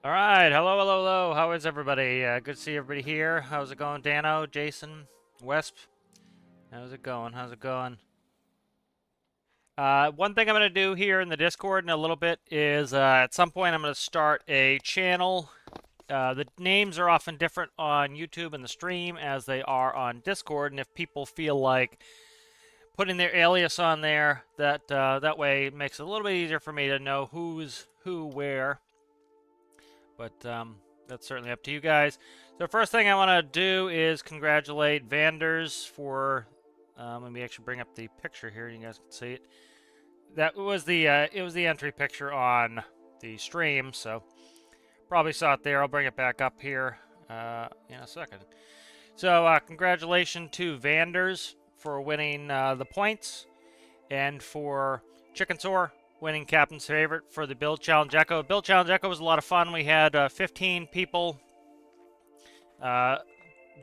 All right, hello, hello, hello. How is everybody? Good to see everybody here. How's it going, Dano, Jason, Wesp? How's it going? How's it going? One thing I'm going to do here in the Discord in a little bit is at some point I'm going to start a channel. The names are often different on YouTube and the stream as they are on Discord, and if people feel like putting their alias on there, that way it makes it a little bit easier for me to know who's who where. But that's certainly up to you guys. So first thing I want to do is congratulate Vanders for. Let me actually bring up the picture here. You guys can see it. That was the it was the entry picture on the stream. So probably saw it there. I'll bring it back up here in a second. So congratulations to Vanders for winning the points, and for Chicken Soar winning Captain's Favorite for the Build Challenge Echo. Build Challenge Echo was a lot of fun. We had 15 people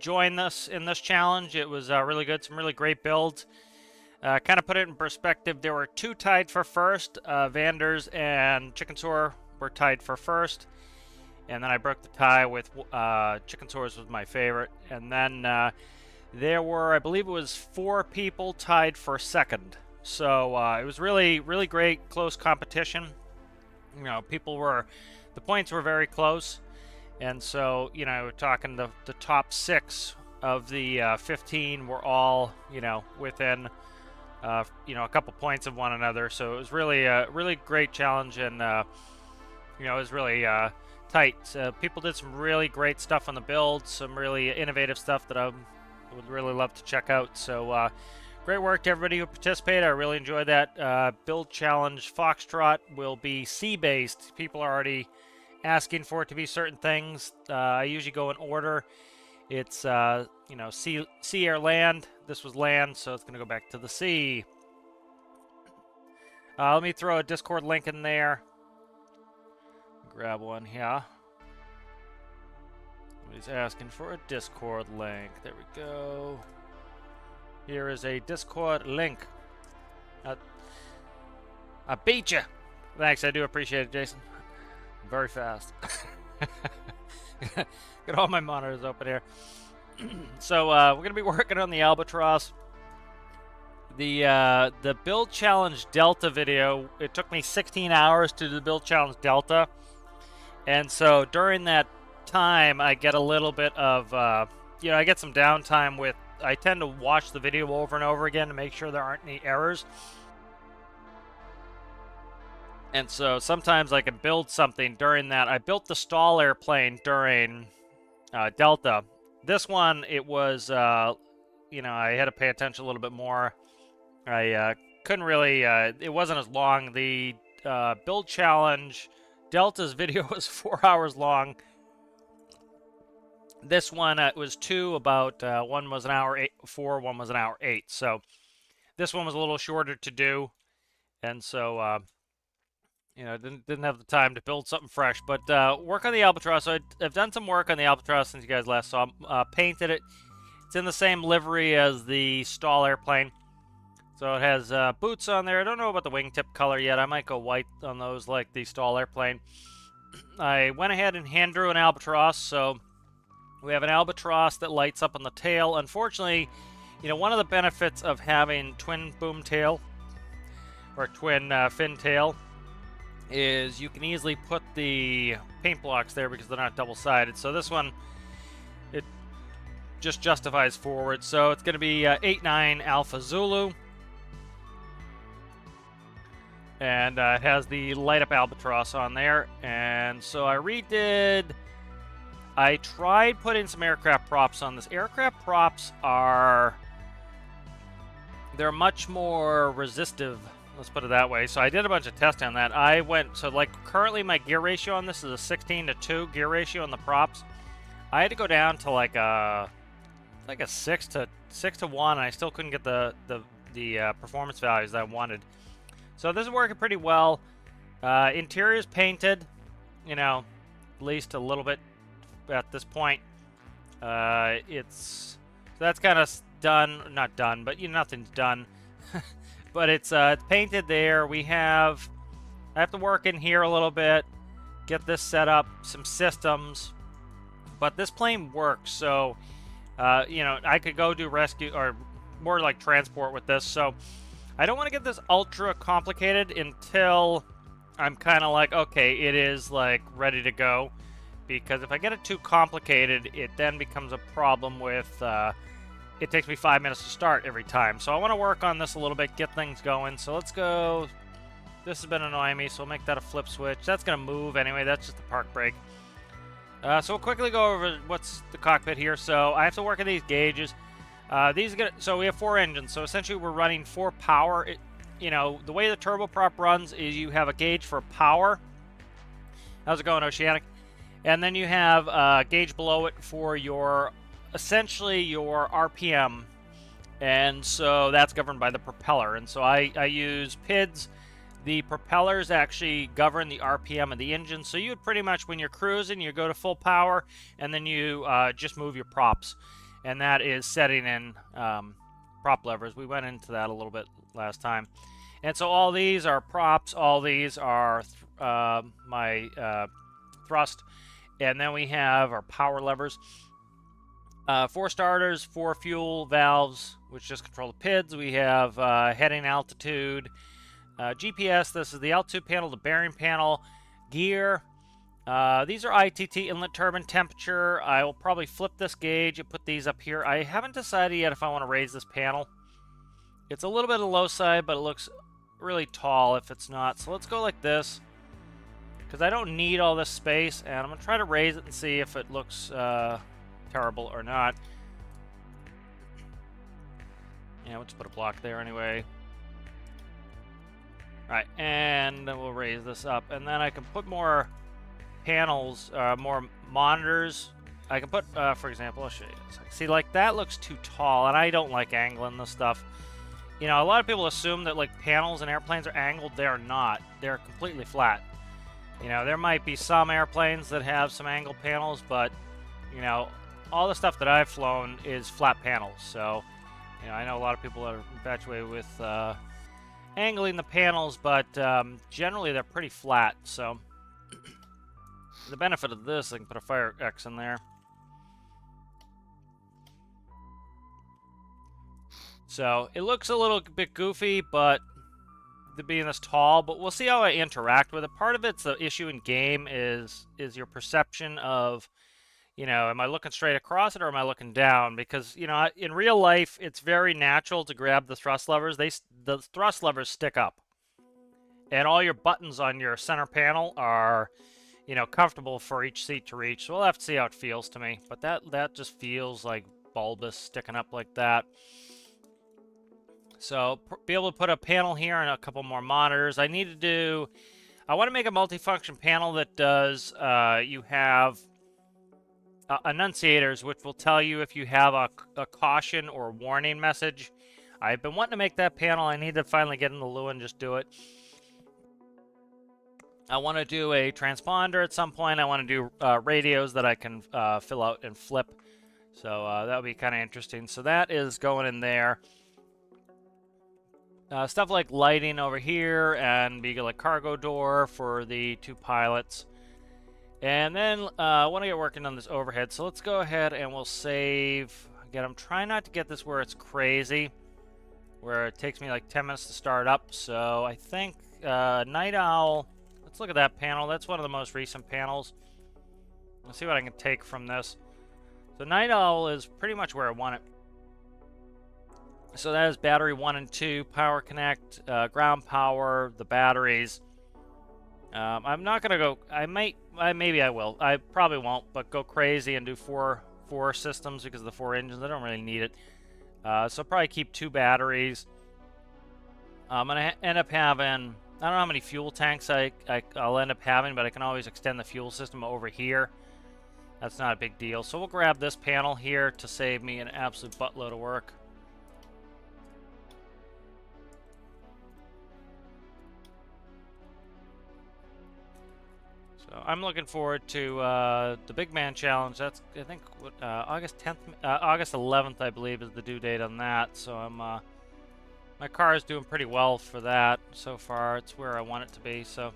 join us in this challenge. It was really good. Some really great builds. Kind of put it in perspective, there were 2 tied for first. Vanders and Chicken Soar were tied for first. And then I broke the tie with Chicken Soar's was my favorite. And then there were, I believe it was 4 people tied for second. So it was really, really great, close competition. You know, the points were very close. And so, you know, we're talking the top 6 of the 15 were all, you know, within, you know, a couple points of one another. So it was really a really great challenge, and, you know, it was really tight. People did some really great stuff on the build, some really innovative stuff that I would really love to check out. So, great work to everybody who participated. I really enjoyed that. Build Challenge Foxtrot will be sea-based. People are already asking for it to be certain things. I usually go in order. It's, you know, sea, air, land. This was land, so it's going to go back to the sea. Let me throw a Discord link in there. Grab one here. Somebody's asking for a Discord link. There we go. Here is a Discord link. I beat you. Thanks, I do appreciate it, Jason. Very fast. Got all my monitors open here. So we're going to be working on the Albatross. The Build Challenge Delta video, it took me 16 hours to do the Build Challenge Delta. And so during that time, I get a little bit of, you know, I get some downtime with, I tend to watch the video over and over again to make sure there aren't any errors. And so sometimes I can build something during that. I built the stall airplane during Delta. This one, it was, you know, I had to pay attention a little bit more. I couldn't really, it wasn't as long. The Build Challenge Delta's video was 4 hours long. This one was 2, about one was an hour 4, one was an hour 8. So this one was a little shorter to do, and so you know, didn't have the time to build something fresh. But work on the Albatross. So I've done some work on the Albatross since you guys last saw. Painted it. It's in the same livery as the stall airplane. So it has boots on there. I don't know about the wingtip color yet. I might go white on those like the stall airplane. I went ahead and hand drew an Albatross. So we have an Albatross that lights up on the tail. Unfortunately, you know, one of the benefits of having twin boom tail or twin fin tail is you can easily put the paint blocks there because they're not double-sided. So this one, it just justifies forward. So it's going to be 8-9 Alpha Zulu. And it has the light-up Albatross on there. And so I redid I tried putting some aircraft props on this. Aircraft props they're much more resistive, let's put it that way. So I did a bunch of testing on that. So like currently my gear ratio on this is a 16:2 gear ratio on the props. I had to go down to like a 6:1, and I still couldn't get the performance values that I wanted. So this is working pretty well. Interior is painted, you know, at least a little bit at this point. So that's kind of done, not done, but nothing's done. But it's painted there. I have to work in here a little bit, get this set up, some systems. But this plane works, so I could go do rescue or more like transport with this. So I don't want to get this ultra complicated until I'm kind of like, okay, it is like ready to go. Because if I get it too complicated, it then becomes a problem with, it takes me 5 minutes to start every time. So I want to work on this a little bit, get things going. So let's go. This has been annoying me, so we'll make that a flip switch. That's going to move anyway. That's just the park brake. So we'll quickly go over what's the cockpit here. So I have to work on these gauges. So we have 4 engines. So essentially we're running 4 power. The way the turboprop runs is you have a gauge for power. How's it going, Oceanic? And then you have a gauge below it for essentially your RPM. And so that's governed by the propeller. And so I use PIDs. The propellers actually govern the RPM of the engine. So you would pretty much, when you're cruising, you go to full power, and then you just move your props. And that is setting in prop levers. We went into that a little bit last time. And so all these are props. All these are my thrust. And then we have our power levers. 4 starters, 4 fuel valves, which just control the PIDs. We have heading altitude. GPS, this is the altitude panel, the bearing panel, gear. These are ITT, inlet turbine temperature. I will probably flip this gauge and put these up here. I haven't decided yet if I want to raise this panel. It's a little bit on the low side, but it looks really tall if it's not. So let's go like this, because I don't need all this space, and I'm going to try to raise it and see if it looks terrible or not. Yeah, we'll just put a block there anyway. Right, and then we'll raise this up, and then I can put more panels, more monitors. I can put, for example, I'll show you this. See, like, that looks too tall, and I don't like angling this stuff. A lot of people assume that, like, panels in airplanes are angled. They're not. They're completely flat. There might be some airplanes that have some angled panels, but, all the stuff that I've flown is flat panels. So, I know a lot of people are infatuated with angling the panels, but generally they're pretty flat. So the benefit of this, I can put a Fire X in there. So it looks a little bit goofy, but being this tall, but we'll see how I interact with it. Part of it's the issue in game is your perception of, am I looking straight across it or am I looking down? Because, in real life, it's very natural to grab the thrust levers. The thrust levers stick up. And all your buttons on your center panel are, comfortable for each seat to reach. So we'll have to see how it feels to me. But that just feels like bulbous sticking up like that. So be able to put a panel here and a couple more monitors. I want to make a multifunction panel that does, you have annunciators, which will tell you if you have a caution or warning message. I've been wanting to make that panel. I need to finally get into Lua and just do it. I want to do a transponder at some point. I want to do radios that I can fill out and flip. So that would be kind of interesting. So that is going in there. Stuff like lighting over here and be like cargo door for the 2 pilots. And then I want to get working on this overhead. So let's go ahead and we'll save. Again, I'm trying not to get this where it's crazy, where it takes me like 10 minutes to start up. So I think Night Owl, let's look at that panel. That's one of the most recent panels. Let's see what I can take from this. So Night Owl is pretty much where I want it. So that is battery 1 and 2, power connect, ground power, the batteries. I'm not gonna go. Maybe I will. I probably won't, but go crazy and do four systems because of the 4 engines. I don't really need it. So I'll probably keep 2 batteries. I'm gonna end up having. I don't know how many fuel tanks I'll end up having, but I can always extend the fuel system over here. That's not a big deal. So we'll grab this panel here to save me an absolute buttload of work. So I'm looking forward to the Big Man Challenge. That's, I think, August 10th, August 11th, I believe, is the due date on that. So I'm, my car is doing pretty well for that so far. It's where I want it to be. So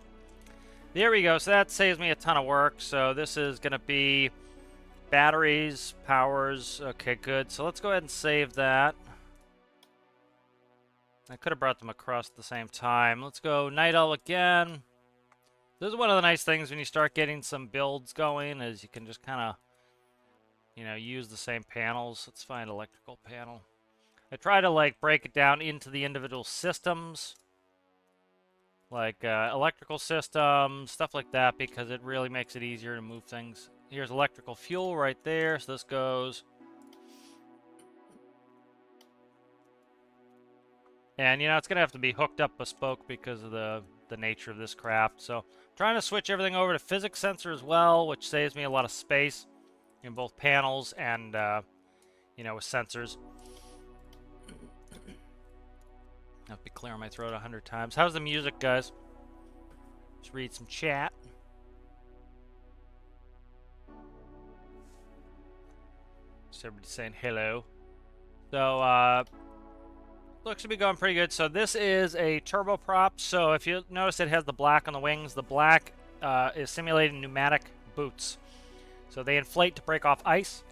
there we go. So that saves me a ton of work. So this is going to be batteries, powers. Okay, good. So let's go ahead and save that. I could have brought them across at the same time. Let's go Night Owl again. This is one of the nice things when you start getting some builds going, is you can just kind of, you know, use the same panels. Let's find electrical panel. I try to like break it down into the individual systems, like electrical systems, stuff like that, because it really makes it easier to move things. Here's electrical fuel right there, so this goes. And, you know, it's going to have to be hooked up bespoke because of the nature of this craft. So trying to switch everything over to physics sensor as well, which saves me a lot of space in both panels and, you know, with sensors. I have to be clearing my throat 100 times. How's the music, guys? Let's read some chat. Just everybody saying hello. So, looks to be going pretty good. So this is a turboprop. So if you notice, it has the black on the wings. The black is simulating pneumatic boots. So they inflate to break off ice.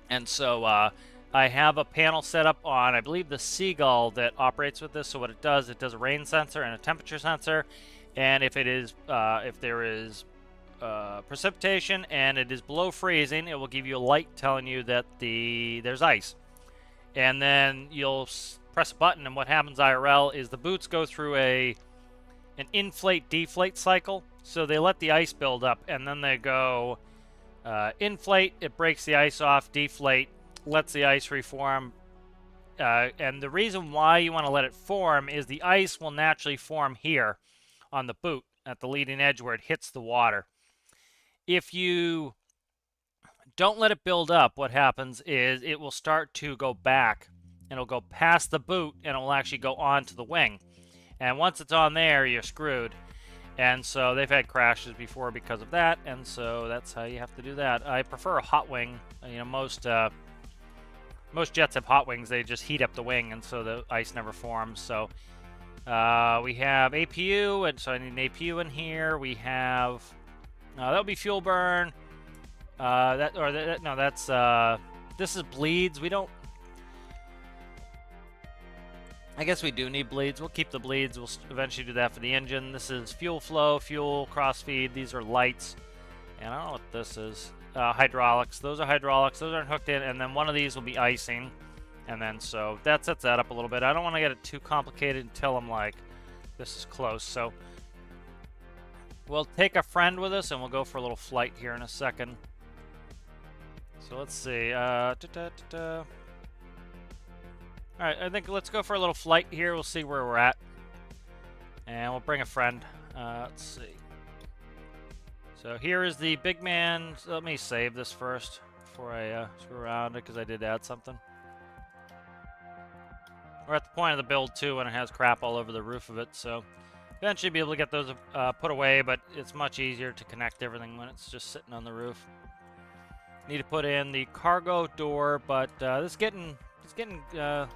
And so I have a panel set up on, I believe, the Seagull that operates with this. So what it does a rain sensor and a temperature sensor. And if it is, if there is precipitation and it is below freezing, it will give you a light telling you that there's ice. And then you'll press a button, and what happens IRL is the boots go through an inflate-deflate cycle. So they let the ice build up, and then they go inflate, it breaks the ice off, deflate, lets the ice reform. And the reason why you want to let it form is the ice will naturally form here on the boot at the leading edge where it hits the water. If you don't let it build up, what happens is it will start to go back, and it'll go past the boot, and it will actually go onto the wing. And once it's on there, you're screwed. And so they've had crashes before because of that, and so that's how you have to do that. I prefer a hot wing. You know, most jets have hot wings. They just heat up the wing, and so the ice never forms. So we have APU, and so I need an APU in here. We have that'll be fuel burn. This is bleeds. We don't. I guess we do need bleeds. We'll keep the bleeds. We'll eventually do that for the engine. This is fuel flow, fuel crossfeed. These are lights. And I don't know what this is. Hydraulics. Those are hydraulics. Those aren't hooked in. And then one of these will be icing. And then so that sets that up a little bit. I don't want to get it too complicated until I'm like, this is close. So we'll take a friend with us and we'll go for a little flight here in a second. So let's see. Alright, I think let's go for a little flight here. We'll see where we're at. And we'll bring a friend. Let's see. So here is the big man. So let me save this first before I screw around it, because I did add something. We're at the point of the build, too, when it has crap all over the roof of it. So eventually be able to get those put away, but it's much easier to connect everything when it's just sitting on the roof. Need to put in the cargo door, but this is getting there.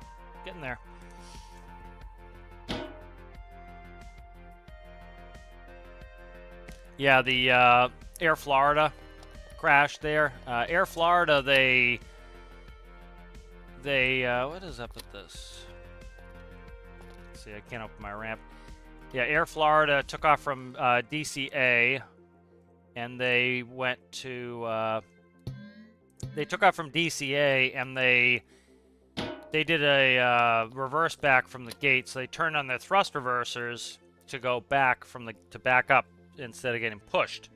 Yeah, the Air Florida crashed there. Air Florida, they what is up with this? Let's see, I can't open my ramp. Yeah, Air Florida took off from DCA, and they went to they took off from DCA, and they did a reverse back from the gate. So they turned on their thrust reversers to go back to back up instead of getting pushed.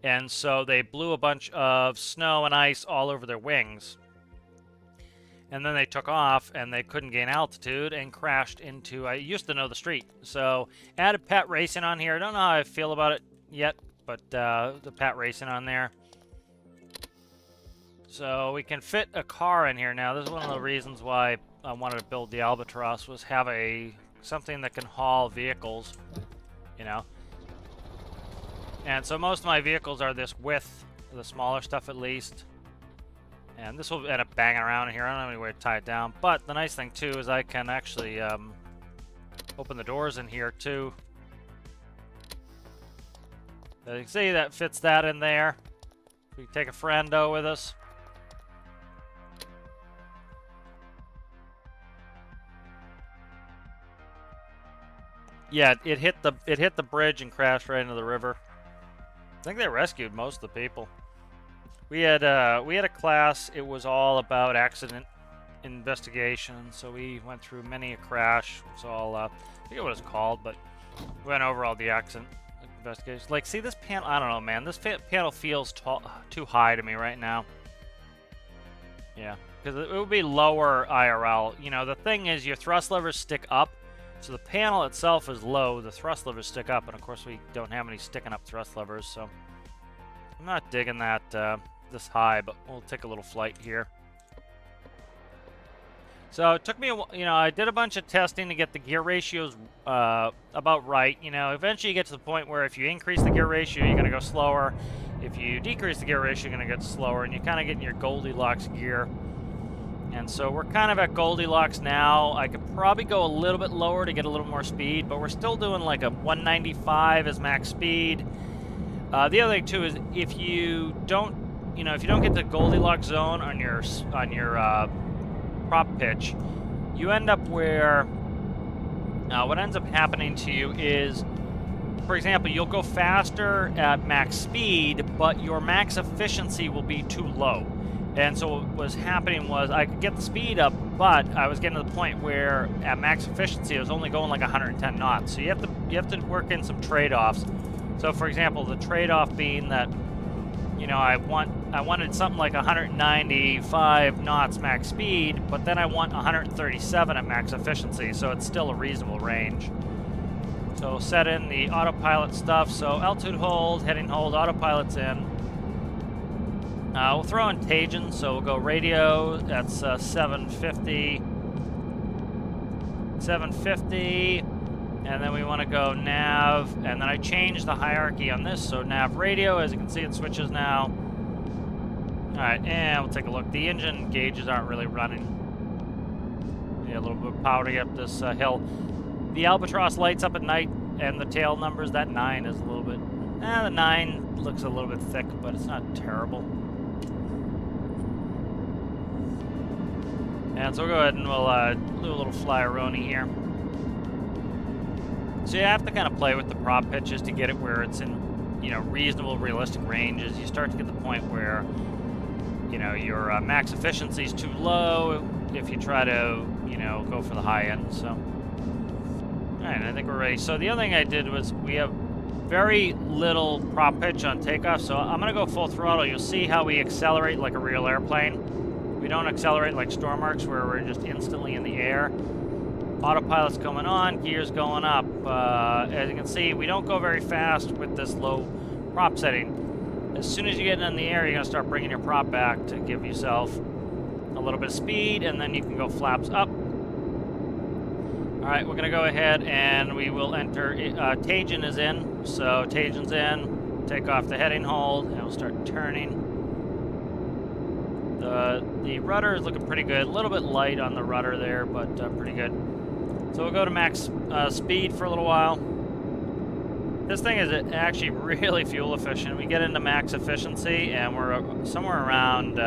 And so they blew a bunch of snow and ice all over their wings. And then they took off, and they couldn't gain altitude and crashed into... I used to know the street. So added Pat Racing on here. I don't know how I feel about it yet, but the Pat Racing on there. So we can fit a car in here now. This is one of the reasons why I wanted to build the Albatross, was have something that can haul vehicles, you know. And so most of my vehicles are this width, the smaller stuff at least. And this will end up banging around in here. I don't have anywhere to tie it down. But the nice thing too is I can actually open the doors in here too. So you can see that fits that in there. We can take a friendo with us. Yeah, it hit the bridge and crashed right into the river. I think they rescued most of the people. We had a class. It was all about accident investigation. So we went through many a crash. It was all I forget what it's called, but we went over all the accident investigations. Like, see this panel? I don't know, man. This panel feels too high to me right now. Yeah, because it would be lower IRL. You know, the thing is, your thrust levers stick up. So the panel itself is low, the thrust levers stick up, and of course we don't have any sticking up thrust levers, so I'm not digging that this high, but we'll take a little flight here. So it took me, I did a bunch of testing to get the gear ratios about right. You know, eventually you get to the point where if you increase the gear ratio, you're going to go slower. If you decrease the gear ratio, you're going to get slower, and you kind of get in your Goldilocks gear. And so we're kind of at Goldilocks now. I could probably go a little bit lower to get a little more speed, but we're still doing like a 195 as max speed. The other thing too is if you don't get the Goldilocks zone on your prop pitch, you end up where what ends up happening to you is, for example, you'll go faster at max speed, but your max efficiency will be too low. And so what was happening was I could get the speed up, but I was getting to the point where at max efficiency I was only going like 110 knots. So you have to work in some trade-offs. So for example, the trade-off being that, you know, I wanted something like 195 knots max speed, but then I want 137 at max efficiency, so it's still a reasonable range. So set in the autopilot stuff. So altitude hold, heading hold, autopilot's in. We'll throw in Tajin, so we'll go radio, that's 750, and then we want to go nav, and then I changed the hierarchy on this, so nav radio, as you can see it switches now. Alright, and we'll take a look. The engine gauges aren't really running. Yeah, a little bit of power to get up this hill. The Albatross lights up at night, and the tail numbers, that 9 is a little bit, the 9 looks a little bit thick, but it's not terrible. And so we'll go ahead and we'll do a little fly-a-roni here. So you have to kind of play with the prop pitches to get it where it's in, you know, reasonable, realistic ranges. You start to get the point where, you know, your max efficiency is too low if you try to, you know, go for the high end. So, all right, I think we're ready. So the other thing I did was we have very little prop pitch on takeoff. So I'm going to go full throttle. You'll see how we accelerate like a real airplane. We don't accelerate like Stormworks where we're just instantly in the air. Autopilot's coming on, gears going up. As you can see, we don't go very fast with this low prop setting. As soon as you get in the air, you're going to start bringing your prop back to give yourself a little bit of speed, and then you can go flaps up. All right, we're going to go ahead and we will enter. Tajin is in, so Tajin's in. Take off the heading hold, and we'll start turning. The rudder is looking pretty good. A little bit light on the rudder there, but pretty good. So we'll go to max speed for a little while. This thing is actually really fuel efficient. We get into max efficiency, and we're somewhere around,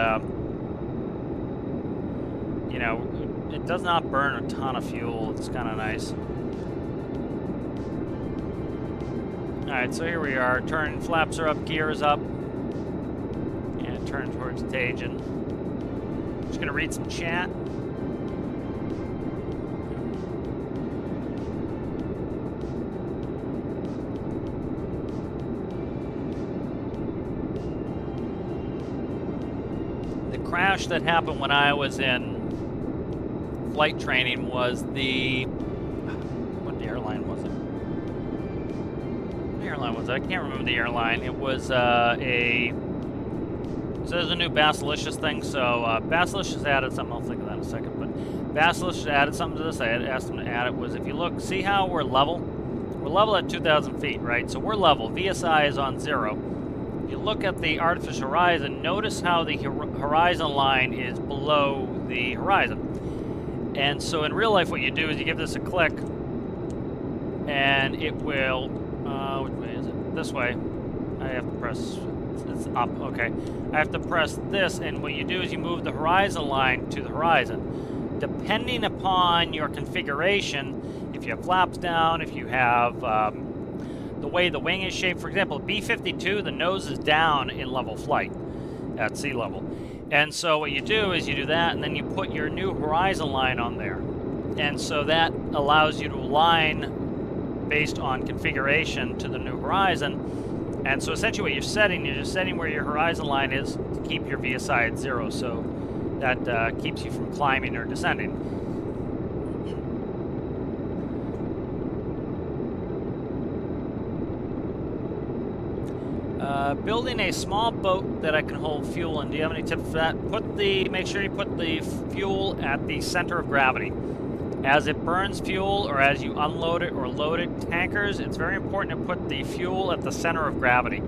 you know, it does not burn a ton of fuel. It's kind of nice. All right, so here we are. Turning, flaps are up, gear is up. And turn towards Tajin. Just gonna read some chat. crash that happened when I was in flight training was the... What airline was it? What airline was it? I can't remember the airline. It was a... So there's a new Basilicious thing, so Basilicious added something, I'll think of that in a second, but Basilicious added something to this. I had asked them to add it, was if you look, see how we're level? We're level at 2,000 feet, right? So we're level, VSI is on 0. If you look at the artificial horizon, notice how the horizon line is below the horizon. And so in real life what you do is you give this a click, and it will, which way is it? This way. I have to press... It's up, okay. I have to press this, and what you do is you move the horizon line to the horizon. Depending upon your configuration, if you have flaps down, if you have the way the wing is shaped, for example, B-52, the nose is down in level flight at sea level. And so what you do is you do that, and then you put your new horizon line on there. And so that allows you to align based on configuration to the new horizon. And so essentially what you're just setting where your horizon line is to keep your VSI at 0, so that keeps you from climbing or descending. Building a small boat that I can hold fuel in. Do you have any tips for that? Make sure you put the fuel at the center of gravity. As it burns fuel, or as you unload it or load it, tankers, it's very important to put the fuel at the center of gravity.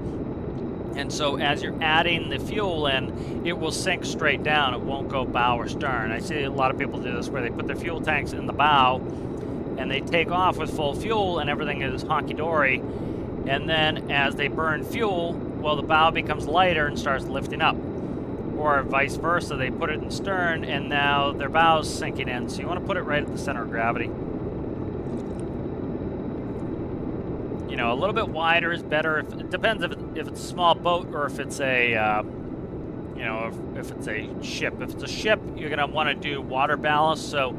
And so as you're adding the fuel in, it will sink straight down. It won't go bow or stern. I see a lot of people do this where they put their fuel tanks in the bow, and they take off with full fuel, and everything is honky-dory. And then as they burn fuel, well, the bow becomes lighter and starts lifting up. Or vice versa, they put it in stern, and now their bow's sinking in. So you want to put it right at the center of gravity. You know, a little bit wider is better. It depends if it's a small boat or if it's a, you know, if it's a ship. If it's a ship, you're going to want to do water ballast. So,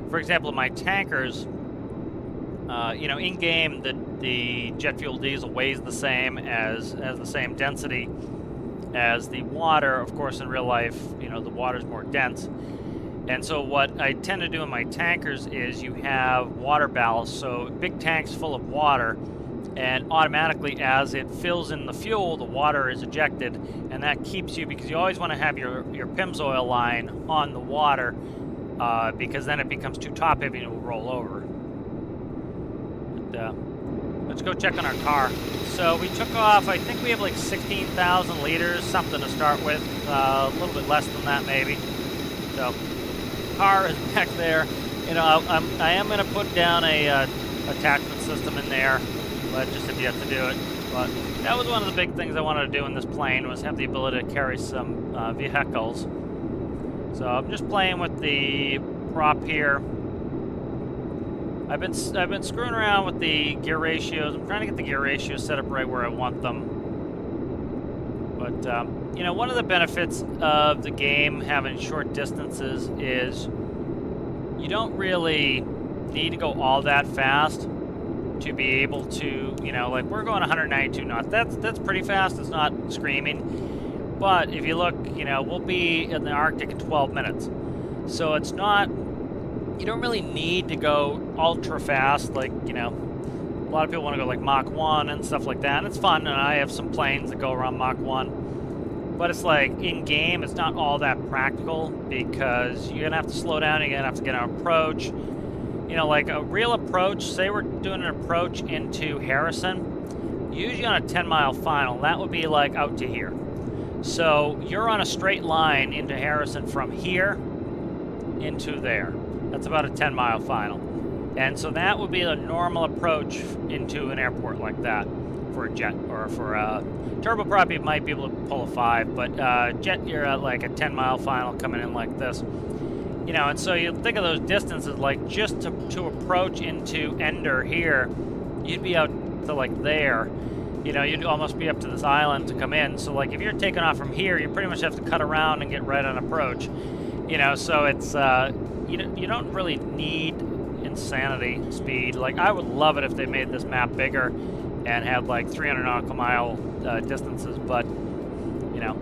for example, my tankers, you know, in-game, the jet fuel diesel weighs the same as the same density as the water. Of course, in real life, you know, the water's more dense. And so what I tend to do in my tankers is you have water ballast, so big tanks full of water, and automatically as it fills in the fuel, the water is ejected, and that keeps you, because you always want to have your PIMS oil line on the water, because then it becomes too top heavy and it will roll over. But, let's go check on our car. So we took off, I think we have like 16,000 liters, something to start with, a little bit less than that maybe. So, car is back there. You know, I am going to put down a attachment system in there, but just have yet to do it. But that was one of the big things I wanted to do in this plane, was have the ability to carry some vehicles. So I'm just playing with the prop here. I've been screwing around with the gear ratios. I'm trying to get the gear ratios set up right where I want them. But you know, one of the benefits of the game having short distances is you don't really need to go all that fast to be able to, you know, like we're going 192 knots. That's pretty fast. It's not screaming. But if you look, you know, we'll be in the Arctic in 12 minutes. So it's not, you don't really need to go ultra fast, like, you know, a lot of people want to go like Mach 1 and stuff like that, and it's fun, and I have some planes that go around Mach 1, but it's like, in-game, it's not all that practical, because you're going to have to slow down, you're going to have to get an approach, you know, like a real approach, say we're doing an approach into Harrison, usually on a 10-mile final, that would be like out to here. So you're on a straight line into Harrison from here into there. That's about a 10-mile final. And so that would be a normal approach into an airport like that for a jet, or for a turboprop, you might be able to pull a 5, but jet, you're at like a 10-mile final coming in like this. You know, and so you think of those distances, like just to approach into Ender here, you'd be out to like there. You know, you'd almost be up to this island to come in. So like if you're taking off from here, you pretty much have to cut around and get right on approach. You know, so it's, you don't really need insanity speed. Like, I would love it if they made this map bigger and had like 300 nautical mile distances, but, you know,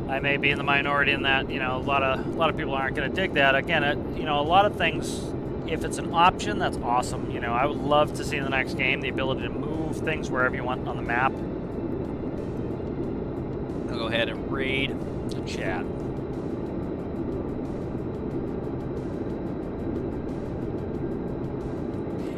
I may be in the minority in that, you know, a lot of people aren't going to dig that. Again, you know, a lot of things, if it's an option, that's awesome. You know, I would love to see in the next game the ability to move things wherever you want on the map. I'll go ahead and read the chat.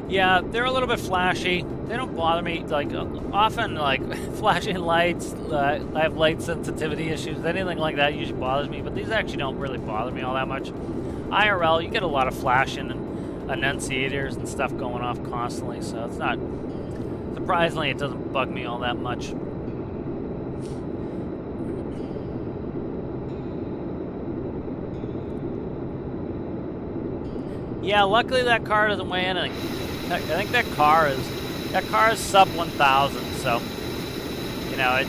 Yeah, they're a little bit flashy. They don't bother me. Like, often, like, flashing lights, I have light sensitivity issues. Anything like that usually bothers me, but these actually don't really bother me all that much. IRL, you get a lot of flashing and annunciators and stuff going off constantly, so it's not... Surprisingly, it doesn't bug me all that much. Yeah, luckily that car doesn't weigh anything. I think that car is sub 1,000, so, you know,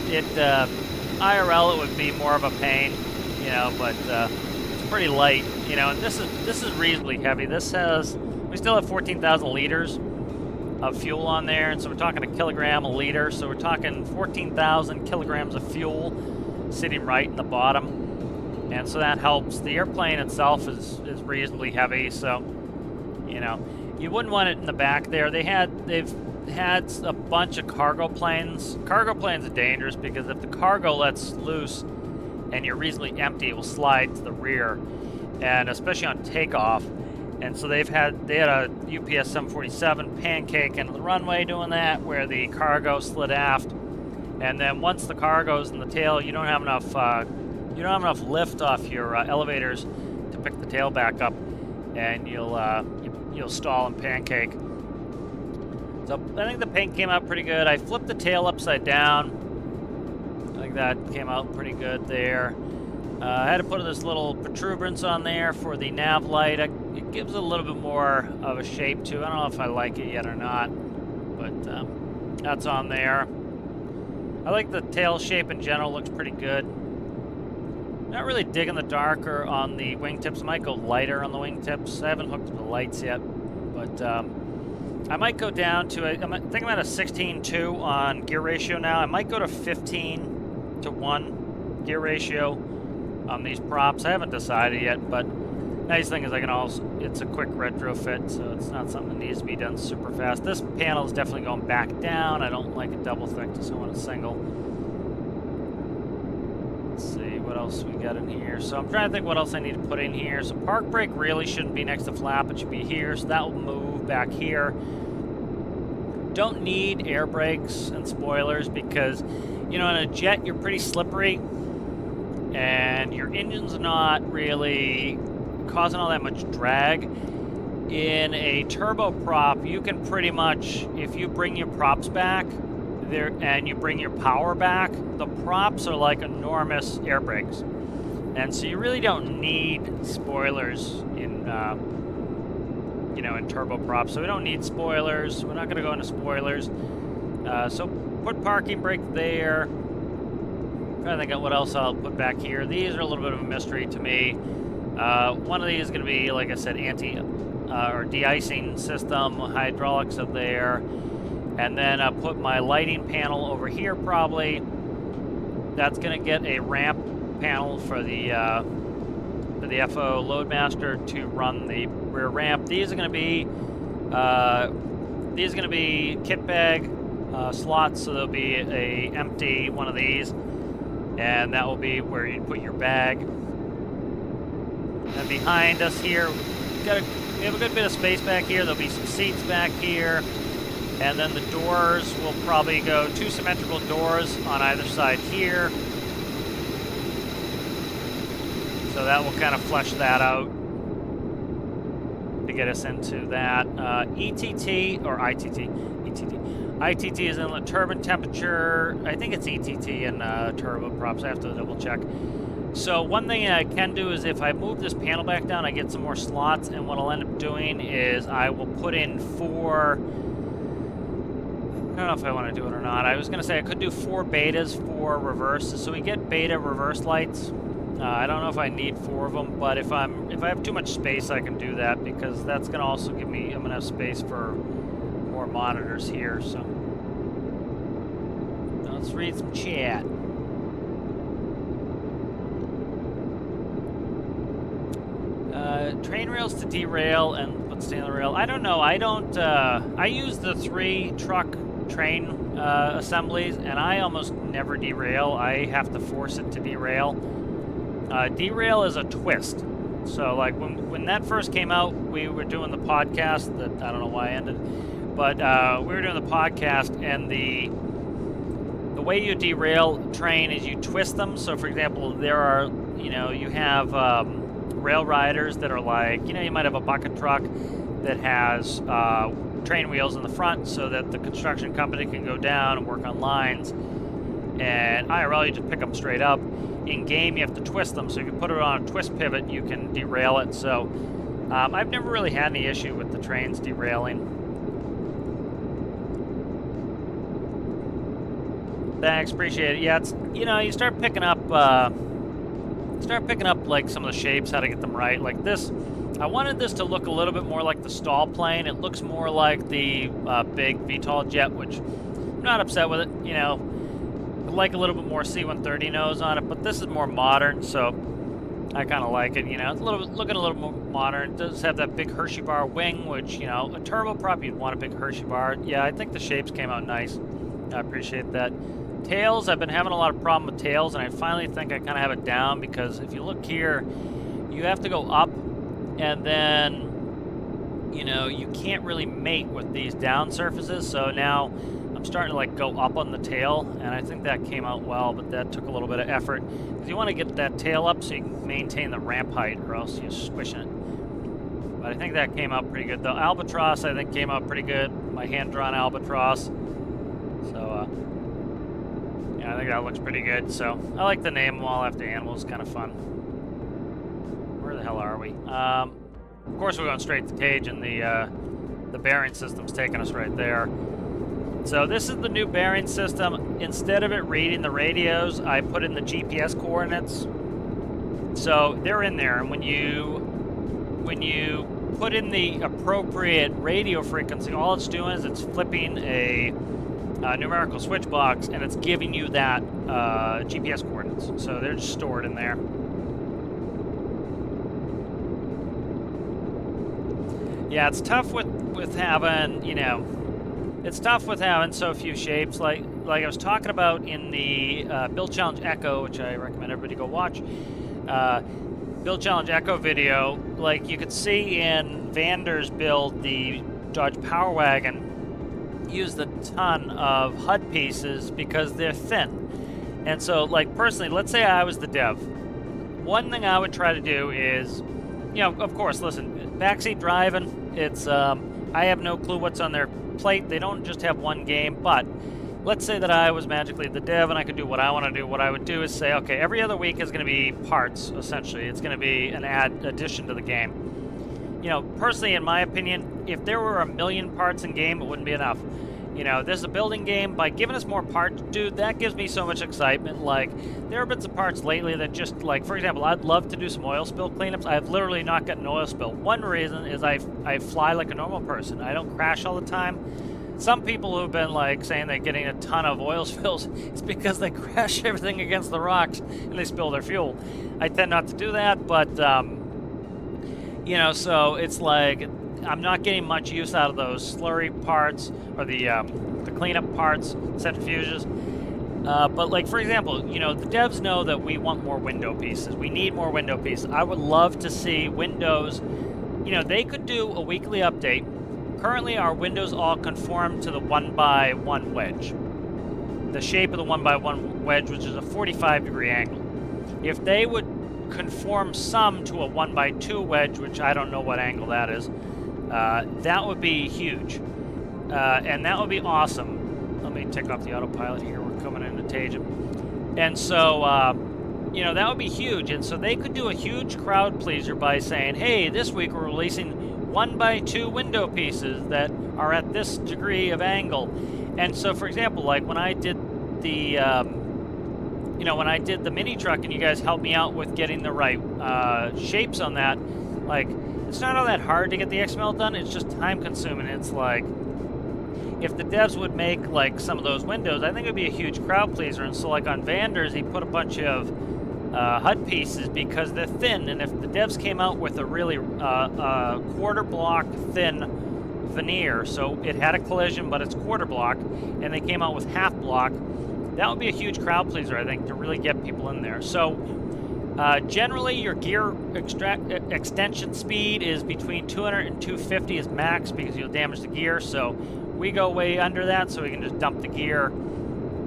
IRL it would be more of a pain, you know, but it's pretty light, you know, and this is reasonably heavy. We still have 14,000 liters of fuel on there, and so we're talking a kilogram a liter, so we're talking 14,000 kilograms of fuel sitting right in the bottom, and so that helps. The airplane itself is reasonably heavy, so, you know, you wouldn't want it in the back there. They've had a bunch of cargo planes. Cargo planes are dangerous because if the cargo lets loose and you're reasonably empty, it will slide to the rear, and especially on takeoff. And so they had a UPS 747 pancake into the runway doing that, where the cargo slid aft, and then once the cargo's in the tail, you don't have enough lift off your elevators to pick the tail back up, and you'll stall and pancake. So I think the paint came out pretty good. I flipped the tail upside down. I think that came out pretty good there. I had to put this little protuberance on there for the nav light. It gives it a little bit more of a shape to it. I don't know if I like it yet or not, but that's on there. I like the tail shape in general, looks pretty good. Not really digging the darker on the wingtips. I might go lighter on the wingtips. I haven't hooked up the lights yet, but I might go down to I think I'm at a 16:2 on gear ratio now. I might go to 15:1 gear ratio on these props. I haven't decided yet, but nice thing is it's a quick retrofit, so it's not something that needs to be done super fast. This panel is definitely going back down. I don't like it double thick, just want a single. Let's see what else we got in here. So I'm trying to think what else I need to put in here. So park brake really shouldn't be next to flap, it should be here, so that will move back here. Don't need air brakes and spoilers because, you know, in a jet you're pretty slippery and your engine's not really causing all that much drag. In a turboprop, you can pretty much, if you bring your props back there and you bring your power back, the props are like enormous air brakes, and so you really don't need spoilers in you know, in turboprop. So we don't need spoilers. We're not going to go into spoilers. So put parking brake there. I'm trying to think of what else I'll put back here. These are a little bit of a mystery to me. One of these is going to be, like I said, or de-icing system. Hydraulics are there. And then I'll put my lighting panel over here probably. That's going to get a ramp panel for the FO Loadmaster to run the rear ramp. These are going to be kit bag slots, so there'll be a empty one of these, and that will be where you put your bag. And behind us here, we have a good bit of space back here. There'll be some seats back here, and then the doors will probably go 2 symmetrical doors on either side here. So that will kind of flesh that out to get us into that. ETT, or ITT. ITT is inlet turbine temperature. I think it's ETT in turboprops. I have to double check. So one thing I can do is if I move this panel back down, I get some more slots, and what I'll end up doing is I will put in 4... I don't know if I want to do it or not. I was going to say I could do 4 betas for reverses, so we get beta reverse lights. I don't know if I need 4 of them, but if I have too much space, I can do that, because that's going to also give me, I'm going to have space for more monitors here. So let's read some chat. Train rails to derail and put stay on the rail. I don't know. I don't. I use the 3 truck train assemblies, and I almost never derail. I have to force it to derail. Derail is a twist. So, like when that first came out, we were doing the podcast. That I don't know why I ended, but we were doing the podcast, and the way you derail train is you twist them. So, for example, there are you have rail riders that are like, you might have a bucket truck that has train wheels in the front so that the construction company can go down and work on lines. And IRL, you just pick them straight up. In game, you have to twist them. So if you put it on a twist pivot, you can derail it. So I've never really had any issue with the trains derailing. Thanks, appreciate it. Yeah, it's you start picking up like some of the shapes, how to get them right. Like this, I wanted this to look a little bit more like the stall plane. It looks more like the big VTOL jet, which I'm not upset with it. I like a little bit more C-130 nose on it, but this is more modern, so I kind of like it. It's looking a little more modern. It does have that big Hershey bar wing, which a turboprop, you'd want a big Hershey bar. Yeah, I think the shapes came out nice. I appreciate that. Tails, I've been having a lot of problem with tails, and I finally think I kind of have it down, because if you look here, you have to go up, and then you can't really mate with these down surfaces. So now I'm starting to like go up on the tail, and I think that came out well, but that took a little bit of effort, because you want to get that tail up so you can maintain the ramp height, or else you're squishing it. But I think that came out pretty good, though. Albatross, I think, came out pretty good. My hand-drawn Albatross. So yeah, I think that looks pretty good. So I like to name them all after animals. Kind of fun. Where the hell are we? Of course, we're going straight to Tage, and the bearing system's taking us right there. So this is the new bearing system. Instead of it reading the radios, I put in the GPS coordinates. So they're in there, and when you put in the appropriate radio frequency, all it's doing is it's flipping a numerical switch box, and it's giving you that GPS coordinates. So they're just stored in there. Yeah, it's tough with having, it's tough with having so few shapes. Like I was talking about in the Build Challenge Echo, which I recommend everybody go watch. Build Challenge Echo video, like you could see in Vander's build, the Dodge Power Wagon used a ton of HUD pieces because they're thin. And so, like, personally, let's say I was the dev. One thing I would try to do is, of course, listen, backseat driving, it's, I have no clue what's on their plate. They don't just have one game, but let's say that I was magically the dev and I could do what I want to do. What I would do is say, okay, every other week is going to be parts, essentially. It's going to be an addition to the game. Personally, in my opinion, if there were 1 million parts in game, it wouldn't be enough. This is a building game. By giving us more parts, dude, that gives me so much excitement. Like, there are bits of parts lately that just, like, for example, I'd love to do some oil spill cleanups. I've literally not gotten an oil spill. One reason is I fly like a normal person. I don't crash all the time. Some people who've been, like, saying they're getting a ton of oil spills, it's because they crash everything against the rocks and they spill their fuel. I tend not to do that, but, so it's like I'm not getting much use out of those slurry parts or the cleanup parts, centrifuges. But like, for example, the devs know that we want more window pieces. We need more window pieces. I would love to see windows. They could do a weekly update. Currently, our windows all conform to the 1x1 wedge. The shape of the 1x1 wedge, which is a 45-degree angle. If they would conform some to a 1x2 wedge, which I don't know what angle that is, that would be huge. And that would be awesome. Let me take off the autopilot here. We're coming into Tage. And so, that would be huge. And so they could do a huge crowd pleaser by saying, hey, this week we're releasing 1x2 window pieces that are at this degree of angle. And so, for example, like when I did the, when I did the mini truck and you guys helped me out with getting the right shapes on that, like, it's not all that hard to get the XML done. It's just time consuming. It's like, if the devs would make like some of those windows, I think it would be a huge crowd pleaser. And so, like on Vander's, he put a bunch of HUD pieces because they're thin, and if the devs came out with a really quarter block thin veneer, so it had a collision but it's quarter block, and they came out with half block, that would be a huge crowd pleaser, I think, to really get people in there. So generally your gear extension speed is between 200 and 250 is max because you'll damage the gear, so we go way under that so we can just dump the gear.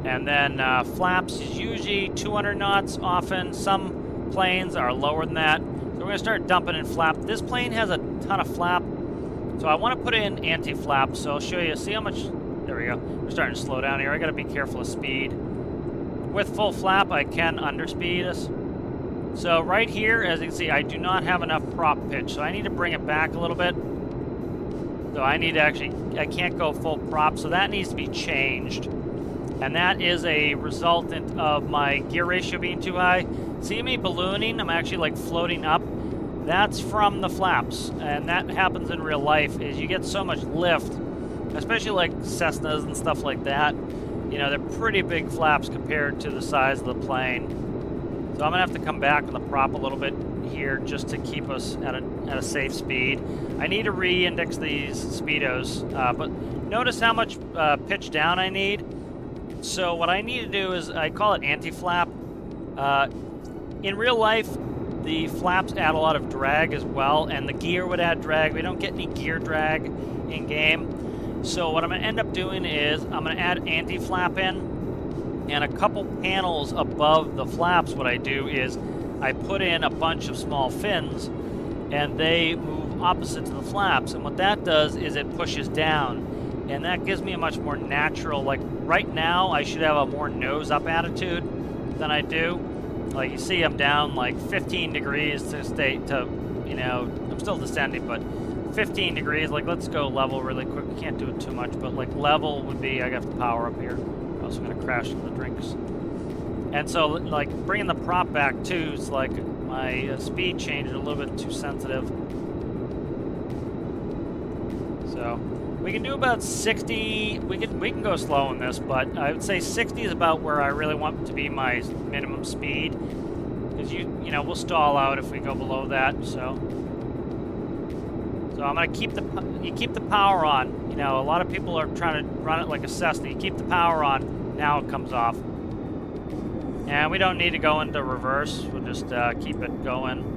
And then flaps is usually 200 knots often. Some planes are lower than that. So we're going to start dumping in flap. This plane has a ton of flap, so I want to put in anti-flap. So I'll show you. See how much... There we go. We're starting to slow down here. I got to be careful of speed. With full flap, I can underspeed this. So right here, as you can see, I do not have enough prop pitch, so I need to bring it back a little bit. So I need to actually... I can't go full prop, so that needs to be changed. And that is a resultant of my gear ratio being too high. See me ballooning? I'm actually like floating up. That's from the flaps, and that happens in real life is you get so much lift, especially like Cessnas and stuff like that. You know, they're pretty big flaps compared to the size of the plane. So I'm gonna have to come back on the prop a little bit here just to keep us at a safe speed. I need to re-index these speedos, but notice how much pitch down I need. So what I need to do is, I call it anti-flap. In real life, the flaps add a lot of drag as well, and the gear would add drag. We don't get any gear drag in game. So what I'm going to end up doing is, I'm going to add anti-flap in, and a couple panels above the flaps, what I do is, I put in a bunch of small fins, and they move opposite to the flaps. And what that does is it pushes down. And that gives me a much more natural, like right now I should have a more nose up attitude than I do. Like you see I'm down like 15 degrees to stay to, you know, I'm still descending, but 15 degrees, like let's go level really quick. We can't do it too much, but like level would be, I got the power up here. I'm also gonna crash the drinks. And so like bringing the prop back too, is like my speed changed a little bit too sensitive. So. We can do about 60, we can go slow on this, but I would say 60 is about where I really want to be my minimum speed. Because you know, we'll stall out if we go below that, so. So I'm gonna keep the power on. You know, a lot of people are trying to run it like a Cessna. You keep the power on, now it comes off. And we don't need to go into reverse, we'll just keep it going.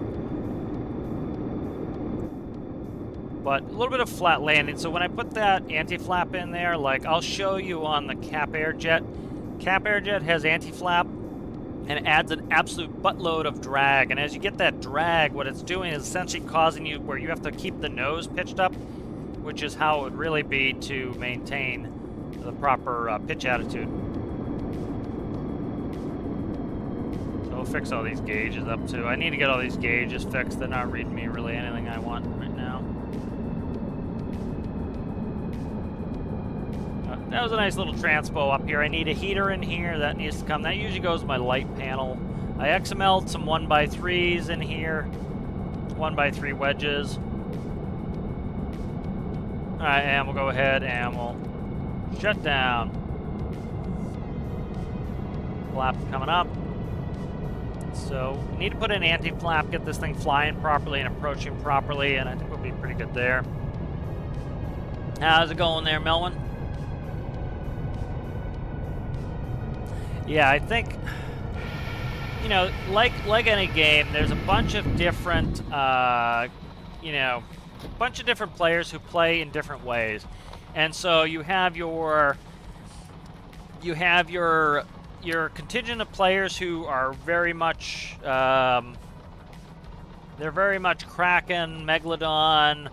But a little bit of flat landing. So when I put that anti-flap in there, like I'll show you on the Cap Air Jet. Cap Air Jet has anti-flap and adds an absolute buttload of drag. And as you get that drag, what it's doing is essentially causing you where you have to keep the nose pitched up, which is how it would really be to maintain the proper pitch attitude. So we'll fix all these gauges up too. I need to get all these gauges fixed. They're not reading me really anything I want right now. That was a nice little transpo up here. I need a heater in here. That needs to come. That usually goes to my light panel. I XML'd some 1x3s in here. 1x3 wedges. Alright, and we'll go ahead and we'll shut down. Flap coming up. So, we need to put in anti-flap, get this thing flying properly and approaching properly, and I think we'll be pretty good there. How's it going there, Melvin? Yeah, I think, you know, like any game, there's a bunch of different, you know, a bunch of different players who play in different ways. And so you have your contingent of players who are very much, they're very much Kraken, Megalodon,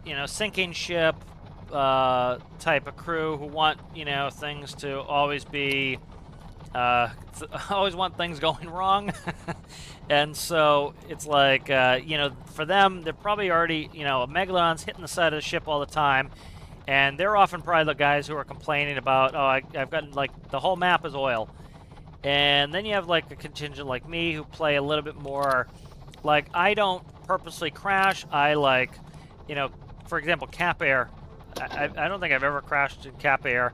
you know, sinking ship type of crew who want, you know, things to always be, always want things going wrong. And so it's like, you know, for them, they're probably already, you know, a Megalodon's hitting the side of the ship all the time. And they're often probably the guys who are complaining about, oh, I've got, like, the whole map is oil. And then you have, like, a contingent like me who play a little bit more, like, I don't purposely crash. I, like, you know, for example, Cap Air. I don't think I've ever crashed in Cap Air.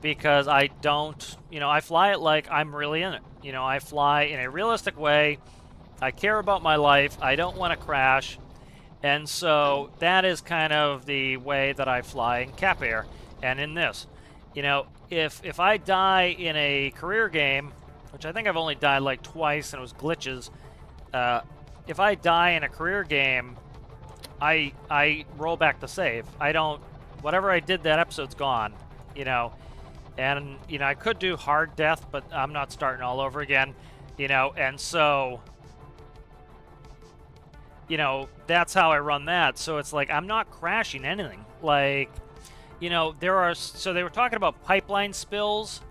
because I don't, I fly it like I'm really in it. I fly in a realistic way. I care about my life. I don't want to crash. And so that is kind of the way that I fly in Cap Air and in this. If I die in a career game, which I think I've only died like twice and it was glitches, if I die in a career game, I roll back the save. I don't, whatever I did that episode's gone, and I could do hard death, but I'm not starting all over again, and so that's how I run that. So it's like I'm not crashing anything. Like, so they were talking about pipeline spills.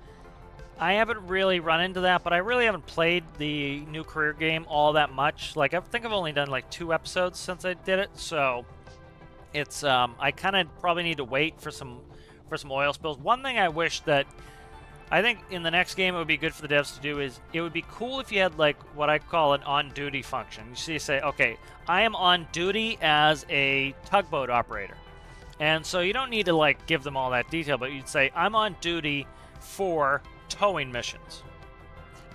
I haven't really run into that, but I really haven't played the new career game all that much. Like, I think I've only done like 2 episodes since I did it, so it's I kind of probably need to wait for some oil spills. One thing I wish that I think in the next game it would be good for the devs to do is it would be cool if you had like what I call an on-duty function. You say, okay, I am on duty as a tugboat operator. And so you don't need to like give them all that detail, but you'd say, I'm on duty for towing missions.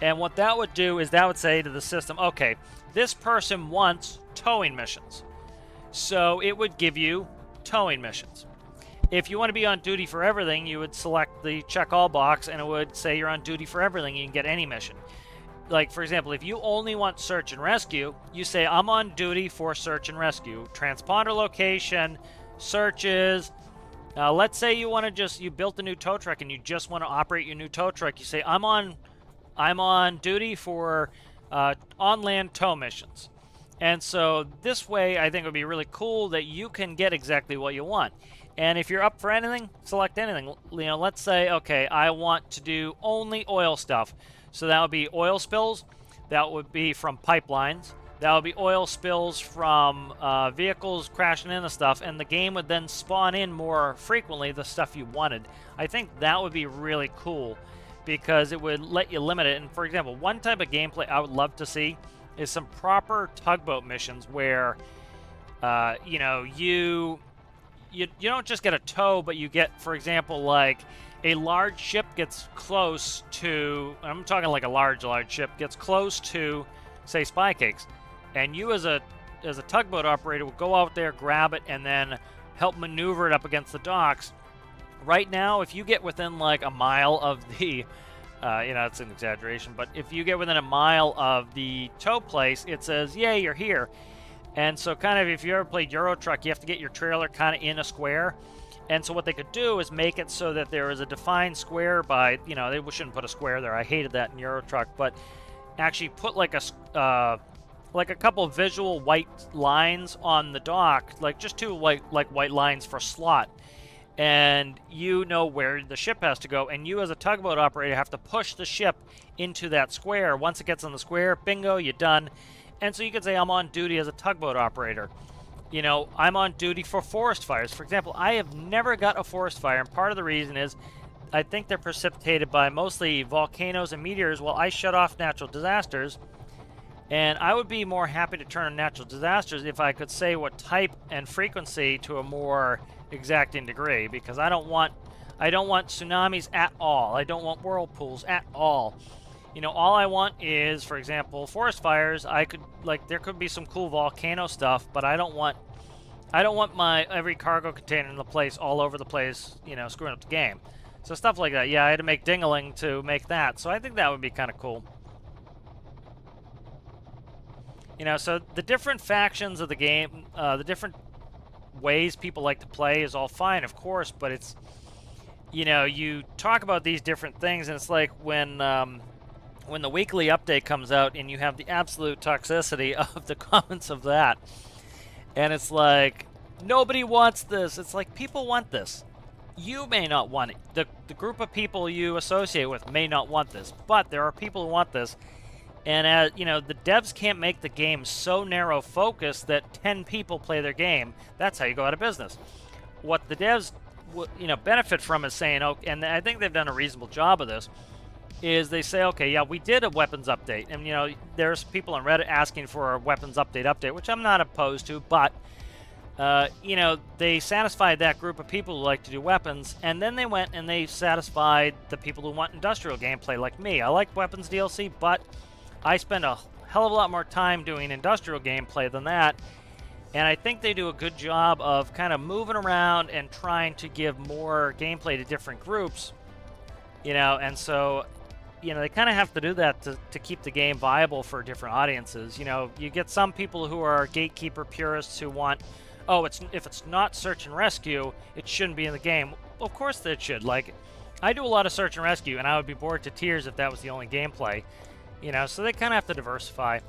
And what that would do is that would say to the system, okay, this person wants towing missions. So it would give you towing missions. If you want to be on duty for everything, you would select the check all box and it would say you're on duty for everything. You can get any mission. Like, for example, if you only want search and rescue, you say, I'm on duty for search and rescue. Transponder location, searches. Let's say you want to you built a new tow truck and you just want to operate your new tow truck. You say, I'm on duty for on-land tow missions. And so this way, I think it would be really cool that you can get exactly what you want. And if you're up for anything, select anything. Let's say, okay, I want to do only oil stuff. So that would be oil spills. That would be from pipelines. That would be oil spills from vehicles crashing into stuff. And the game would then spawn in more frequently the stuff you wanted. I think that would be really cool because it would let you limit it. And for example, one type of gameplay I would love to see is some proper tugboat missions where, you don't just get a tow, but you get, for example, like a large ship gets close to, I'm talking like a large ship, gets close to, say, spy cakes. And you as a tugboat operator will go out there, grab it, and then help maneuver it up against the docks. Right now, if you get within like a mile of the, it's an exaggeration, but if you get within a mile of the tow place, it says, yay, you're here. And so kind of if you ever played Euro Truck, you have to get your trailer kind of in a square. And so what they could do is make it so that there is a defined square by, they shouldn't put a square there. I hated that in Euro Truck, but actually put like a couple visual white lines on the dock, like just 2 white lines for slot. And you know where the ship has to go, and you as a tugboat operator have to push the ship into that square. Once it gets in the square, bingo, you're done. And so you could say I'm on duty as a tugboat operator. I'm on duty for forest fires. For example, I have never got a forest fire, and part of the reason is I think they're precipitated by mostly volcanoes and meteors while I shut off natural disasters. And I would be more happy to turn on natural disasters if I could say what type and frequency to a more exacting degree, because I don't want tsunamis at all. I don't want whirlpools at all. All I want is, for example, forest fires. There could be some cool volcano stuff, but I don't want my every cargo container in the place all over the place, screwing up the game. So stuff like that. Yeah, I had to make dingling to make that. So I think that would be kind of cool. So the different factions of the game, the different ways people like to play is all fine, of course, but it's, you talk about these different things, and it's like when the weekly update comes out and you have the absolute toxicity of the comments of that. And it's like, nobody wants this. It's like, people want this. You may not want it. The group of people you associate with may not want this, but there are people who want this. And, the devs can't make the game so narrow focused that 10 people play their game. That's how you go out of business. What the devs, benefit from is saying, oh, and I think they've done a reasonable job of this, is they say, okay, yeah, we did a weapons update. And, there's people on Reddit asking for a weapons update, which I'm not opposed to, but you know, they satisfied that group of people who like to do weapons, and then they went and they satisfied the people who want industrial gameplay like me. I like weapons DLC, but I spend a hell of a lot more time doing industrial gameplay than that, and I think they do a good job of kind of moving around and trying to give more gameplay to different groups, you know, and so, you know, they kind of have to do that to keep the game viable for different audiences. You know, you get some people who are gatekeeper purists who want, oh, if it's not search and rescue, it shouldn't be in the game. Of course it should. Like, I do a lot of search and rescue, and I would be bored to tears if that was the only gameplay. You know, so they kind of have to diversify.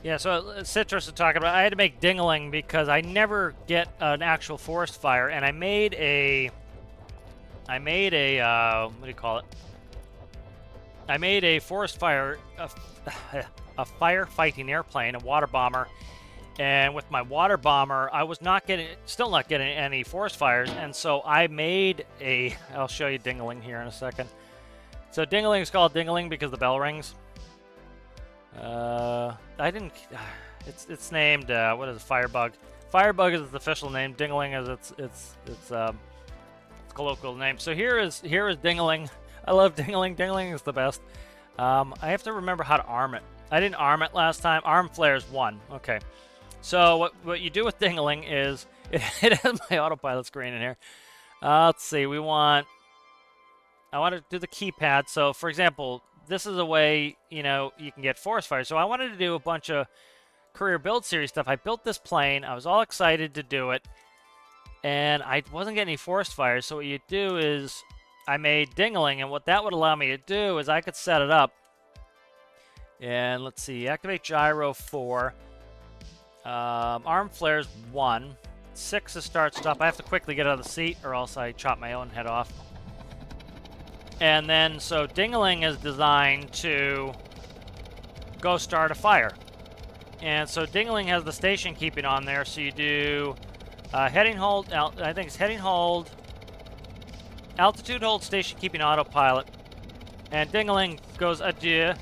Yeah, so Citrus was talking about, I had to make Dingling because I never get an actual forest fire, and I made a, what do you call it? I made a forest fire, a firefighting airplane, a water bomber, and with my water bomber, I was still not getting any forest fires, and so I made a, I'll show you Dingling here in a second. So Dingling is called Dingling because the bell rings. It's named, what is it, Firebug. Firebug is its official name, Dingling is its colloquial name. So here is Dingling. I love Dingling. Dingling is the best. I have to remember how to arm it. I didn't arm it last time. Arm flares 1. Okay. So what you do with Dingling is, it has my autopilot screen in here. Let's see, I want to do the keypad. So for example, this is a way, you know, you can get forest fires. So I wanted to do a bunch of career build series stuff. I built this plane. I was all excited to do it, and I wasn't getting any forest fires. So what you do is, I made Dingling, and what that would allow me to do is I could set it up. And let's see, activate gyro 4. Arm flares 1. 6 is start stop. I have to quickly get out of the seat or else I chop my own head off. And then, so Dingling is designed to go start a fire. And so Dingling has the station keeping on there, so you do heading hold, I think it's heading hold, altitude hold, station keeping autopilot, and Dingling goes adieu,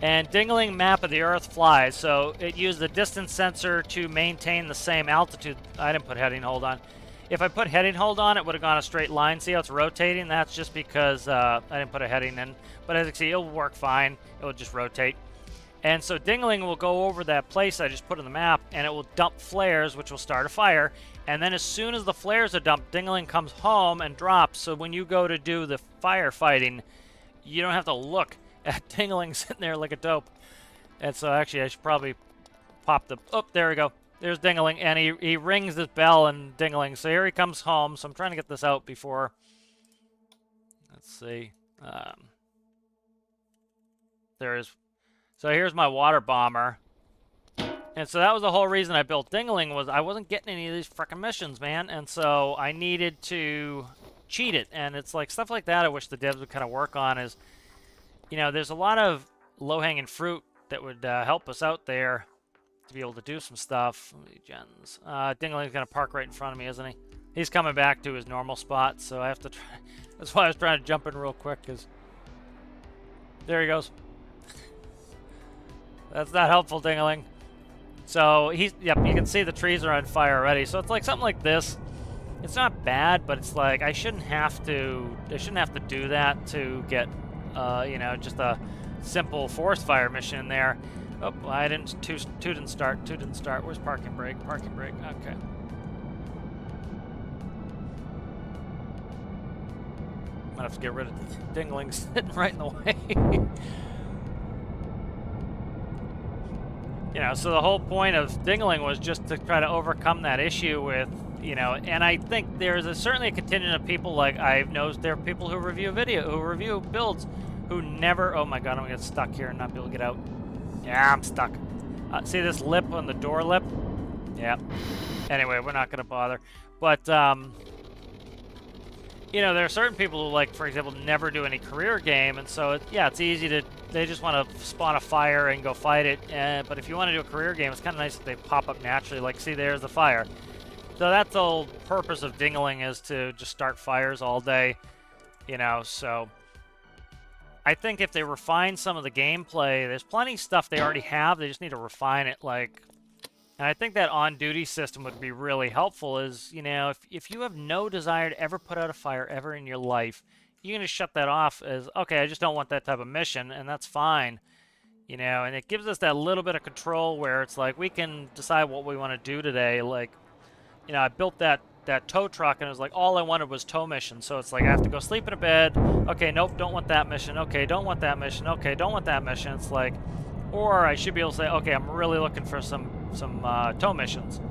and Dingling map of the Earth flies, so it used the distance sensor to maintain the same altitude. I didn't put heading hold on. If I put heading hold on, it would have gone a straight line. See how it's rotating? That's just because I didn't put a heading in. But as you can see, it'll work fine. It will just rotate. And so Dingling will go over that place I just put on the map, and it will dump flares, which will start a fire. And then as soon as the flares are dumped, Dingling comes home and drops. So when you go to do the firefighting, you don't have to look at Dingling sitting there like a dope. And so actually, I should probably pop the... Oh, there we go. There's Dingling, and he rings his bell and Dingling. So here he comes home. So I'm trying to get this out before... Let's see. There is... So here's my water bomber. And so that was the whole reason I built Dingling, was I wasn't getting any of these frickin' missions, man. And so I needed to cheat it. And it's like stuff like that I wish the devs would kind of work on is, you know, there's a lot of low-hanging fruit that would help us out there to be able to do some stuff. Gens. Dingling's going to park right in front of me, isn't he? He's coming back to his normal spot, so I have to try. That's why I was trying to jump in real quick, because there he goes. That's not helpful, Dingling. So he's, yep, you can see the trees are on fire already. So it's like something like this. It's not bad, but it's like I shouldn't have to do that to get, you know, just a simple forest fire mission in there. Oh, well, I didn't. Two didn't start. Two didn't start. Where's parking brake? Parking brake. Okay. Might have to get rid of the Dingling sitting right in the way. You know, so the whole point of Dingling was just to try to overcome that issue with, you know, and I think there's certainly a contingent of people, like I've noticed there are people who review builds who never, oh my god, I'm gonna get stuck here and not be able to get out. Yeah, I'm stuck. See this lip on the door lip? Yeah. Anyway, we're not gonna bother. But, you know, there are certain people who, like, for example, never do any career game, and so, yeah, it's easy to, they just want to spawn a fire and go fight it, but if you want to do a career game, it's kind of nice that they pop up naturally, like, see, there's the fire. So that's the whole purpose of Dingling, is to just start fires all day, you know, so I think if they refine some of the gameplay, there's plenty of stuff they already have, they just need to refine it, like, And I think that on-duty system would be really helpful is, you know, if you have no desire to ever put out a fire ever in your life, you're going to shut that off as, okay, I just don't want that type of mission, and that's fine. You know, and it gives us that little bit of control where it's like we can decide what we want to do today. Like, you know, I built that tow truck, and it was like all I wanted was tow mission. So it's like I have to go sleep in a bed. Okay, nope, don't want that mission. Okay, don't want that mission. Okay, don't want that mission. It's like, or I should be able to say, okay, I'm really looking for some tow missions.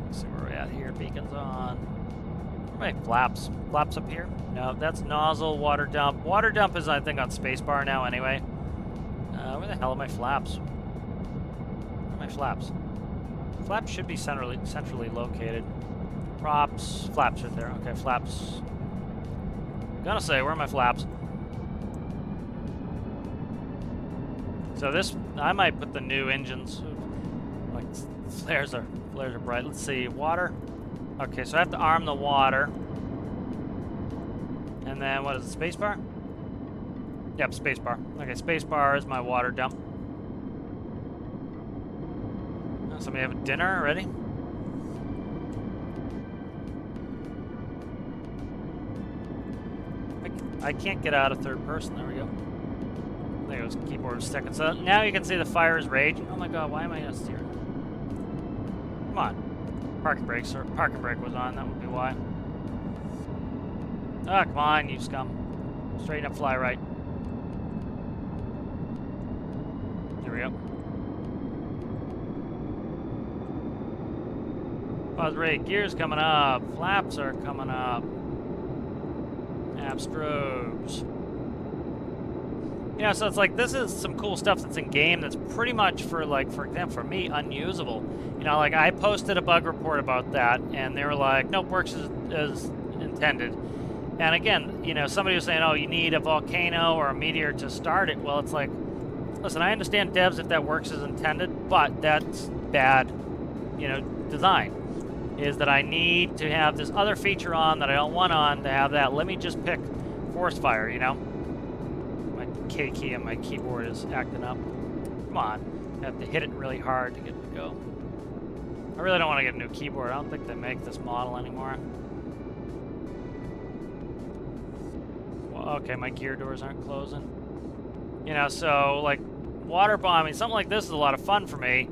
Let's see where we're at here. Beacons on. Wait, flaps. Flaps up here? No, that's nozzle, water dump. Water dump is, I think, on spacebar now anyway. Where the hell are my flaps? Where are my flaps? Flaps should be centrally located. Props. Flaps right there. Okay, flaps. Gonna say, where are my flaps? So this, I might put the new engines. Like, flares are bright. Let's see, water. Okay, so I have to arm the water. And then, what is it, spacebar? Yep, spacebar. Okay, spacebar is my water dump. Oh, somebody have dinner already? I can't get out of third person. There we go. There goes keyboard sticking. So now you can see the fire is raging. Oh my god, why am I not steering? Come on. Parking brake was on. That would be why. Ah, come on, you scum. Straighten up, fly right. There we go. Buzz rate, gears coming up. Flaps are coming up. Strobes. You know, so it's like this is some cool stuff that's in game that's pretty much for, like, for example, for me, unusable. You know, like I posted a bug report about that, and they were like, nope, works as intended. And again, you know, somebody was saying, oh, you need a volcano or a meteor to start it. Well, it's like, listen, I understand devs if that works as intended, but that's bad, you know, design. Is that I need to have this other feature on that I don't want on to have that. Let me just pick forest fire, you know? My K key on my keyboard is acting up. Come on. I have to hit it really hard to get it to go. I really don't want to get a new keyboard. I don't think they make this model anymore. Well, okay, my gear doors aren't closing. You know, so, like, water bombing, something like this is a lot of fun for me.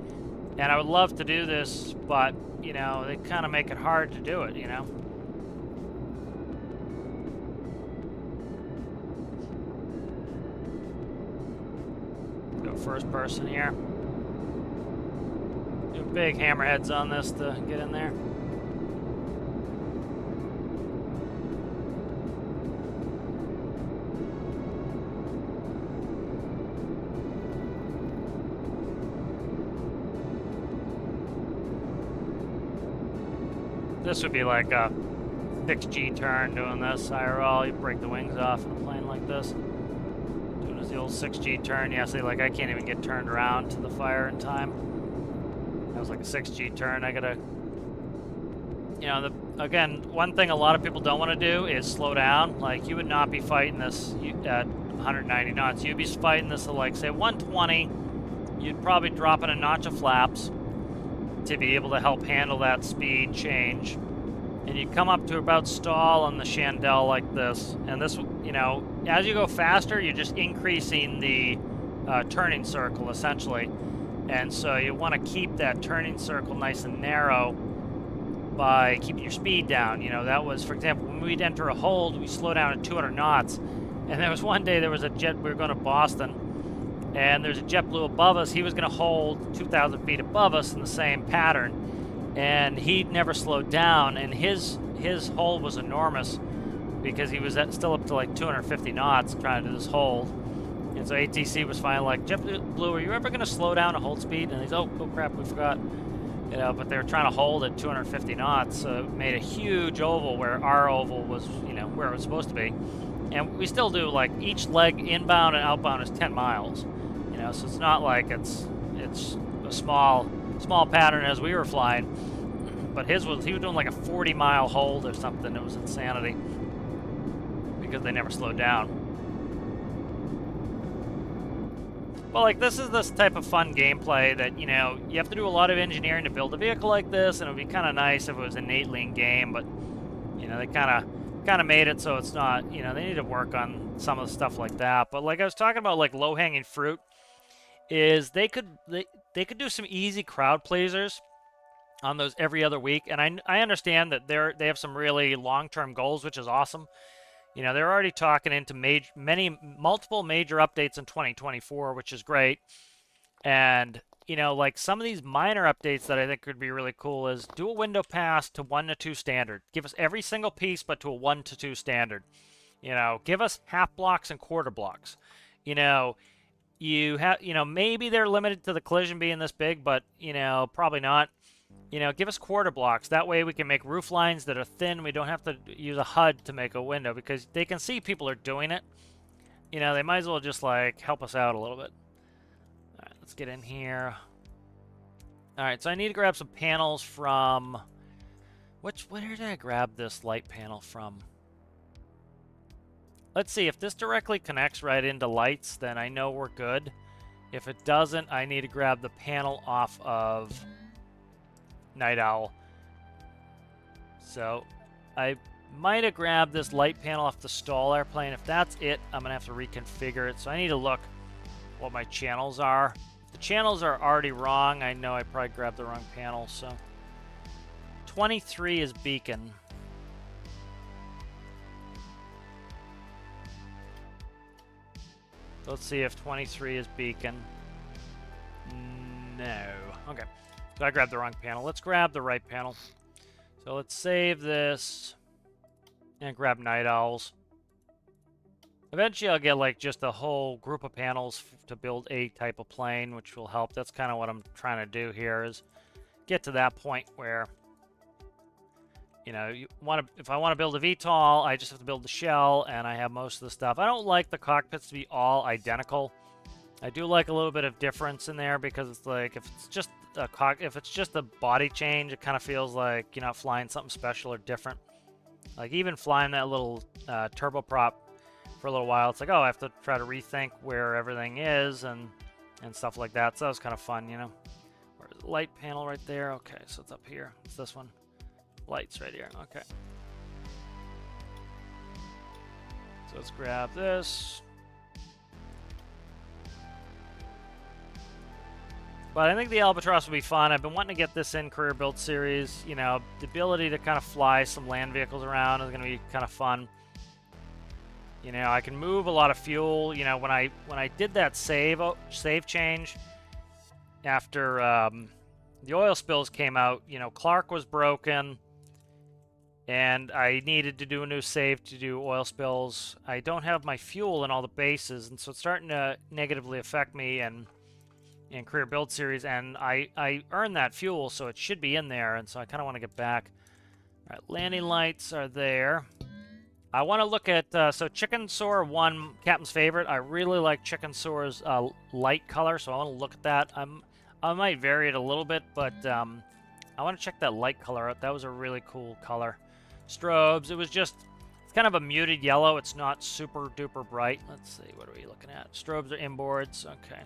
And I would love to do this, but, you know, they kind of make it hard to do it, you know? Go first person here. Do big hammerheads on this to get in there. This would be like a 6G turn doing this IRL. You break the wings off in a plane like this. Doing the old 6G turn. Yeah, see, like I can't even get turned around to the fire in time. That was like a 6G turn. I gotta, you know, again, one thing a lot of people don't want to do is slow down. Like, you would not be fighting this at 190 knots. You'd be fighting this at, like, say, 120. You'd probably drop in a notch of flaps to be able to help handle that speed change. And you come up to about stall on the chandelle like this. And this, you know, as you go faster, you're just increasing the turning circle, essentially. And so you want to keep that turning circle nice and narrow by keeping your speed down. You know, that was, for example, when we'd enter a hold, we slow down at 200 knots. And there was one day there was a jet, we were going to Boston, and there's a JetBlue above us. He was going to hold 2,000 feet above us in the same pattern, and he never slowed down, and his hold was enormous because he was still up to like 250 knots trying to do this hold. And so ATC was finally like, JetBlue, are you ever going to slow down to hold speed? And he's, oh crap, we forgot. You know, but they were trying to hold at 250 knots, so it made a huge oval where our oval was, you know, where it was supposed to be. And we still do, like, each leg inbound and outbound is 10 miles. You know, so it's not like it's a small pattern as we were flying. But he was doing like a 40-mile hold or something. It was insanity because they never slowed down. But like, this is this type of fun gameplay that, you know, you have to do a lot of engineering to build a vehicle like this, and it would be kind of nice if it was innately in game, but, you know, they kind of made it so it's not, you know, they need to work on some of the stuff like that. But like I was talking about, like low-hanging fruit is they could do some easy crowd pleasers on those every other week, and I understand that they have some really long-term goals, which is awesome. You know, they're already talking into multiple major updates in 2024, which is great. And, you know, like some of these minor updates that I think could be really cool is do a window pass to 1 to 2 standard. Give us every single piece, but to a 1 to 2 standard. You know, give us half blocks and quarter blocks. You know, maybe they're limited to the collision being this big, but, you know, probably not. You know, give us quarter blocks. That way we can make roof lines that are thin. We don't have to use a HUD to make a window because they can see people are doing it. You know, they might as well just, like, help us out a little bit. All right, let's get in here. All right, so I need to grab some panels from... Where did I grab this light panel from? Let's see, if this directly connects right into lights, then I know we're good. If it doesn't, I need to grab the panel off of Night Owl. So I might have grabbed this light panel off the stall airplane. If that's it, I'm going to have to reconfigure it. So I need to look what my channels are. If the channels are already wrong, I know I probably grabbed the wrong panel. So 23 is beacon. Let's see if 23 is beacon. No. Okay. So I grabbed the wrong panel. Let's grab the right panel. So let's save this and grab Night Owls. Eventually I'll get like just a whole group of panels to build a type of plane, which will help. That's kind of what I'm trying to do here, is get to that point where, you know, if I want to build a VTOL, I just have to build the shell, and I have most of the stuff. I don't like the cockpits to be all identical. I do like a little bit of difference in there because it's like if it's just a body change, it kind of feels like you're not flying something special or different. Like even flying that little turboprop for a little while, it's like, oh, I have to try to rethink where everything is and stuff like that. So that was kind of fun, you know. Where's the light panel right there? Okay, so it's up here. It's this one. Lights right here. Okay. So let's grab this. But I think the Albatross will be fun. I've been wanting to get this in Career Build Series. You know, the ability to kind of fly some land vehicles around is going to be kind of fun. You know, I can move a lot of fuel. You know, when I did that save change after the oil spills came out, you know, Clark was broken. And I needed to do a new save to do oil spills. I don't have my fuel in all the bases, and so it's starting to negatively affect me in Career Build Series. And I earned that fuel, so it should be in there, and so I kind of want to get back. All right, landing lights are there. I want to look at, so Chicken Soar 1, Captain's favorite. I really like Chicken Soar's light color, so I want to look at that. I might vary it a little bit, but I want to check that light color out. That was a really cool color. Strobes, it's kind of a muted yellow. It's not super duper bright. Let's see, what are we looking at? Strobes are inboards. Okay.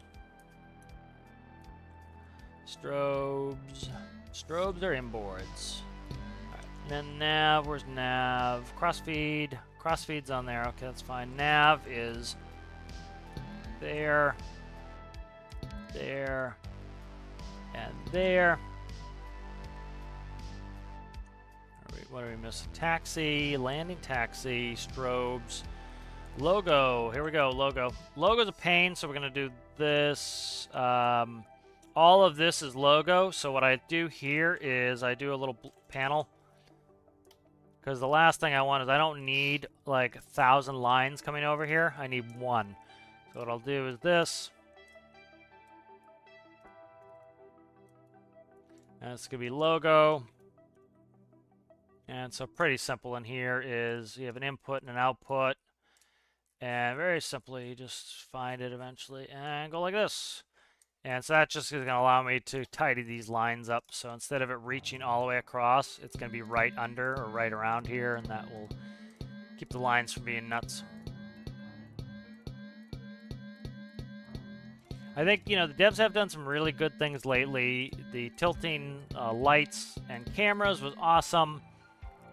Strobes are inboards. All right. And then nav, where's nav? Crossfeed's on there. Okay, that's fine. Nav is there, and there. What are we missing? Taxi, landing taxi, strobes, logo. Here we go, logo. Logo's a pain, so we're going to do this. All of this is logo, so what I do here is I do a little panel. Because the last thing I want is I don't need like 1,000 lines coming over here. I need one. So what I'll do is this. And it's going to be logo. And so pretty simple in here is you have an input and an output. And very simply, you just find it eventually and go like this. And so that just is going to allow me to tidy these lines up. So instead of it reaching all the way across, it's going to be right under or right around here. And that will keep the lines from being nuts. I think, you know, the devs have done some really good things lately. The tilting lights and cameras was awesome.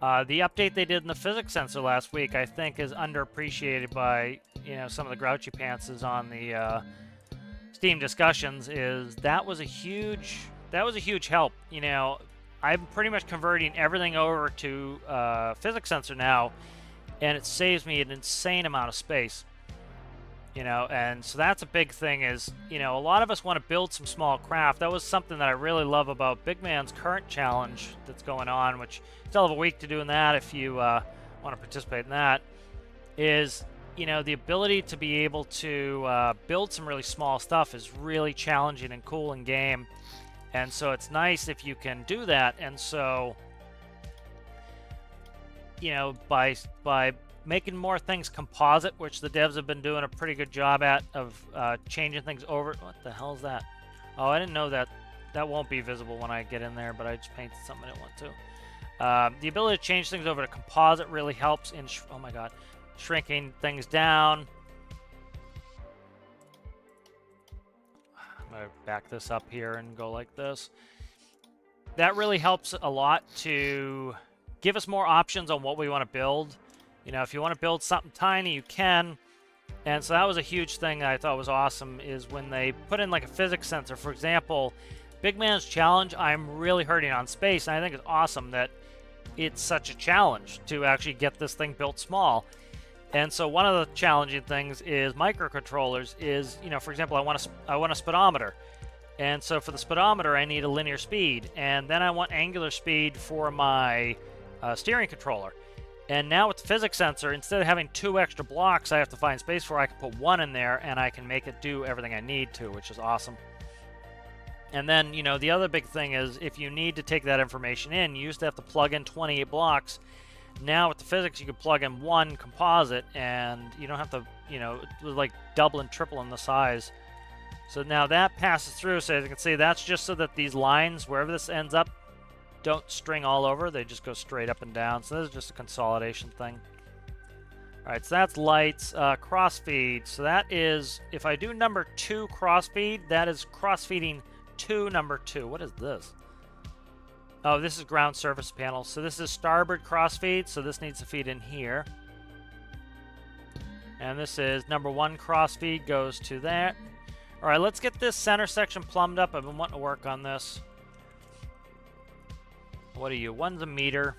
The update they did in the physics sensor last week, I think, is underappreciated by, you know, some of the grouchy pantses on the Steam discussions. Is that was a huge help. You know, I'm pretty much converting everything over to physics sensor now, and it saves me an insane amount of space. You know, and so that's a big thing. Is, you know, a lot of us want to build some small craft. That was something that I really love about Big Man's current challenge that's going on, which you still have a week to doing that if you want to participate in that. Is, you know, the ability to be able to build some really small stuff is really challenging and cool in game, and so it's nice if you can do that. And so, you know, by making more things composite, which the devs have been doing a pretty good job at, of changing things over. What the hell is that? Oh, I didn't know that. That won't be visible when I get in there, but I just painted something I didn't want to. The ability to change things over to composite really helps in, oh my god, shrinking things down. I'm going to back this up here and go like this. That really helps a lot to give us more options on what we want to build. You know, if you want to build something tiny, you can. And so that was a huge thing that I thought was awesome, is when they put in like a physics sensor. For example, Big Man's challenge, I'm really hurting on space, and I think it's awesome that it's such a challenge to actually get this thing built small. And so one of the challenging things is microcontrollers. Is, you know, for example, I want a speedometer. And so for the speedometer, I need a linear speed. And then I want angular speed for my steering controller. And now with the physics sensor, instead of having 2 extra blocks I have to find space for, I can put 1 in there, and I can make it do everything I need to, which is awesome. And then, you know, the other big thing is, if you need to take that information in, you used to have to plug in 28 blocks. Now with the physics, you can plug in 1 composite, and you don't have to, you know, it was like double and triple in the size. So now that passes through, so as you can see, that's just so that these lines, wherever this ends up, don't string all over. They just go straight up and down. So this is just a consolidation thing. All right, so that's lights. Crossfeed. So that is, if I do number 2 crossfeed, that is crossfeeding to number 2. What is this? Oh, this is ground surface panel. So this is starboard crossfeed. So this needs to feed in here. And this is number 1 crossfeed goes to that. All right, let's get this center section plumbed up. I've been wanting to work on this. What are you? 1's a meter.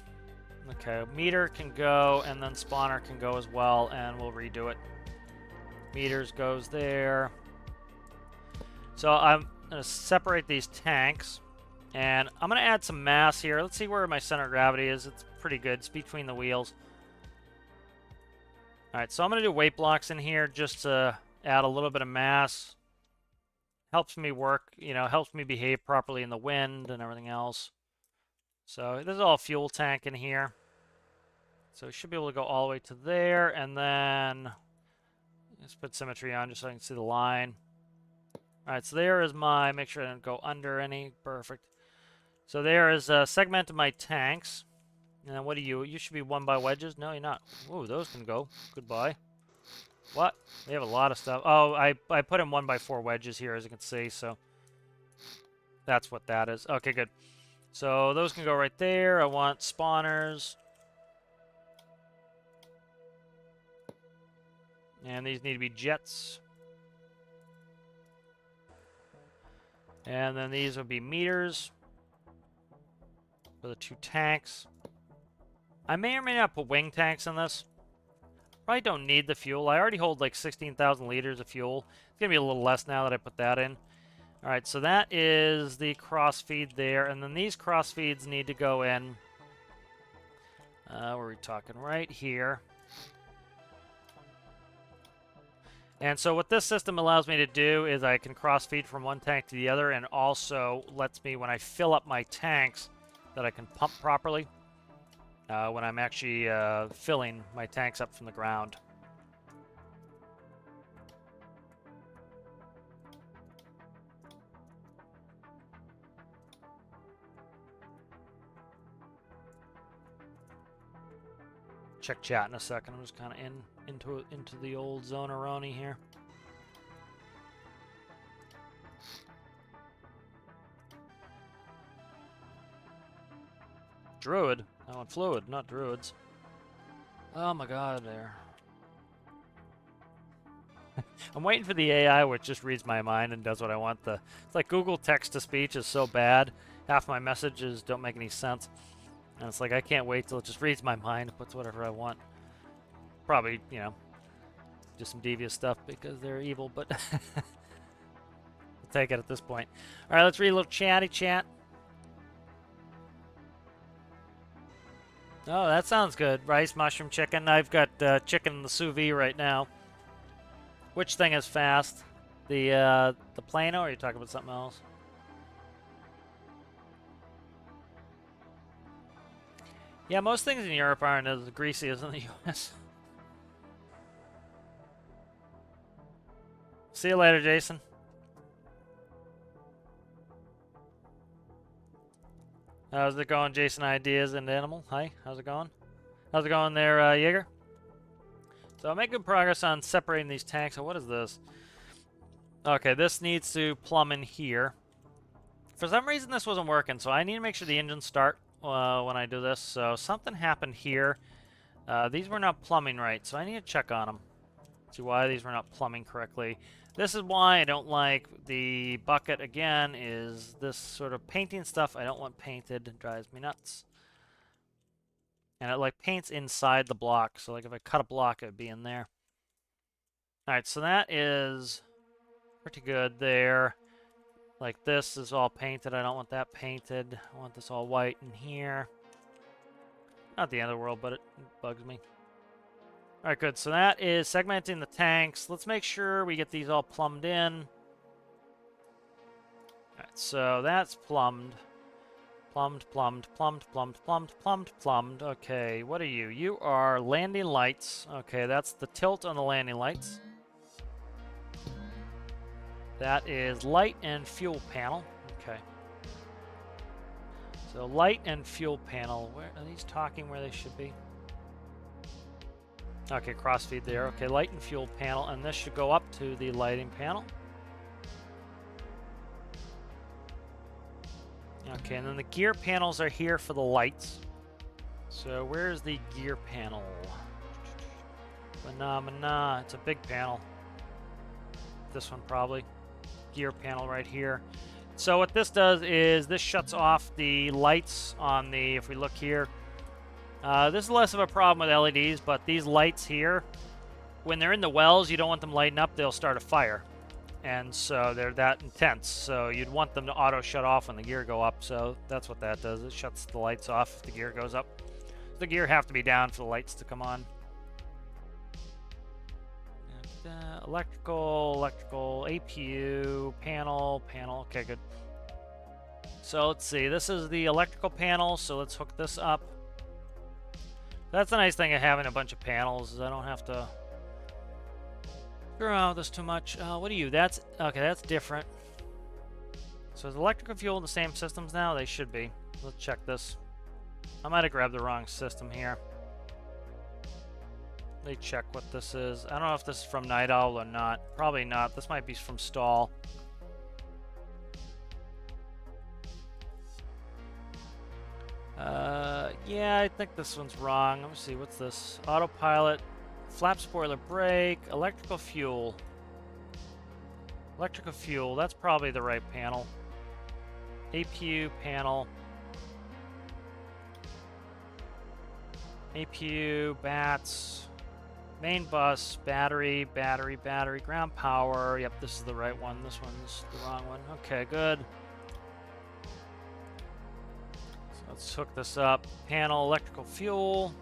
Okay, meter can go, and then spawner can go as well, and we'll redo it. Meters goes there. So I'm going to separate these tanks, and I'm going to add some mass here. Let's see where my center of gravity is. It's pretty good. It's between the wheels. All right, so I'm going to do weight blocks in here just to add a little bit of mass. Helps me work, you know, helps me behave properly in the wind and everything else. So this is all fuel tank in here. So we should be able to go all the way to there, and then let's put symmetry on just so I can see the line. All right, so there is my, make sure I don't go under any, perfect. So there is a segment of my tanks. And then what are you? You should be 1 by wedges. No, you're not. Ooh, those can go. Goodbye. What? We have a lot of stuff. Oh, I put in 1 by 4 wedges here, as you can see, so that's what that is. Okay, good. So those can go right there. I want spawners. And these need to be jets. And then these would be meters for the 2 tanks. I may or may not put wing tanks in this. Probably don't need the fuel. I already hold like 16,000 liters of fuel. It's going to be a little less now that I put that in. All right, so that is the crossfeed there. And then these crossfeeds need to go in. Where are we talking? Right here. And so what this system allows me to do is I can crossfeed from one tank to the other, and also lets me, when I fill up my tanks, that I can pump properly when I'm actually filling my tanks up from the ground. Check chat in a second. I'm just kind of into the old Zonaroni here. druid. I want fluid, not druids. Oh my god, there. I'm waiting for the AI, which just reads my mind and does what I want. It's like Google text-to-speech is so bad. Half my messages don't make any sense. And it's like, I can't wait till it just reads my mind and puts whatever I want. Probably, you know, just some devious stuff because they're evil, but I'll take it at this point. All right, let's read a little chatty chat. Oh, that sounds good. Rice, mushroom, chicken. I've got chicken in the sous vide right now. Which thing is fast? The Plano, or are you talking about something else? Yeah, most things in Europe aren't as greasy as in the US. See you later, Jason. How's it going, Jason Ideas and Animal? Hi, how's it going? How's it going there, Jaeger? So I'm making good progress on separating these tanks. So what is this? Okay, this needs to plumb in here. For some reason this wasn't working, so I need to make sure the engines start when I do this. So something happened here. These were not plumbing right, so I need to check on them. See why these were not plumbing correctly. This is why I don't like the bucket, again, is this sort of painting stuff I don't want painted. It drives me nuts. And it like paints inside the block, so like if I cut a block, it would be in there. Alright, so that is pretty good there. Like this is all painted. I don't want that painted. I want this all white in here. Not the end of the world, but it bugs me. Alright, good. So that is segmenting the tanks. Let's make sure we get these all plumbed in. Alright, so that's plumbed. Plumbed. Okay, what are you? You are landing lights. Okay, that's the tilt on the landing lights. That is light and fuel panel. Okay. So light and fuel panel. Where are these talking where they should be? Okay, crossfeed there. Okay, light and fuel panel, and this should go up to the lighting panel. Okay, and then the gear panels are here for the lights. So where's the gear panel? Phenomena. It's a big panel. This one probably. Gear panel right here. So what this does is this shuts off the lights on the, if we look here, this is less of a problem with LEDs, but these lights here, when they're in the wells, you don't want them lighting up, they'll start a fire. And so they're that intense. So you'd want them to auto shut off when the gear go up. So that's what that does. It shuts the lights off if the gear goes up. The gear have to be down for the lights to come on. And, electrical, APU, panel. Okay, good. So let's see. This is the electrical panel. So let's hook this up. That's the nice thing of having a bunch of panels, is I don't have to screw around with this too much. What are you? That's okay, that's different. So is electrical fuel in the same systems now? They should be. Let's check this. I might have grabbed the wrong system here. Let me check what this is. I don't know if this is from Night Owl or not. Probably not. This might be from Stall. Yeah, I think this one's wrong. Let me see, what's this? Autopilot, flap spoiler brake, electrical fuel. Electrical fuel, that's probably the right panel. APU panel. APU, bats, main bus, battery, ground power. Yep, this is the right one. This one's the wrong one. Okay, good. Let's hook this up. Panel, electrical fuel.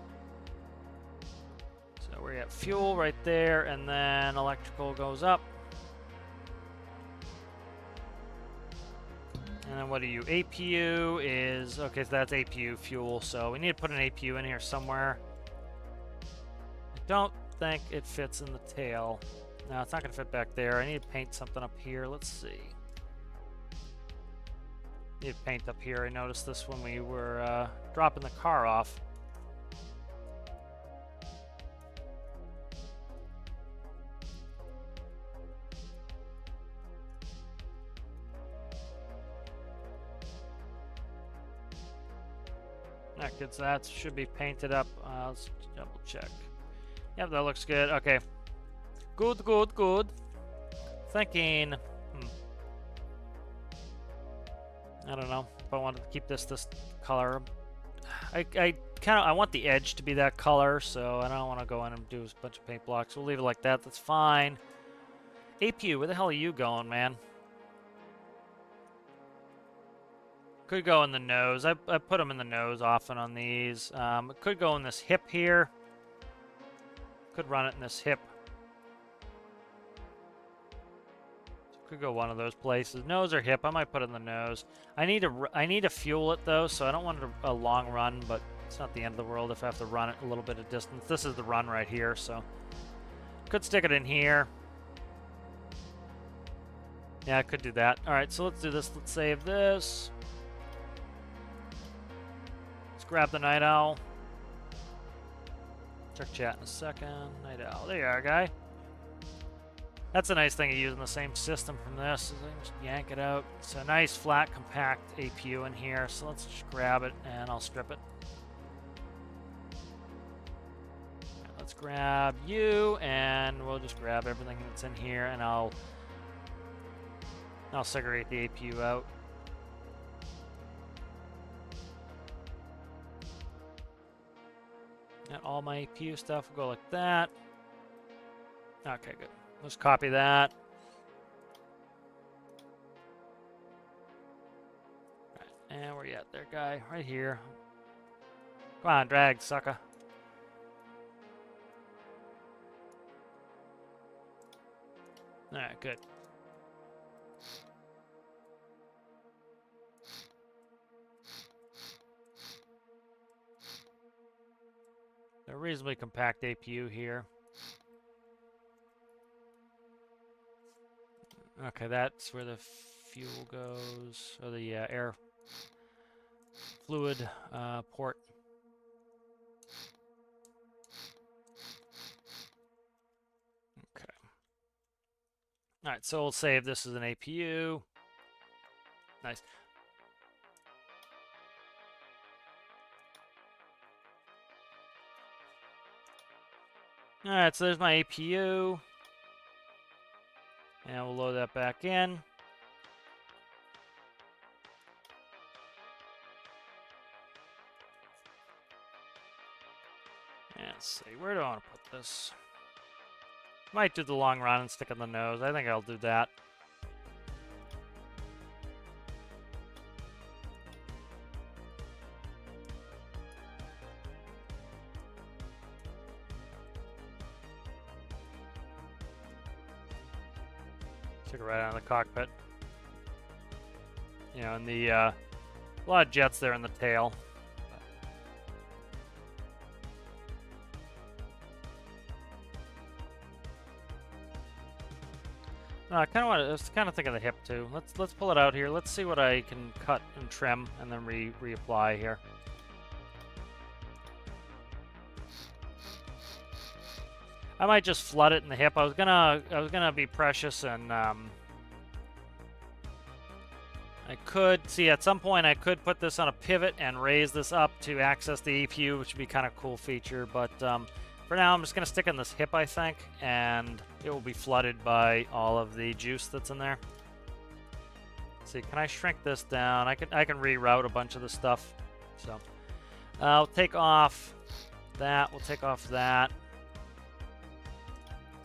So we're at fuel right there, and then electrical goes up. And then what are you? APU is, okay, so that's APU fuel, so we need to put an APU in here somewhere. I don't think it fits in the tail. No, it's not going to fit back there. I need to paint something up here. Let's see. Need to paint up here. I noticed this when we were dropping the car off. connected, so that should be painted up. Let's double check. Yep, that looks good. Okay. Good, good, good. Thinking... I don't know if I wanted to keep this color. I kind of I want the edge to be that color, so I don't want to go in and do a bunch of paint blocks. We'll leave it like that. That's fine. APU, where the hell are you going, man? Could go in the nose. I put them in the nose often on these. It could go in this hip here. Could run it in this hip. Could go one of those places. Nose or hip. I might put it in the nose. I need to fuel it though, so I don't want a long run, but it's not the end of the world if I have to run it a little bit of distance. This is the run right here, so could stick it in here. Yeah, I could do that. All right, so let's do this. Let's save this. Let's grab the Night Owl. Check chat in a second. Night Owl. There you are, guy. That's a nice thing of using the same system from this. Is I can just yank it out. It's a nice, flat, compact APU in here. So let's just grab it, and I'll strip it. Let's grab you, and we'll just grab everything that's in here, and I'll segregate the APU out. And all my APU stuff will go like that. Okay, good. Let's copy that. Right, and where you at there, guy? Right here. Come on, drag, sucker. Alright, good. A reasonably compact APU here. Okay, that's where the fuel goes, or the air fluid port. Okay. All right, so we'll save this as an APU. Nice. All right, so there's my APU. And we'll load that back in. And let's see, where do I want to put this? Might do the long run and stick in the nose. I think I'll do that. Stick it right out of the cockpit. You know, and the a lot of jets there in the tail. No, I was kind of thinking of the hip too. Let's pull it out here. Let's see what I can cut and trim, and then reapply here. I might just flood it in the hip. I was gonna be precious and I could see at some point I could put this on a pivot and raise this up to access the APU, which would be kind of a cool feature. But for now, I'm just gonna stick in this hip, I think, and it will be flooded by all of the juice that's in there. Let's see, can I shrink this down? I can reroute a bunch of the stuff. So I'll take off that. We'll take off that.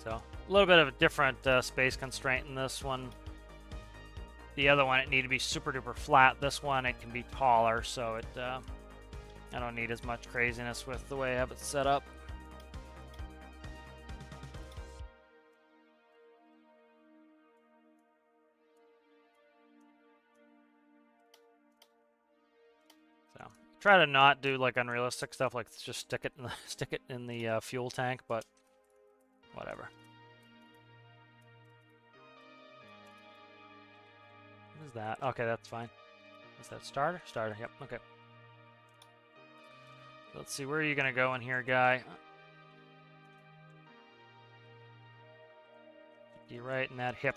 So a little bit of a different space constraint in this one. The other one, it needed to be super duper flat. This one, it can be taller, so it I don't need as much craziness with the way I have it set up. So try to not do like unrealistic stuff, like just stick it in the fuel tank, but whatever. What is that? Okay, that's fine. Is that starter? Starter, yep, okay. Let's see, where are you gonna go in here, guy? You right in that hip.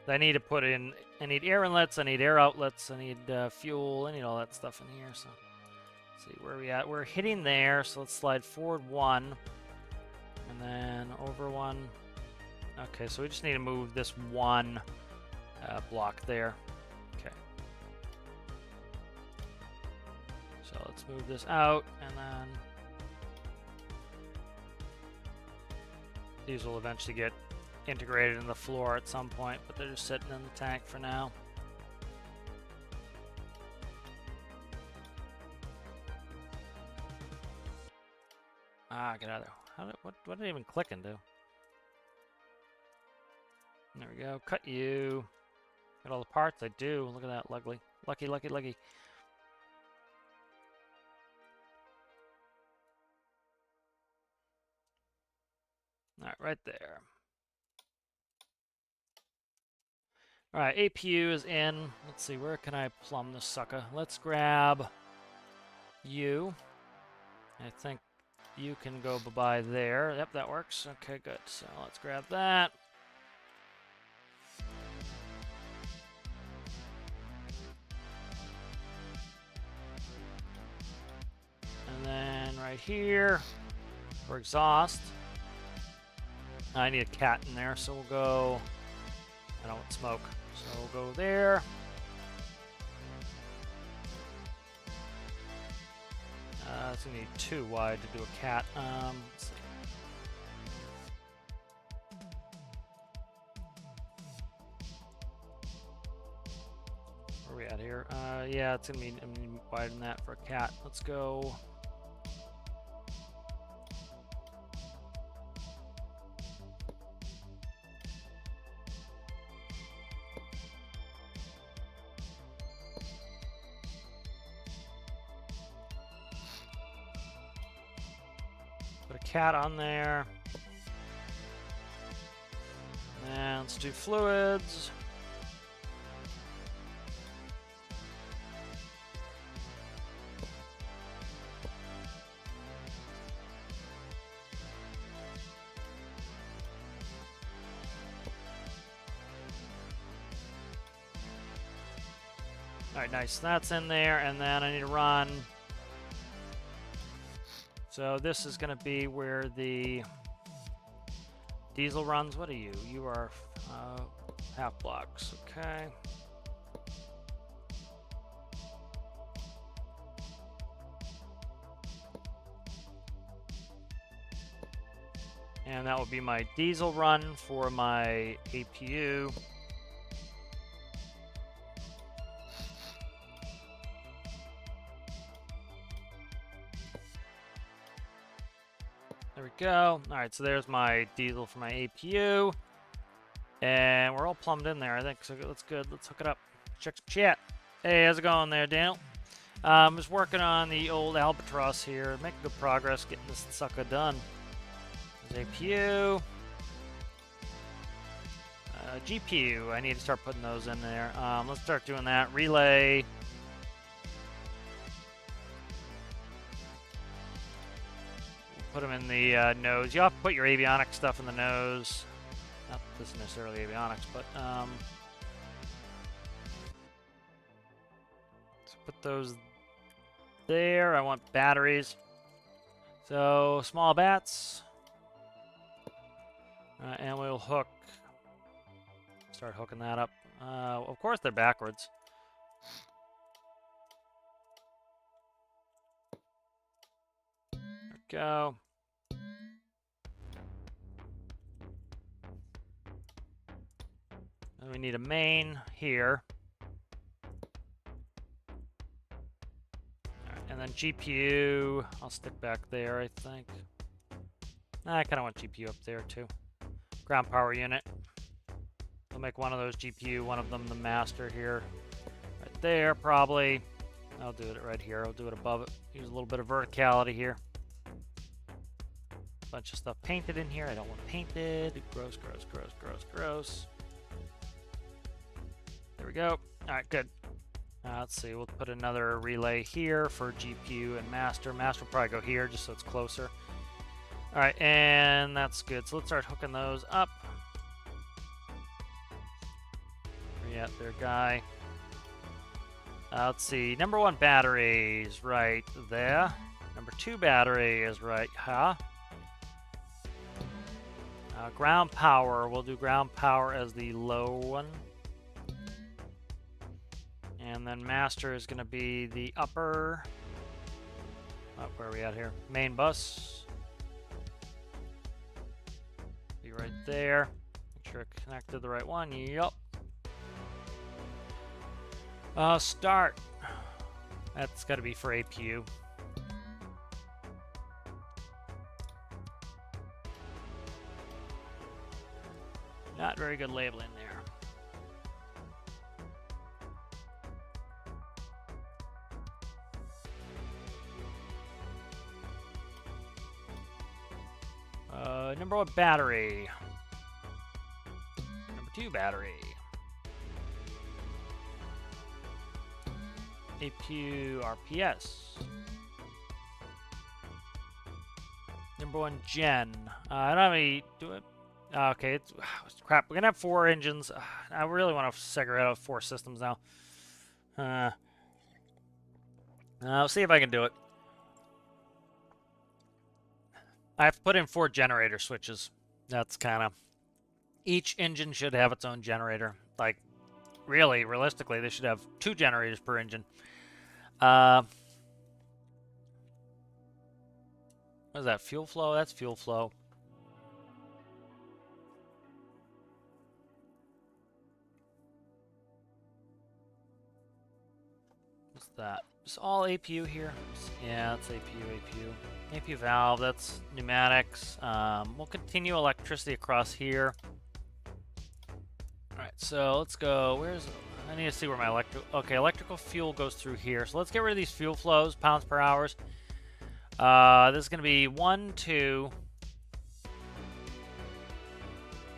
I need to put in, I need air inlets, I need air outlets, I need fuel, I need all that stuff in here. So let's see where are we at. We're hitting there, so let's slide forward 1 and then over 1. Okay, so we just need to move this 1 block there. Okay. So let's move this out, and then these will eventually get integrated in the floor at some point, but they're just sitting in the tank for now. Ah, get out of there. What did I even click and do? There we go. Cut you. Got all the parts? I do. Look at that. Lucky. Lucky, lucky, lucky. Alright, right there. Alright, APU is in. Let's see, where can I plumb this sucker? Let's grab you. I think you can go bye-bye there. Yep, that works. Okay, good. So let's grab that. And then right here for exhaust. I need a cat in there, so we'll go... I don't want smoke, so we'll go there. It's gonna need 2 wide to do a cat. Let's see. Where are we at here? Yeah, it's gonna be wider than that for a cat. Let's go. Put a cat on there. And let's do fluids. Alright, nice. That's in there, and then I need to run. So this is going to be where the diesel runs. What are you? You are half blocks. Okay. And that will be my diesel run for my APU. There we go. Alright, so there's my diesel for my APU. And we're all plumbed in there, I think. So that's good. Let's hook it up. Check some chat. Hey, how's it going there, Daniel? I'm just working on the old Albatross here. Making good progress getting this sucker done. There's APU. GPU. I need to start putting those in there. Let's start doing that. Relay. Put them in the nose. You have to put your avionics stuff in the nose. Not this is necessarily avionics, but so put those there. I want batteries. So small bats, and we'll hook. Start hooking that up. Of course, they're backwards. There we go. And we need a main here. All right, and then GPU, I'll stick back there, I think. I kind of want GPU up there too. Ground power unit. I'll make one of those GPU, one of them the master here. Right there, probably. I'll do it right here. I'll do it above it. Use a little bit of verticality here. Bunch of stuff painted in here. I don't want painted. Gross, gross, gross, gross, gross. There we go. All right, good. Let's see. We'll put another relay here for GPU and master. Master will probably go here just so it's closer. All right, and that's good. So let's start hooking those up. you at there, guy? Let's see. Number 1 battery is right there. Number 2 battery is right, huh? Ground power. We'll do ground power as the low one. And then master is going to be the upper. Oh, where are we at here? Main bus. Be right there. Make sure I connected the right one. Yup. Start. That's got to be for APU. Not very good labeling there. Number 1 battery. Number 2 battery. APU RPS. Number 1 gen. I don't have any. Do it. Okay, it's crap. We're gonna have 4 engines. I really want to segregate out 4 systems now. I'll see if I can do it. I have to put in 4 generator switches. That's kind of... Each engine should have its own generator. Like, really, realistically, they should have 2 generators per engine. What is that? Fuel flow? That's fuel flow. What's that? It's all APU here. Yeah, that's APU. APU valve, that's pneumatics. We'll continue electricity across here. Alright, so let's go. Where's... I need to see where my electrical fuel goes through here. So let's get rid of these fuel flows, pounds per hours. This is going to be 1, 2.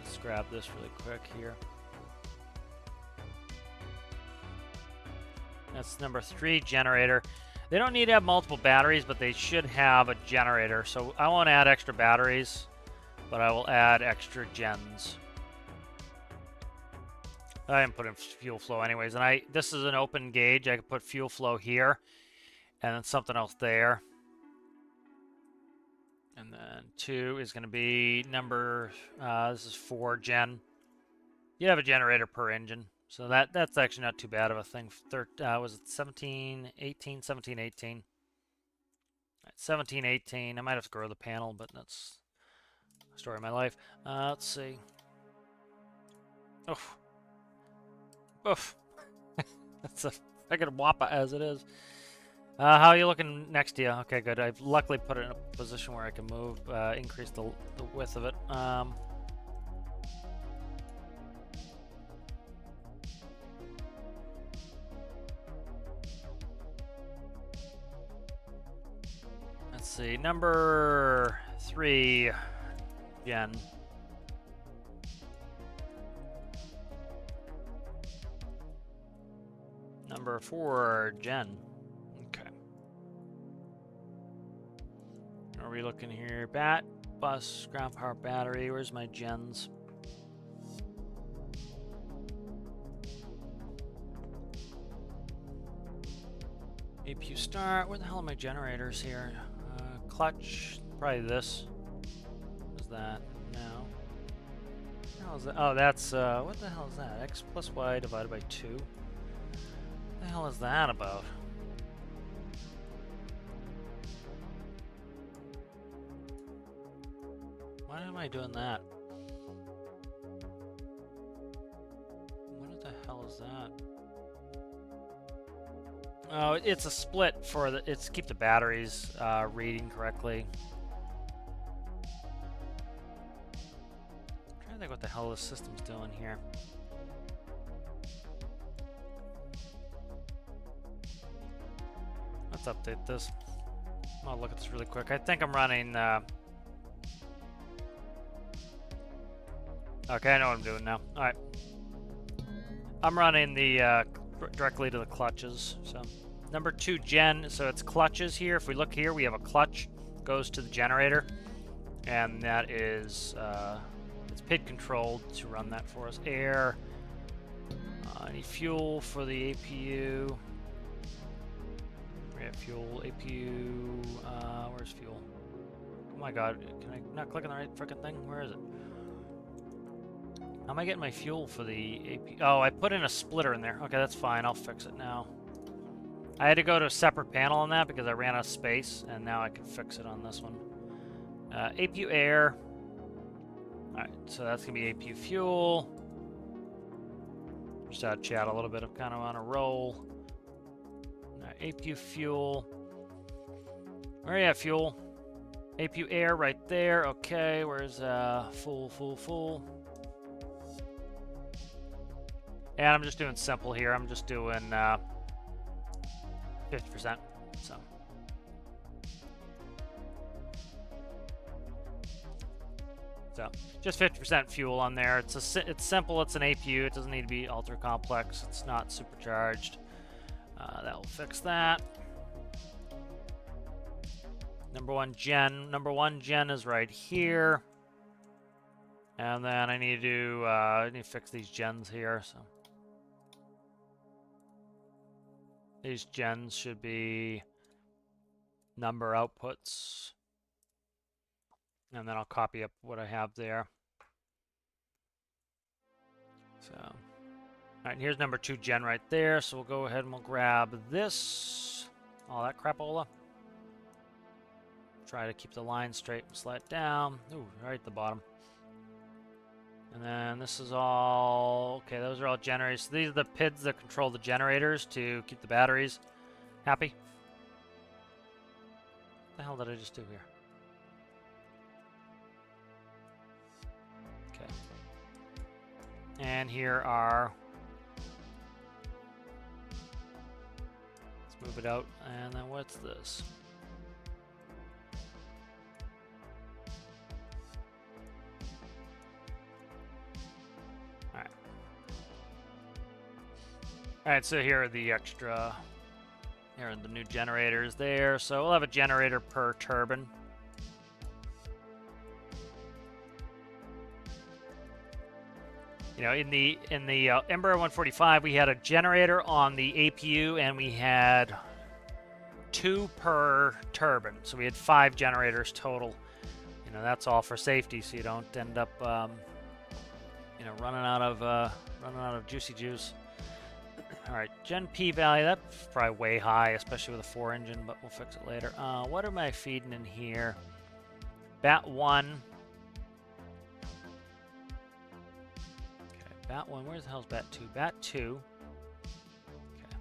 Let's grab this really quick here. That's number 3 generator. They don't need to have multiple batteries, but they should have a generator. So I won't add extra batteries, but I will add extra gens. I didn't put in fuel flow anyways, and this is an open gauge. I could put fuel flow here, and then something else there. And then 2 is going to be number, this is 4 gen. You have a generator per engine. So that's actually not too bad of a thing. Was it 17, 18, 17, 18? 17, 18. I might have to grow the panel, but that's the story of my life. Let's see. Oof. Oof. That's a fucking whopper as it is. How are you looking next to you? Okay, good. I've luckily put it in a position where I can move, increase the width of it. Let's see, number 3 gen. Number 4 gen. Okay. Are we looking here? Bus, ground power, battery. Where's my gens? APU start. Where the hell are my generators here? Clutch. Probably this. What is that? No. What the hell is that? Oh, that's, what the hell is that? X plus Y divided by 2. What the hell is that about? Why am I doing that? What the hell is that? Oh, it's a split for the. It's to keep the batteries reading correctly. I'm trying to think what the hell this system's doing here. Let's update this. I'll look at this really quick. I think I'm running. Okay, I know what I'm doing now. All right, I'm running the directly to the clutches. So number 2 gen. So it's clutches here. If we look here, we have a clutch goes to the generator, and that is it's PID controlled to run that for us. Air. I need fuel for the APU. We have fuel, APU, where's fuel? Oh my god, can I not click on the right frickin' thing? Where is it? How am I getting my fuel for the APU? Oh, I put in a splitter in there. Okay, that's fine, I'll fix it now. I had to go to a separate panel on that because I ran out of space, and now I can fix it on this one. APU air. Alright, so that's going to be APU fuel. Just out of chat a little bit. I'm kind of on a roll. Alright, APU fuel. Where are you at, fuel? APU air right there. Okay, where's full. And I'm just doing simple here. I'm just doing 50%. So just 50% fuel on there. It's simple. It's an APU. It doesn't need to be ultra complex. It's not supercharged. That will fix that. Number one gen is right here. And then I need to fix these gens here. So these gens should be number outputs. And then I'll copy up what I have there. So, all right, here's number 2 gen right there. So we'll go ahead and we'll grab this. All that crapola. Try to keep the line straight and slide down. Ooh, right at the bottom. And then this is all, okay, those are all generators. So these are the PIDs that control the generators to keep the batteries happy. What the hell did I just do here? Okay. And here are, let's move it out. And then what's this? Alright, so here are the extra, here are the new generators there. So we'll have a generator per turbine. You know, in the Embraer 145, we had a generator on the APU, and we had 2 per turbine. So we had 5 generators total. You know, that's all for safety, so you don't end up, you know, running out of juicy juice. All right, Gen P value, that's probably way high, especially with a 4 engine, but we'll fix it later. What am I feeding in here? Bat 1. Okay, Bat 1, where the hell's Bat 2? Bat 2. Okay.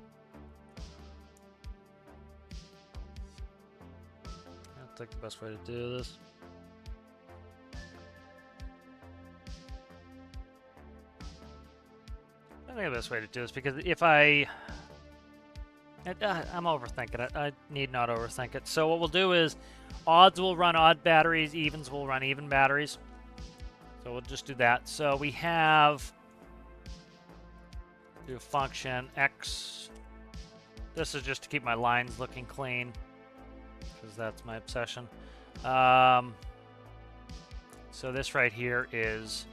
I think the best way to do this. I think the best way to do this, because if I'm overthinking it. I need not overthink it. So what we'll do is odds will run odd batteries, evens will run even batteries. So we'll just do that. So we have, do a function x. This is just to keep my lines looking clean, because that's my obsession. So this right here is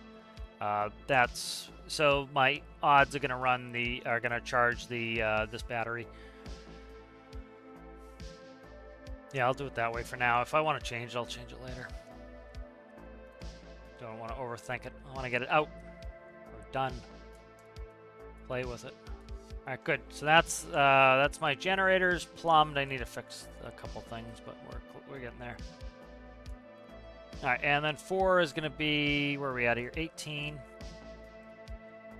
so my odds are gonna charge the this battery. Yeah, I'll do it that way for now. If I want to change it, I'll change it later. Don't want to overthink it. I want to get it out. We're done. Play with it. All right, good. So that's my generators plumbed. I need to fix a couple things, but we're getting there. All right, and then 4 is going to be, where are we at here? 18.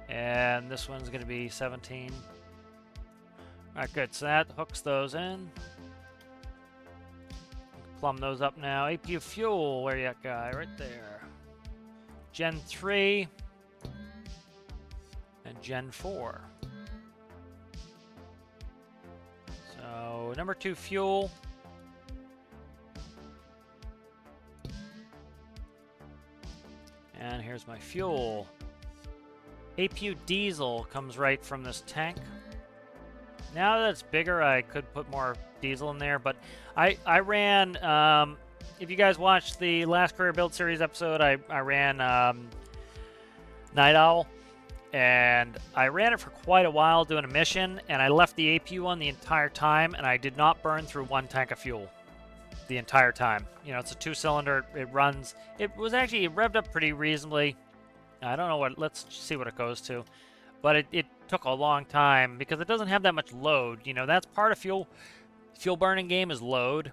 And this one's going to be 17. All right, good. So that hooks those in. Plumb those up now. APU fuel, where you at, guy? Right there. Gen 3 and Gen 4. So number 2 fuel. And here's my fuel. APU diesel comes right from this tank. Now that it's bigger, I could put more diesel in there, but I ran, if you guys watched the last Career Build Series episode, I ran Night Owl, and I ran it for quite a while doing a mission, and I left the APU on the entire time, and I did not burn through 1 tank of fuel the entire time. You know, it's a 2-cylinder, it runs, it was actually revved up pretty reasonably. I don't know what, let's see what it goes to. But it took a long time because it doesn't have that much load. You know, that's part of fuel burning game is load.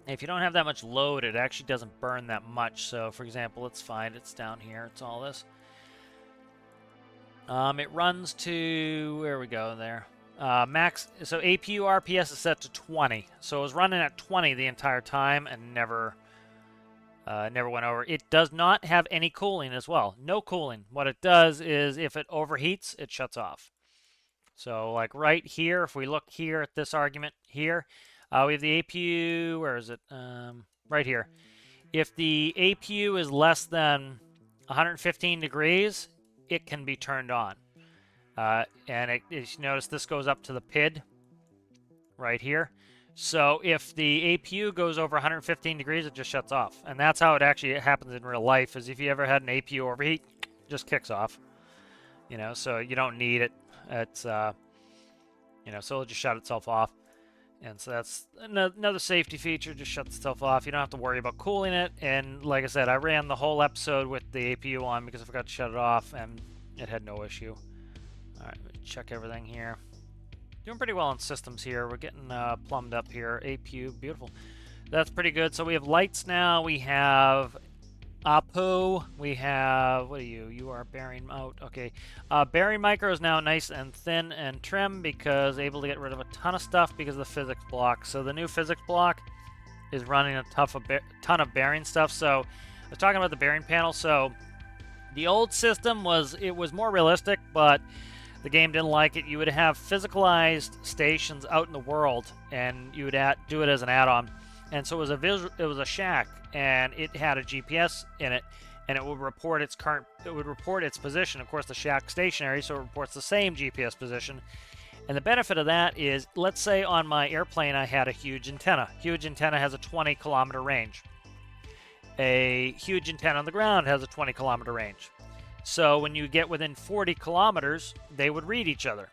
If you don't have that much load, it actually doesn't burn that much. So, for example, let's find it's down here. It's all this. It runs to, where we go there? Max, so APU RPS is set to 20. So it was running at 20 the entire time and never went over. It does not have any cooling as well. No cooling. What it does is if it overheats, it shuts off. So like right here, if we look here at this argument here, we have the APU, where is it? Right here. If the APU is less than 115 degrees, it can be turned on. And you notice this goes up to the PID right here. So if the APU goes over 115 degrees, it just shuts off. And that's how it actually happens in real life, is if you ever had an APU overheat, it just kicks off. You know, so you don't need it. It's, you know, so it'll just shut itself off. And so that's another safety feature, just shuts itself off. You don't have to worry about cooling it. And like I said, I ran the whole episode with the APU on because I forgot to shut it off, and it had no issue. All right, let me check everything here. Doing pretty well on systems here. We're getting plumbed up here. APU, beautiful. That's pretty good. So we have lights now. We have APU. We have, what are you? You are bearing out. Okay. Bearing micro is now nice and thin and trim because able to get rid of a ton of stuff because of the physics block. So the new physics block is running a ton of bearing stuff. So I was talking about the bearing panel. So the old system was more realistic, but the game didn't like it. You would have physicalized stations out in the world, and you would do it as an add-on. And so it was a shack, and it had a GPS in it, and it would report its position. Of course, the shack's stationary, so it reports the same GPS position. And the benefit of that is, let's say on my airplane I had a huge antenna. Huge antenna has a 20-kilometer range. A huge antenna on the ground has a 20-kilometer range. So when you get within 40 kilometers, they would read each other.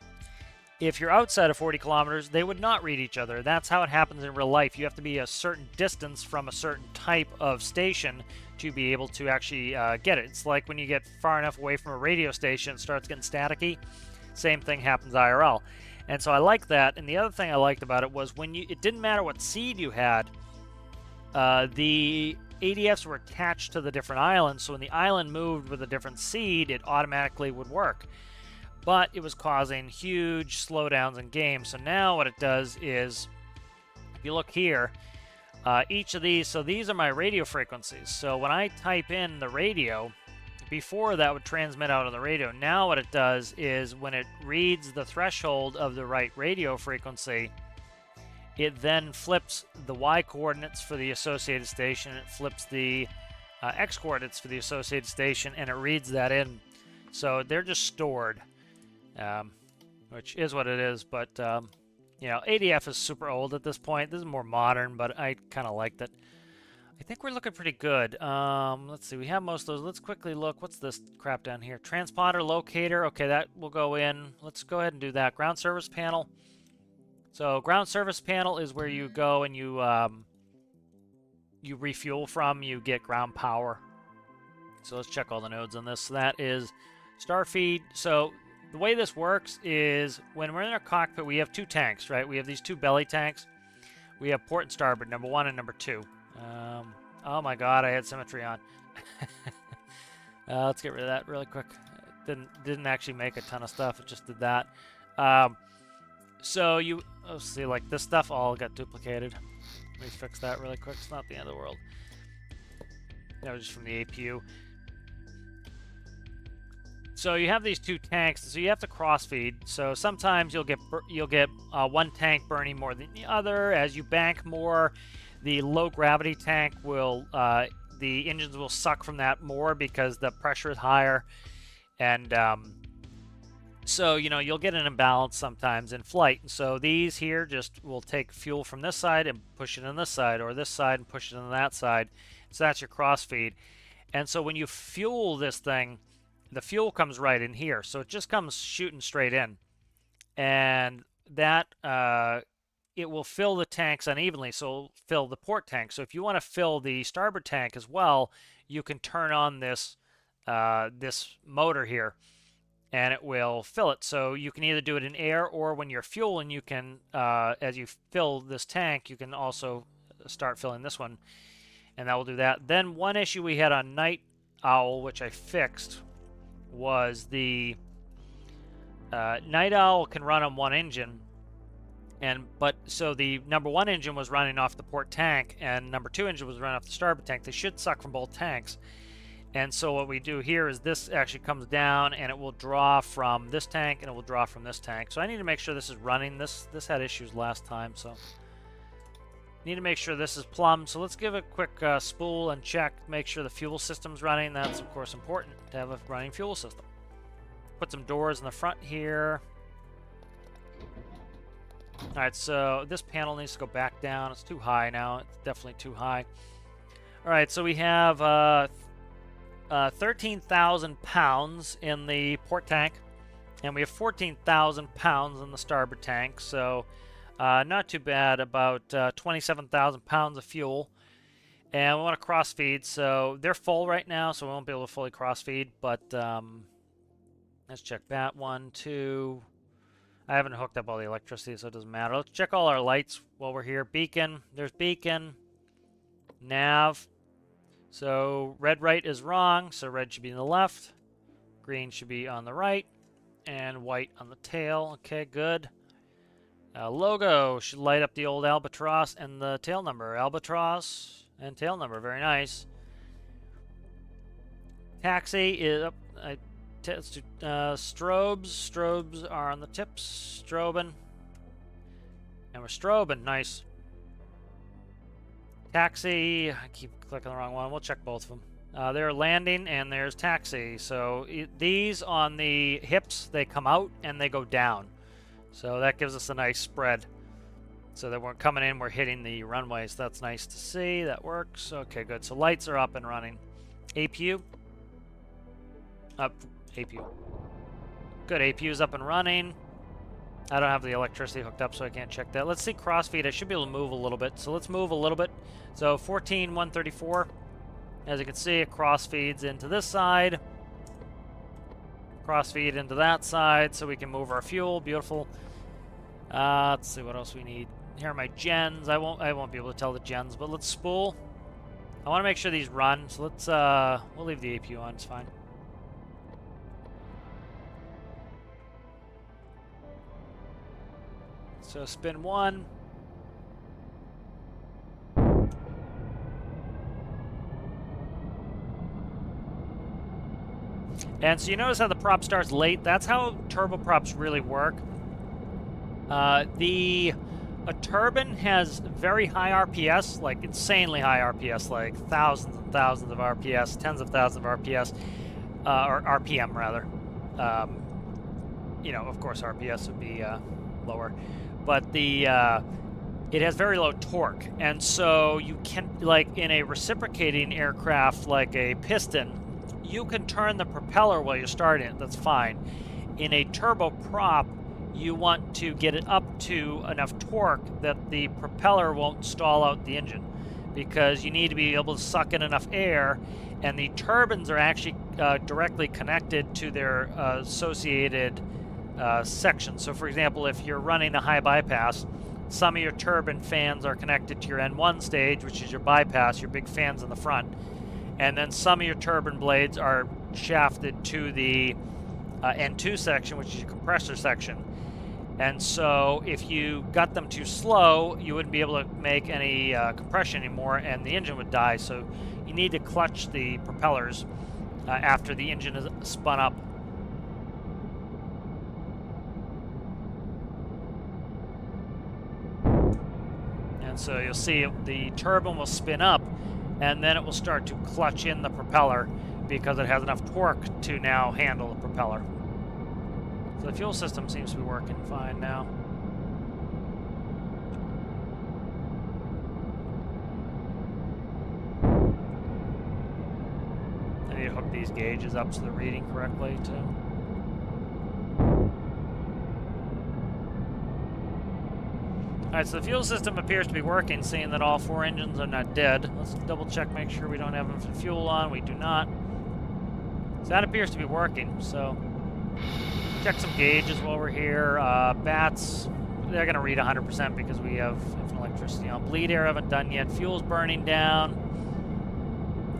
If you're outside of 40 kilometers, they would not read each other. That's how it happens in real life. You have to be a certain distance from a certain type of station to be able to actually get it. It's like when you get far enough away from a radio station, it starts getting staticky. Same thing happens IRL. And so I like that. And the other thing I liked about it was it didn't matter what seed you had, the ADFs were attached to the different islands, so when the island moved with a different seed, it automatically would work. But it was causing huge slowdowns in game. So now what it does is, if you look here, each of these, so these are my radio frequencies. So when I type in the radio, before that would transmit out on the radio. Now what it does is when it reads the threshold of the right radio frequency, it then flips the Y coordinates for the associated station, it flips the X coordinates for the associated station, and it reads that in. So they're just stored, which is what it is. But, you know, ADF is super old at this point. This is more modern, but I kind of like that. I think we're looking pretty good. Let's see, we have most of those. Let's quickly look. What's this crap down here? Transponder locator. Okay, that will go in. Let's go ahead and do that. Ground service panel. So ground service panel is where you go and you refuel from. You get ground power. So let's check all the nodes on this. So that is star feed. So the way this works is when we're in our cockpit, we have two tanks, right? We have these two belly tanks. We have port and starboard, number 1 and number 2. Oh my God, I had symmetry on. Let's get rid of that really quick. Didn't actually make a ton of stuff. It just did that. So see, like this stuff all got duplicated. Let me fix that really quick. It's not the end of the world. That was just from the APU. So you have these two tanks, so you have to cross-feed. So sometimes you'll get one tank burning more than the other. As you bank more, the low-gravity tank will, the engines will suck from that more because the pressure is higher. And so, you know, you'll get an imbalance sometimes in flight. So these here just will take fuel from this side and push it on this side, or this side and push it on that side. So that's your cross-feed. And so when you fuel this thing, the fuel comes right in here. So it just comes shooting straight in. And that it will fill the tanks unevenly, so it'll fill the port tank. So if you want to fill the starboard tank as well, you can turn on this this motor here, and it will fill it. So you can either do it in air, or when you're fueling, you can, as you fill this tank, you can also start filling this one, and that will do that. Then one issue we had on Night Owl, which I fixed, was the Night Owl can run on one engine, but so the #1 engine was running off the port tank, and #2 engine was running off the starboard tank. They should suck from both tanks. And so what we do here is this actually comes down, and it will draw from this tank, and it will draw from this tank. So I need to make sure this is running. This had issues last time, so need to make sure this is plumbed. So let's give it a quick spool and check, make sure the fuel system's running. That's of course important to have a running fuel system. Put some doors in the front here. All right, so this panel needs to go back down. It's too high now. It's definitely too high. All right, so we have 13,000 pounds in the port tank, and we have 14,000 pounds in the starboard tank. So not too bad, about 27,000 pounds of fuel. And we want to cross feed, so they're full right now, so we won't be able to fully cross feed, but let's check that. 1, 2. I haven't hooked up all the electricity, so it doesn't matter. Let's check all our lights while we're here. Beacon, there's beacon. Nav. So red right is wrong, so red should be on the left. Green should be on the right. And white on the tail. Okay, good. Logo should light up the old Albatross and the tail number. Albatross and tail number, very nice. Taxi is up. Let's do strobes. Strobes are on the tips. Strobing. And we're strobing. Nice. Taxi. I keep clicking the wrong one. We'll check both of them. They're landing, and there's taxi. So these on the hips, they come out and they go down. So that gives us a nice spread. So that we're coming in, we're hitting the runway. So that's nice to see. That works. Okay, good. So lights are up and running. APU. Up. APU. Good, APU's up and running. I don't have the electricity hooked up, so I can't check that. Let's see crossfeed. I should be able to move a little bit. So let's move a little bit. So 14,134. As you can see, it crossfeeds into this side. Crossfeed into that side, so we can move our fuel. Beautiful. Let's see what else we need. Here are my gens. I won't be able to tell the gens, but let's spool. I want to make sure these run. So let's we'll leave the APU on. It's fine. So spin 1. And so you notice how the prop starts late. That's how turboprops really work. A turbine has very high RPS, like insanely high RPS, like thousands and thousands of RPS, tens of thousands of RPS, or RPM rather. You know, of course, RPS would be lower. But it has very low torque, and so you can, like in a reciprocating aircraft like a piston, you can turn the propeller while you're starting it. That's fine. In a turboprop, you want to get it up to enough torque that the propeller won't stall out the engine, because you need to be able to suck in enough air, and the turbines are actually directly connected to their associated sections. So for example, if you're running a high bypass, some of your turbine fans are connected to your N1 stage, which is your bypass, your big fans in the front, and then some of your turbine blades are shafted to the N2 section, which is your compressor section. And so if you got them too slow, you wouldn't be able to make any compression anymore, and the engine would die. So you need to clutch the propellers after the engine is spun up. And so you'll see the turbine will spin up, and then it will start to clutch in the propeller because it has enough torque to now handle the propeller. So the fuel system seems to be working fine now. I need to hook these gauges up so they're reading correctly, too. Alright, so the fuel system appears to be working, seeing that all 4 engines are not dead. Let's double check, make sure we don't have infant fuel on. We do not. So that appears to be working, so... check some gauges while we're here. Bats, they're going to read 100% because we have infinite electricity on. Bleed air, haven't done yet. Fuel's burning down.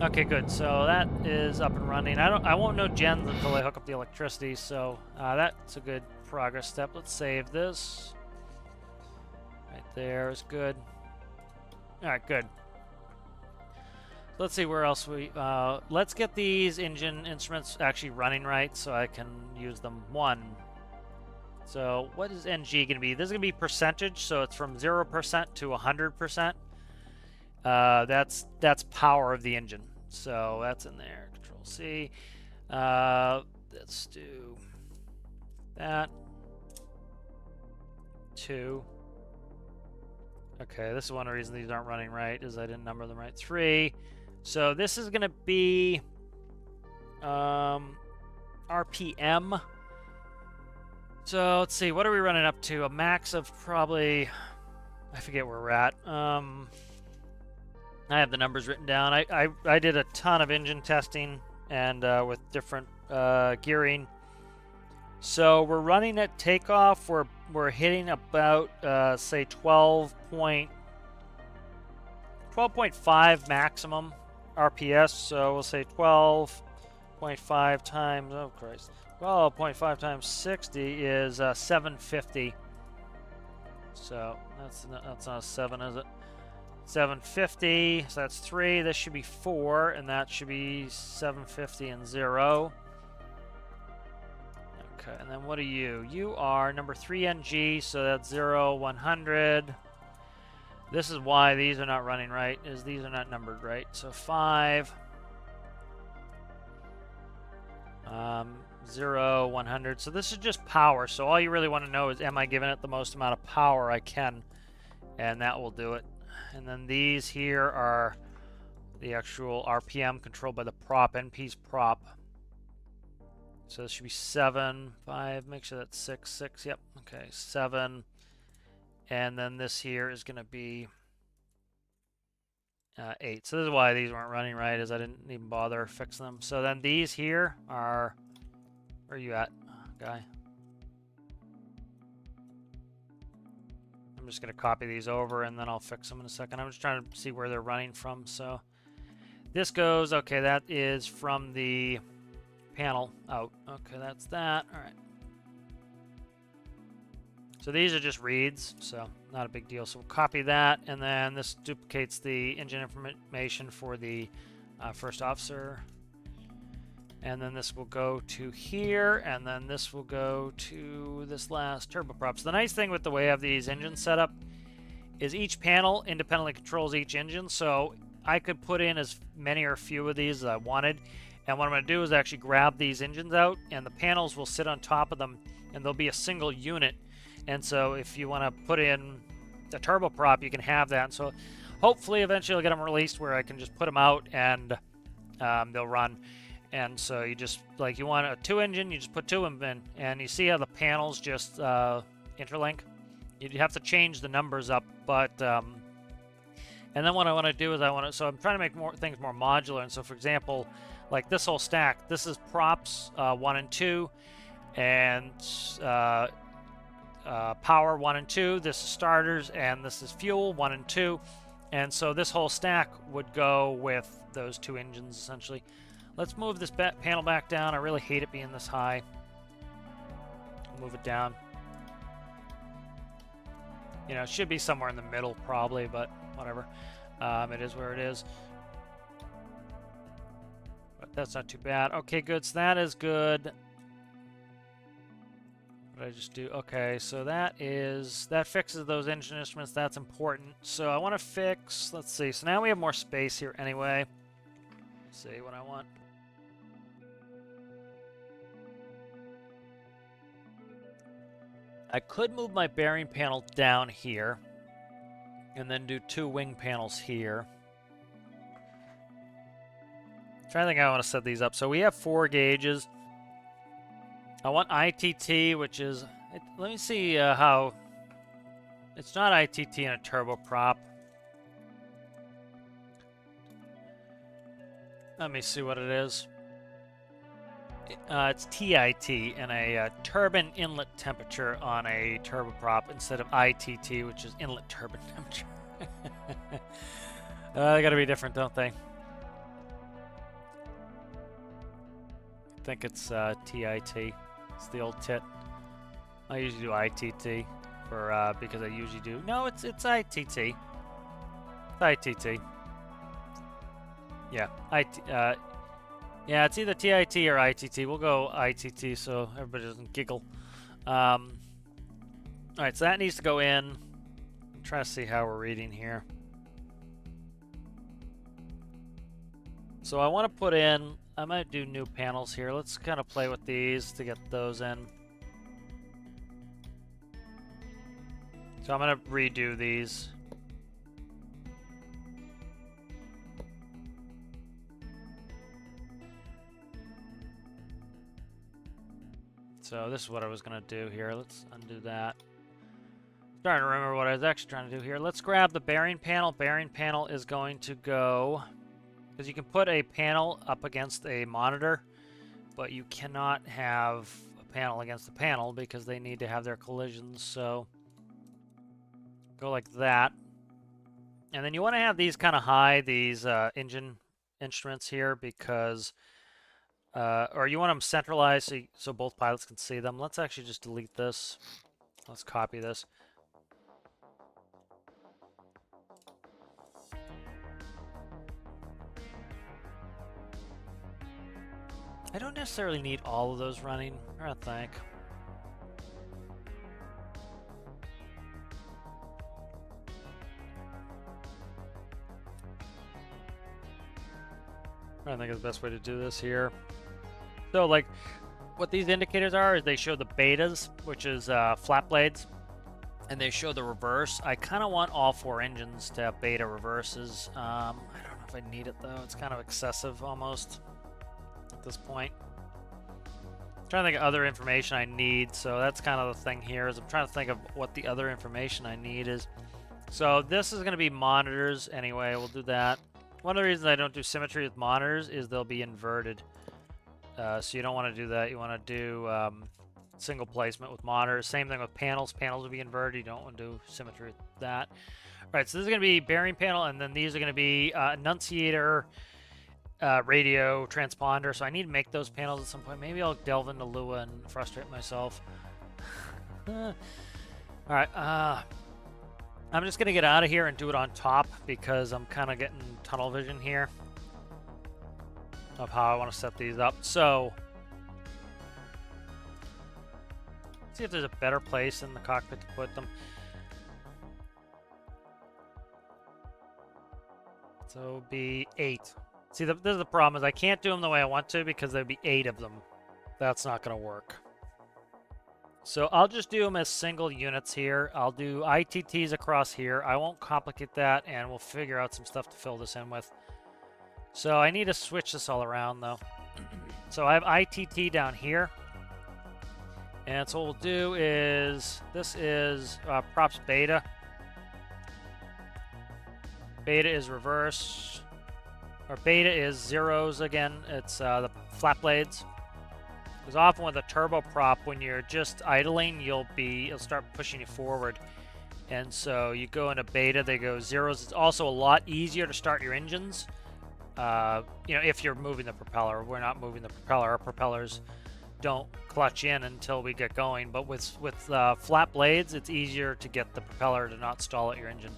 Okay, good. So that is up and running. I won't know gens until I hook up the electricity, so that's a good progress step. Let's save this. Right there is good. All right, good. Let's see where else we... let's get these engine instruments actually running right so I can use them. 1. So what is NG going to be? This is going to be percentage, so it's from 0% to 100%. That's power of the engine. So that's in there. Control C. Let's do that. 2. Okay, this is one of the reasons these aren't running right, is I didn't number them right. 3. So this is going to be RPM. So let's see, what are we running up to? A max of probably, I forget where we're at. I have the numbers written down. I did a ton of engine testing and with different gearing. So we're running at takeoff. We're hitting about say 12.5 maximum RPS. So we'll say 12.5 times, oh Christ, 12.5 times 60 is 750. So that's not a 7, is it? 750. So that's 3. This should be 4, and that should be 750 and 0. Okay, and then what are you? You are number 3 NG, so that's 0, 100. This is why these are not running right, is these are not numbered right. So 5, 0, 100. So this is just power. So all you really want to know is, am I giving it the most amount of power I can? And that will do it. And then these here are the actual RPM controlled by the prop, NP's prop. So this should be 7, 5, make sure that's 6, 6, yep, okay, 7. And then this here is going to be 8. So this is why these weren't running right, is I didn't even bother fixing them. So then these here are, where are you at, guy? I'm just going to copy these over and then I'll fix them in a second. I'm just trying to see where they're running from. So this goes, okay, that is from the panel out. Okay, that's that. All right. So these are just reads, so not a big deal. So we'll copy that, and then this duplicates the engine information for the first officer. And then this will go to here, and then this will go to this last turboprop. So the nice thing with the way I have these engines set up is each panel independently controls each engine, so I could put in as many or few of these as I wanted. And what I'm going to do is actually grab these engines out, and the panels will sit on top of them, and there'll be a single unit. And so if you want to put in a turboprop, you can have that. And so hopefully eventually I'll get them released where I can just put them out and they'll run. And so you just, like, you want a 2 engine, you just put 2 of them in. And you see how the panels just interlink? You have to change the numbers up, but... and then what I want to do is so I'm trying to make things more modular. And so, for example, like this whole stack, this is props 1 and 2, and power 1 and 2. This is starters, and this is fuel 1 and 2. And so this whole stack would go with those 2 engines essentially. Let's move this panel back down. I really hate it being this high. Move it down. You know, it should be somewhere in the middle probably, but whatever. It is where it is. But that's not too bad. Okay, good. So that is good. What did I just do? Okay, so that fixes those engine instruments. That's important. So I want to fix, let's see. So now we have more space here anyway. Let's see what I want. I could move my bearing panel down here and then do 2 wing panels here. trying to think how I want to set these up. So we have 4 gauges. I want ITT, which is... let me see how... It's not ITT in a turboprop. Let me see what it is. It's TIT in a turbine inlet temperature on a turboprop instead of ITT, which is inlet turbine temperature. They gotta be different, don't they? I think it's TIT. It's the old tit. I usually do ITT for because I usually do. No, it's ITT. It's ITT. Yeah, yeah, it's either TIT or ITT. We'll go ITT so everybody doesn't giggle. All right, so that needs to go in. I'm trying to see how we're reading here. So I want to put in, I might do new panels here. Let's kind of play with these to get those in. So I'm going to redo these. So this is what I was going to do here. Let's undo that. Starting to remember what I was actually trying to do here. Let's grab the bearing panel. Bearing panel is going to go... Because you can put a panel up against a monitor, but you cannot have a panel against a panel because they need to have their collisions. So go like that. And then you want to have these kind of high, these engine instruments here, because... or you want them centralized so both pilots can see them. Let's actually just delete this. Let's copy this. I don't necessarily need all of those running. I think. I think is the best way to do this here. So, like, what these indicators are is they show the betas, which is flap blades, and they show the reverse. I kind of want all 4 engines to have beta reverses. I don't know if I need it, though. It's kind of excessive, almost, at this point. I'm trying to think of other information I need, so that's kind of the thing here, is I'm trying to think of what the other information I need is. So this is going to be monitors anyway. We'll do that. One of the reasons I don't do symmetry with monitors is they'll be inverted. So you don't want to do that. You want to do single placement with monitors. Same thing with panels. Panels will be inverted. You don't want to do symmetry with that. All right, so this is going to be bearing panel, and then these are going to be annunciator, radio, transponder. So I need to make those panels at some point. Maybe I'll delve into Lua and frustrate myself. All right, I'm just going to get out of here and do it on top because I'm kind of getting tunnel vision here of how I want to set these up. So, let's see if there's a better place in the cockpit to put them. So it'll be 8. See, this is the problem, is I can't do them the way I want to because there'd be 8 of them. That's not going to work. So I'll just do them as single units here. I'll do ITTs across here. I won't complicate that, and we'll figure out some stuff to fill this in with. So I need to switch this all around, though. So I have ITT down here. And so what we'll do is, this is props beta. Beta is reverse. Or beta is zeros again. It's the flap blades. Because often with a turboprop, when you're just idling, it'll start pushing you forward. And so you go into beta, they go zeros. It's also a lot easier to start your engines. You know, if you're moving the propeller. We're not moving the propeller. Our propellers don't clutch in until we get going. But with flap blades, it's easier to get the propeller to not stall at your engine.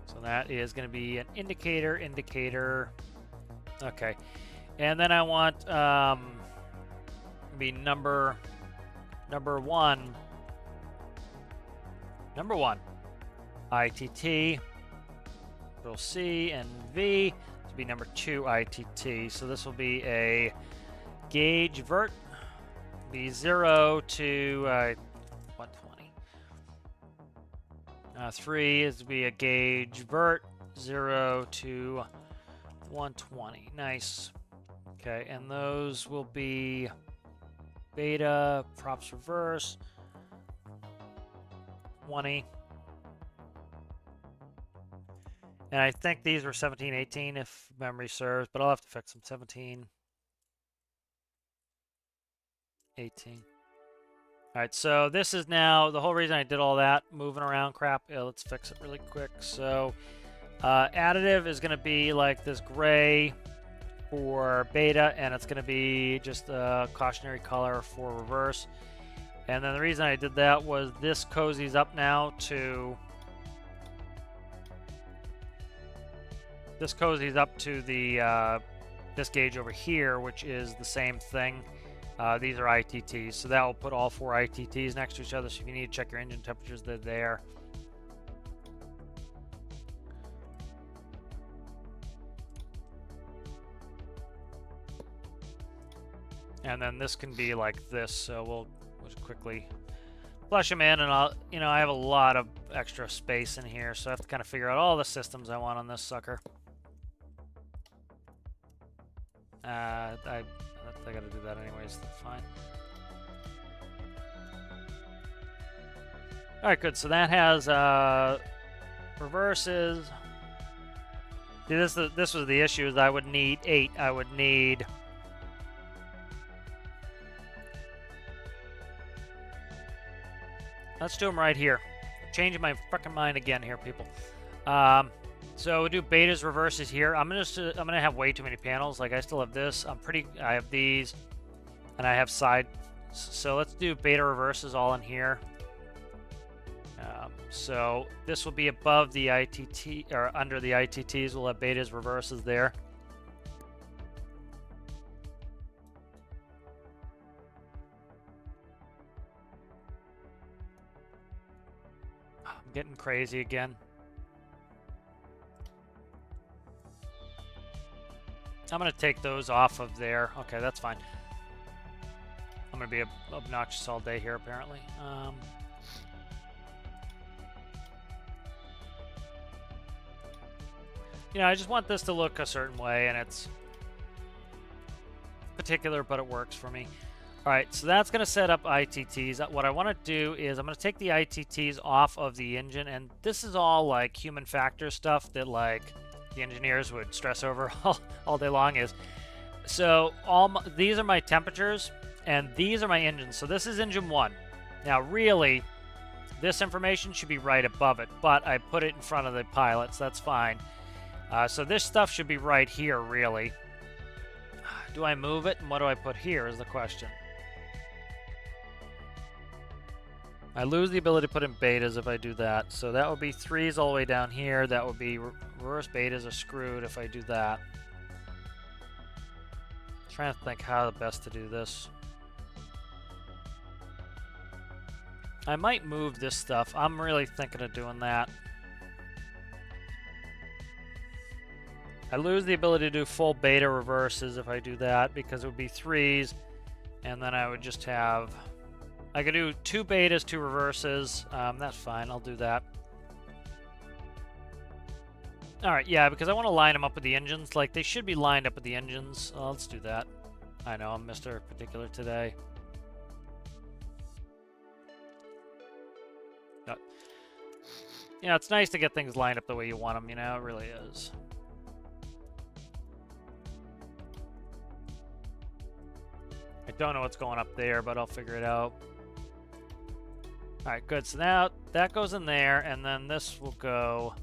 So that is going to be an indicator. Okay. And then I want be number one. Number 1. ITT. Control C and V. To be number 2 ITT. So this will be a gauge vert. Be 0 to 120. 3 is to be a gauge vert. 0 to 120. Nice. Okay, and those will be beta, props reverse, 20. And I think these were 17, 18 if memory serves, but I'll have to fix them. 17, 18. All right, so this is now the whole reason I did all that moving around crap. Yeah, let's fix it really quick. So additive is going to be like this gray for beta, and it's going to be just a cautionary color for reverse. And then the reason I did that was this cozies up now to the this gauge over here, which is the same thing. These are ITTs, so that will put all 4 ITTs next to each other. So if you need to check your engine temperatures, they're there. And then this can be like this, so we'll just quickly flush them in, and I have a lot of extra space in here, so I have to kind of figure out all the systems I want on this sucker. I got to do that anyways. That's fine. All right, good. So that has reverses. See, this was the issue. Is I would need 8. I would need. Let's do them right here. Changing my fucking mind again here, people. So we'll do betas, reverses here. I'm gonna have way too many panels. Like I still have this. I have these, and I have side. So let's do beta reverses all in here. So this will be above the ITT or under the ITTs. We'll have betas, reverses there. I'm getting crazy again. I'm going to take those off of there. Okay, that's fine. I'm going to be obnoxious all day here, apparently. I just want this to look a certain way, and it's particular, but it works for me. All right, so that's going to set up ITTs. What I want to do is I'm going to take the ITTs off of the engine, and this is all like human factor stuff that like the engineers would stress over all day long. So these are my temperatures, and these are my engines. So this is engine 1. Now really, this information should be right above it, but I put it in front of the pilots. That's fine. So this stuff should be right here, really. Do I move it, and what do I put here is the question. I lose the ability to put in betas if I do that. So that would be 3s all the way down here. That would be reverse betas are screwed if I do that. Trying to think how the best to do this. I might move this stuff. I'm really thinking of doing that. I lose the ability to do full beta reverses if I do that, because it would be 3s, and then I would just have... I could do 2 betas, 2 reverses. That's fine. I'll do that. All right, yeah, because I want to line them up with the engines. Like, they should be lined up with the engines. Let's do that. I know, I'm Mr. Particular today. It's nice to get things lined up the way you want them, it really is. I don't know what's going up there, but I'll figure it out. All right, good. So now that goes in there, and then this will go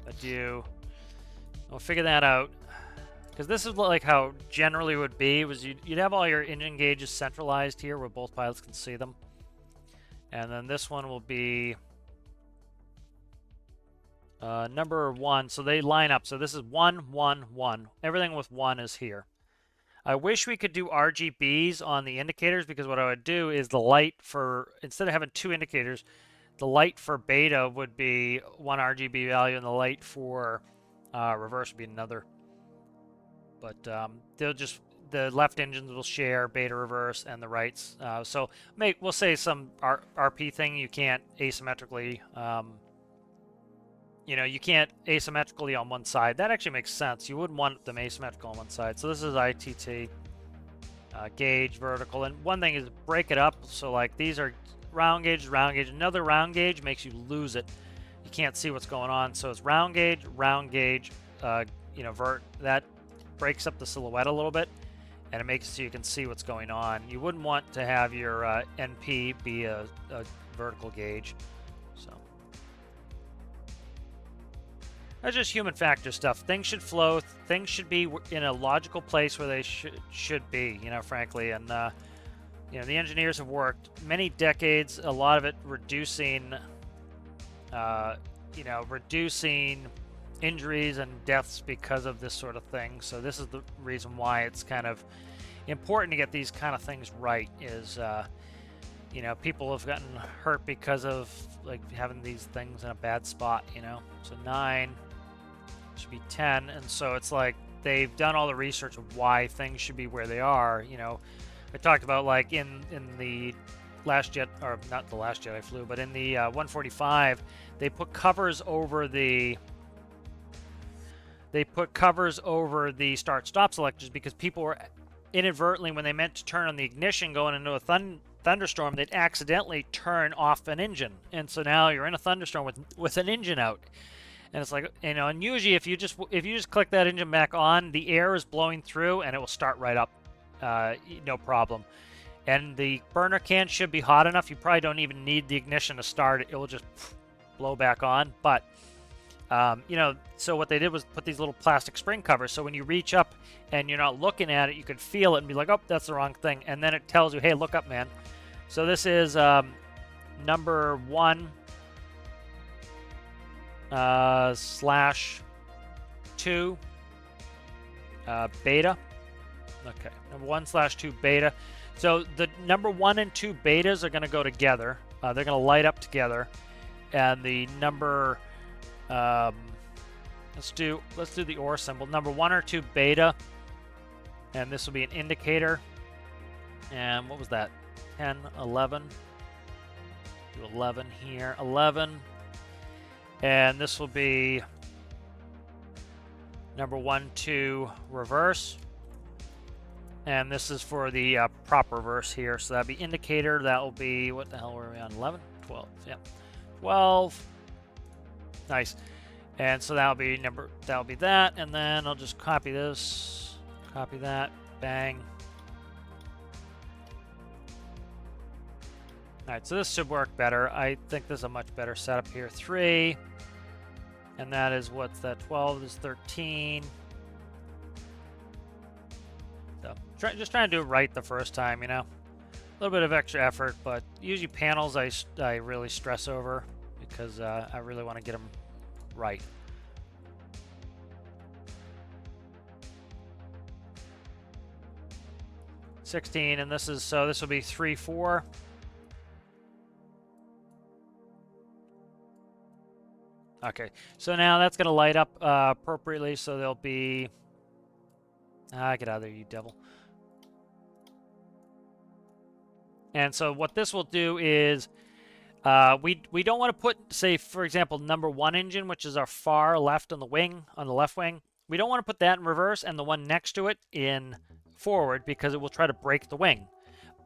adieu. We'll figure that out, because this is like how generally would be. Was you'd have all your engine gauges centralized here, where both pilots can see them, and then this one will be number 1. So they line up. So this is 1, 1, 1. Everything with 1 is here. I wish we could do RGBs on the indicators, because what I would do is the light for, instead of having 2 indicators, the light for beta would be 1 RGB value, and the light for reverse would be another. But the left engines will share beta reverse, and the rights. So we'll say some RP thing you can't asymmetrically you know, you can't asymmetrically on one side. That actually makes sense. You wouldn't want them asymmetrical on one side. So this is ITT, gauge, vertical. And one thing is break it up. So like these are round gauge, round gauge. Another round gauge makes you lose it. You can't see what's going on. So it's round gauge, you know, that breaks up the silhouette a little bit, and it makes it so you can see what's going on. You wouldn't want to have your NP be a vertical gauge. So that's just human factor stuff. Things should flow. Things should be in a logical place where they should be, you know, frankly. And, you know, the engineers have worked many decades, a lot of it reducing, you know, reducing injuries and deaths because of this sort of thing. So this is the reason why it's kind of important to get these kind of things right is, you know, people have gotten hurt because of like having these things in a bad spot, you know. So 9 should be 10, and so it's like they've done all the research of why things should be where they are. You know, I talked about like in the last jet, or not the last jet I flew, but in the 145, they put covers over the start-stop selectors because people were inadvertently, when they meant to turn on the ignition going into a thunderstorm, they'd accidentally turn off an engine, and so now you're in a thunderstorm with an engine out, and it's like, you know, and usually if you just click that engine back on, the air is blowing through and it will start right up, no problem. And the burner can should be hot enough. You probably don't even need the ignition to start it. It will just blow back on. But you know, so what they did was put these little plastic spring covers. So when you reach up and you're not looking at it, you could feel it and be like, oh, that's the wrong thing. And then it tells you, hey, look up, man. So this is number 1 /2 beta. Okay, number 1/2 beta. So the number 1 and 2 betas are going to go together. They're going to light up together. And the number, let's do the OR symbol. Number 1 or 2 beta, and this will be an indicator. And what was that? 10, 11. Do 11 here, 11. And this will be number 1, 2 reverse. And this is for the prop reverse here. So that'll be indicator. That will be, what the hell were we on? 11? 12. Yeah. 12. Nice. And so that'll be that. And then I'll just copy this. Copy that. Bang. Alright, so this should work better. I think this is a much better setup here. 3. And that is, what's that? 12 is 13. So just trying to do it right the first time, you know. A little bit of extra effort, but usually panels I really stress over because I really want to get them right. $16, and this will be 3, 4. Okay, so now that's going to light up appropriately, so there'll be... get out of there, you devil. And so what this will do is, we don't want to put, say, for example, number 1 engine, which is our far left on the wing, on the left wing. We don't want to put that in reverse and the one next to it in forward because it will try to break the wing.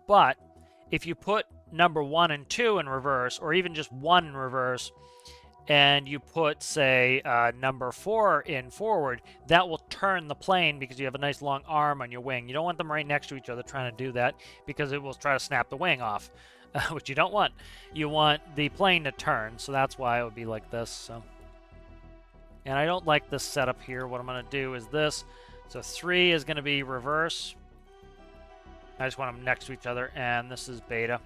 But if you put number 1 and 2 in reverse, or even just 1 in reverse, and you put, say, number 4 in forward, that will turn the plane because you have a nice long arm on your wing. You don't want them right next to each other trying to do that because it will try to snap the wing off, which you don't want. You want the plane to turn, so that's why it would be like this. So, and I don't like this setup here. What I'm going to do is this. So 3 is going to be reverse. I just want them next to each other, and this is beta.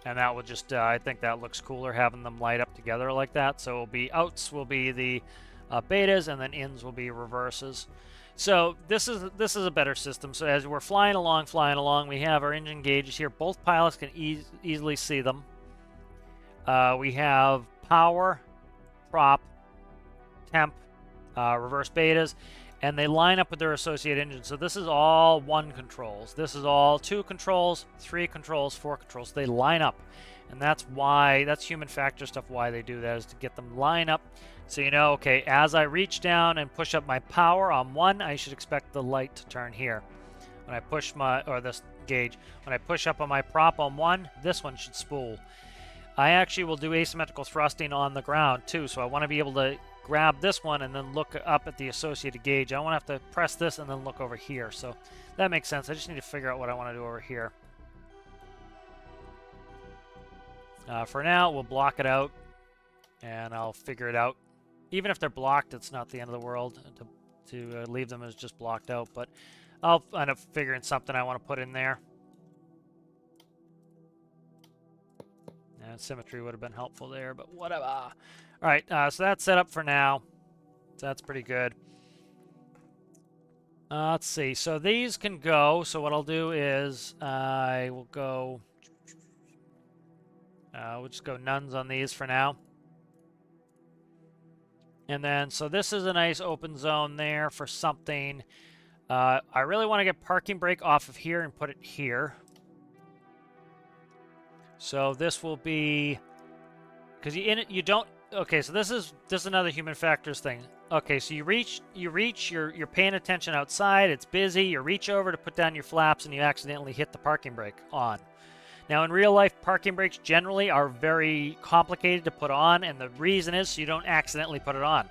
And that will just, I think that looks cooler having them light up together like that. So it'll be outs will be the betas, and then ins will be reverses. So this is a better system. So as we're flying along, we have our engine gauges here. Both pilots can easily see them. We have power, prop, temp, reverse betas, and they line up with their associated engines. So this is all 1 controls. This is all 2 controls, 3 controls, 4 controls. They line up. And that's why, that's human factor stuff, why they do that, is to get them line up. So you know, okay, as I reach down and push up my power on 1, I should expect the light to turn here. When I push my, or this gauge, when I push up on my prop on 1, this one should spool. I actually will do asymmetrical thrusting on the ground too, so I want to be able to grab this one and then look up at the associated gauge. I don't want to have to press this and then look over here, so that makes sense. I just need to figure out what I want to do over here. For now, we'll block it out, and I'll figure it out. Even if they're blocked, it's not the end of the world to leave them as just blocked out, but I'll end up figuring something I want to put in there. And symmetry would have been helpful there, but whatever. All right, so that's set up for now. So that's pretty good. Let's see. So these can go. So what I'll do is I will go... we'll just go nuns on these for now. And then, so this is a nice open zone there for something. I really want to get parking brake off of here and put it here. So this will be, because you don't. Okay, so this is another human factors thing. Okay, so you reach, you're paying attention outside. It's busy. You reach over to put down your flaps, and you accidentally hit the parking brake on. Now, in real life, parking brakes generally are very complicated to put on, and the reason is so you don't accidentally put it on.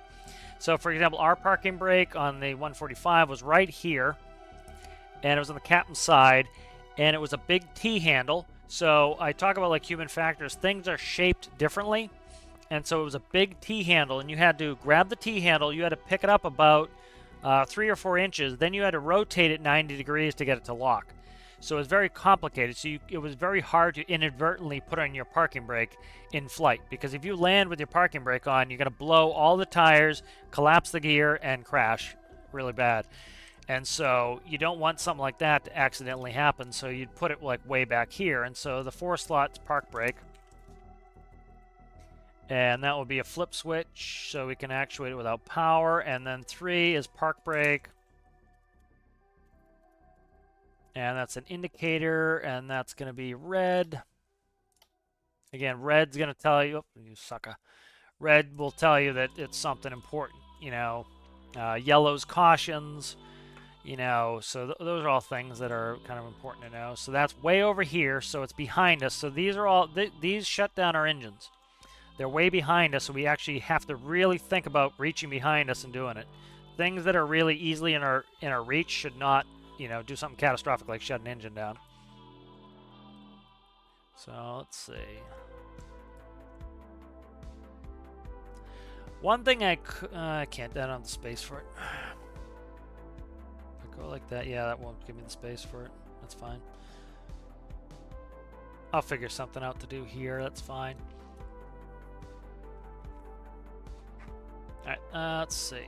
So, for example, our parking brake on the 145 was right here, and it was on the captain's side, and it was a big T-handle. So I talk about like human factors. Things are shaped differently, and so it was a big T-handle, and you had to grab the T-handle. You had to pick it up about 3 or 4 inches. Then you had to rotate it 90 degrees to get it to lock. So it was very complicated. So it was very hard to inadvertently put on your parking brake in flight, because if you land with your parking brake on, you're going to blow all the tires, collapse the gear, and crash really bad. And so you don't want something like that to accidentally happen, so you'd put it like way back here. And so the 4 slot's park brake. And that will be a flip switch, so we can actuate it without power. And then 3 is park brake. And that's an indicator, and that's going to be red. Again, red's going to tell you, oh, you sucker. Red will tell you that it's something important, you know. Yellow's cautions. You know, so those are all things that are kind of important to know. So that's way over here, so it's behind us. So these are all, these shut down our engines. They're way behind us, so we actually have to really think about reaching behind us and doing it. Things that are really easily in our reach should not, you know, do something catastrophic like shut an engine down. So let's see. One thing I can't, I don't have the space for it. Go like that. Yeah, that won't give me the space for it. That's fine. I'll figure something out to do here. That's fine. Alright, let's see.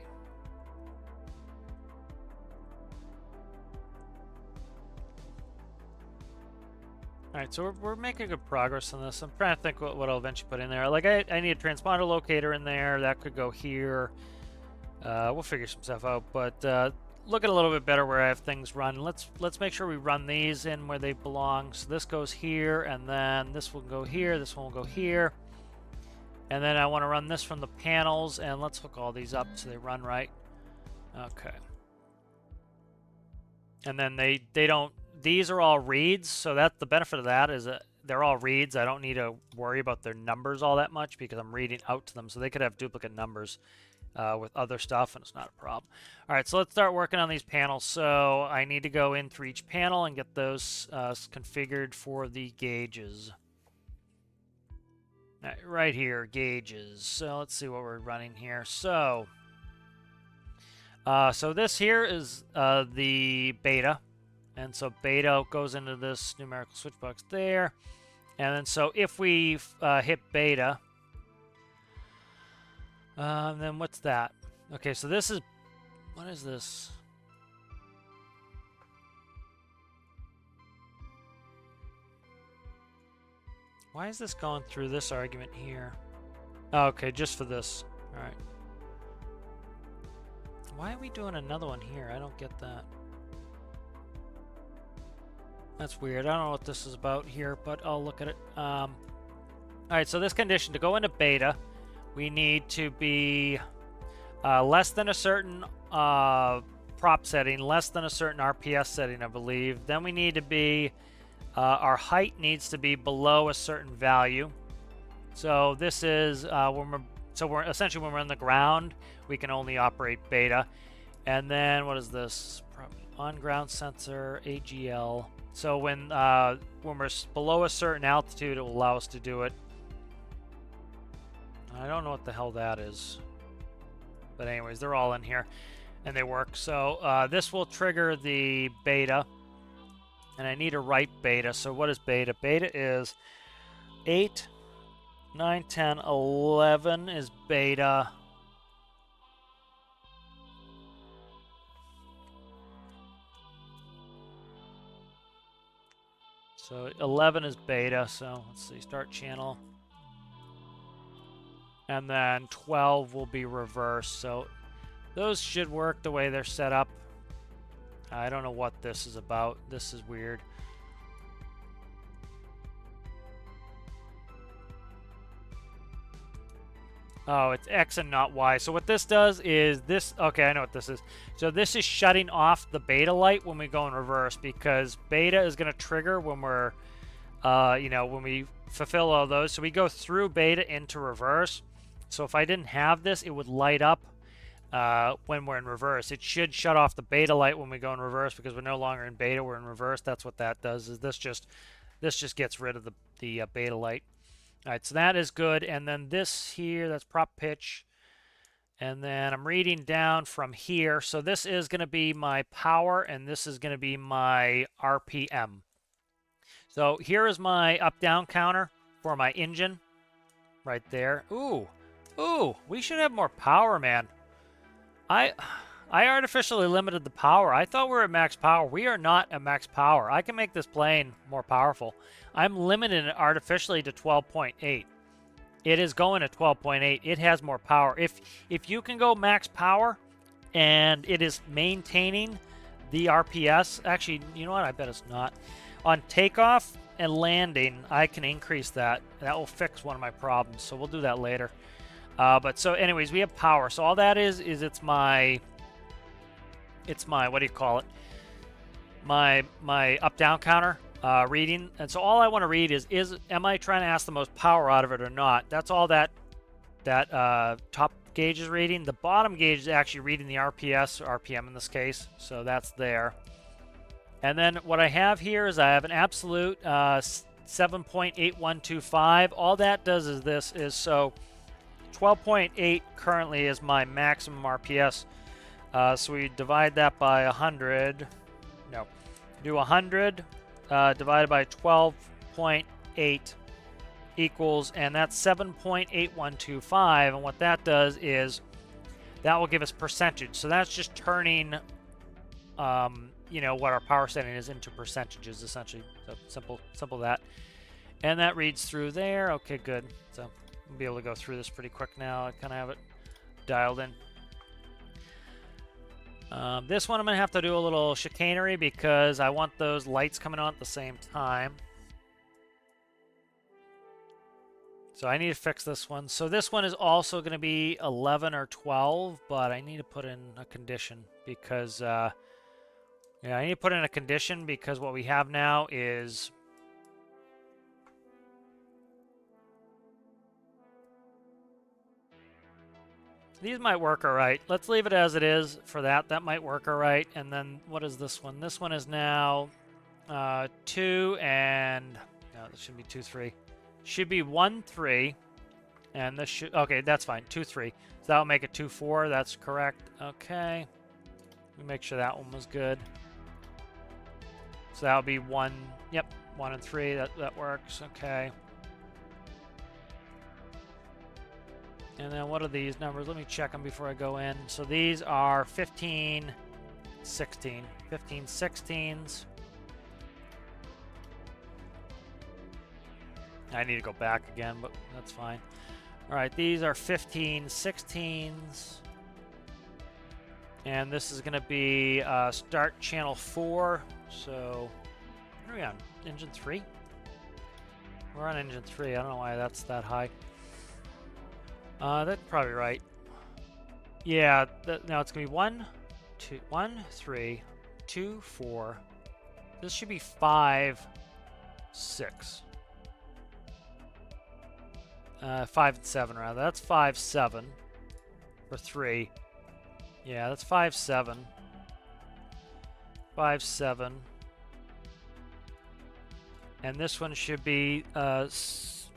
Alright, so we're making good progress on this. I'm trying to think what I'll eventually put in there. Like, I need a transponder locator in there. That could go here. We'll figure some stuff out, but look at a little bit better where I have things run. Let's make sure we run these in where they belong. So this goes here, and then this will go here. This one will go here, and then I want to run this from the panels. And let's hook all these up so they run right. Okay. And then they don't. These are all reads. So that's the benefit of that is that they're all reads. I don't need to worry about their numbers all that much because I'm reading out to them. So they could have duplicate numbers with other stuff, and it's not a problem. All right, so let's start working on these panels. So I need to go in through each panel and get those configured for the gauges. Right here, gauges. So let's see what we're running here. So this here is the beta, and so beta goes into this numerical switch box there, and then so if we hit beta. Then what's that? Okay, so this is... What is this? Why is this going through this argument here? Oh, okay, just for this. Alright. Why are we doing another one here? I don't get that. That's weird. I don't know what this is about here, but I'll look at it. All right, so this condition, to go into beta, we need to be less than a certain prop setting, less than a certain RPS setting, I believe. Then we need to be, our height needs to be below a certain value. So this is we're essentially when we're on the ground, we can only operate beta. And then what is this? On-ground sensor, AGL. So when we're below a certain altitude, it will allow us to do it. I don't know what the hell that is. But anyways, they're all in here, and they work. So this will trigger the beta, and I need to write beta. So what is beta? Beta is 8, 9, 10, 11 is beta. So 11 is beta. So let's see, start channel. And then 12 will be reverse. So those should work the way they're set up. I don't know what this is about. This is weird. Oh, it's X and not Y. So what this does is this. Okay, I know what this is. So this is shutting off the beta light when we go in reverse, because beta is going to trigger when we're, when we fulfill all those. So we go through beta into reverse. So if I didn't have this, it would light up when we're in reverse. It should shut off the beta light when we go in reverse, because we're no longer in beta, we're in reverse. That's what that does. Is this just gets rid of the beta light. All right, so that is good. And then this here, that's prop pitch. And then I'm reading down from here. So this is going to be my power, and this is going to be my RPM. So here is my up-down counter for my engine right there. Ooh, we should have more power, man. I artificially limited the power. I thought we were at max power. We are not at max power. I can make this plane more powerful. I'm limiting it artificially to 12.8. It is going at 12.8. It has more power. If you can go max power and it is maintaining the RPS, actually, you know what? I bet it's not. On takeoff and landing, I can increase that. That will fix one of my problems. So we'll do that later. But so anyways, we have power. So all that is it's my what do you call it? My up down counter reading. And so all I want to read is am I trying to ask the most power out of it or not? That's all that top gauge is reading. The bottom gauge is actually reading the RPS or RPM in this case. So that's there. And then what I have here is I have an absolute 7.8125. All that does is this is so 12.8 currently is my maximum RPS. So we divide that by 100. No, do 100 divided by 12.8 equals, and that's 7.8125. And what that does is that will give us percentage. So that's just turning, what our power setting is into percentages, essentially. So simple that. And that reads through there. Okay, good. So I'll be able to go through this pretty quick now. I kind of have it dialed in. This one I'm going to have to do a little chicanery because I want those lights coming on at the same time. So I need to fix this one. So this one is also going to be 11 or 12, but I need to put in a condition because, I need to put in a condition because what we have now is these might work all right. Let's leave it as it is for that. That might work all right. And then what is this one? This one is now 2 and no, this should be 2, 3. Should be 1, 3. And this should, okay, that's fine. 2, 3. So that'll make it 2, 4. That's correct. Okay. Let me make sure that one was good. So that'll be 1. Yep, 1 and 3. That works. Okay. And then what are these numbers? Let me check them before I go in. So these are 15, 16. 15 16s. I need to go back again, but that's fine. All right, these are 15 16s. And this is going to be start channel 4. So, what are we on? Engine 3? We're on engine 3. I don't know why that's that high. That's probably right. Yeah, now it's gonna be 1, 2, 1, 3, 2, 4. This should be 5, 6. 5 and 7 rather. That's 5, 7. Or 3. Yeah, that's 5, 7. 5, 7. And this one should be 6,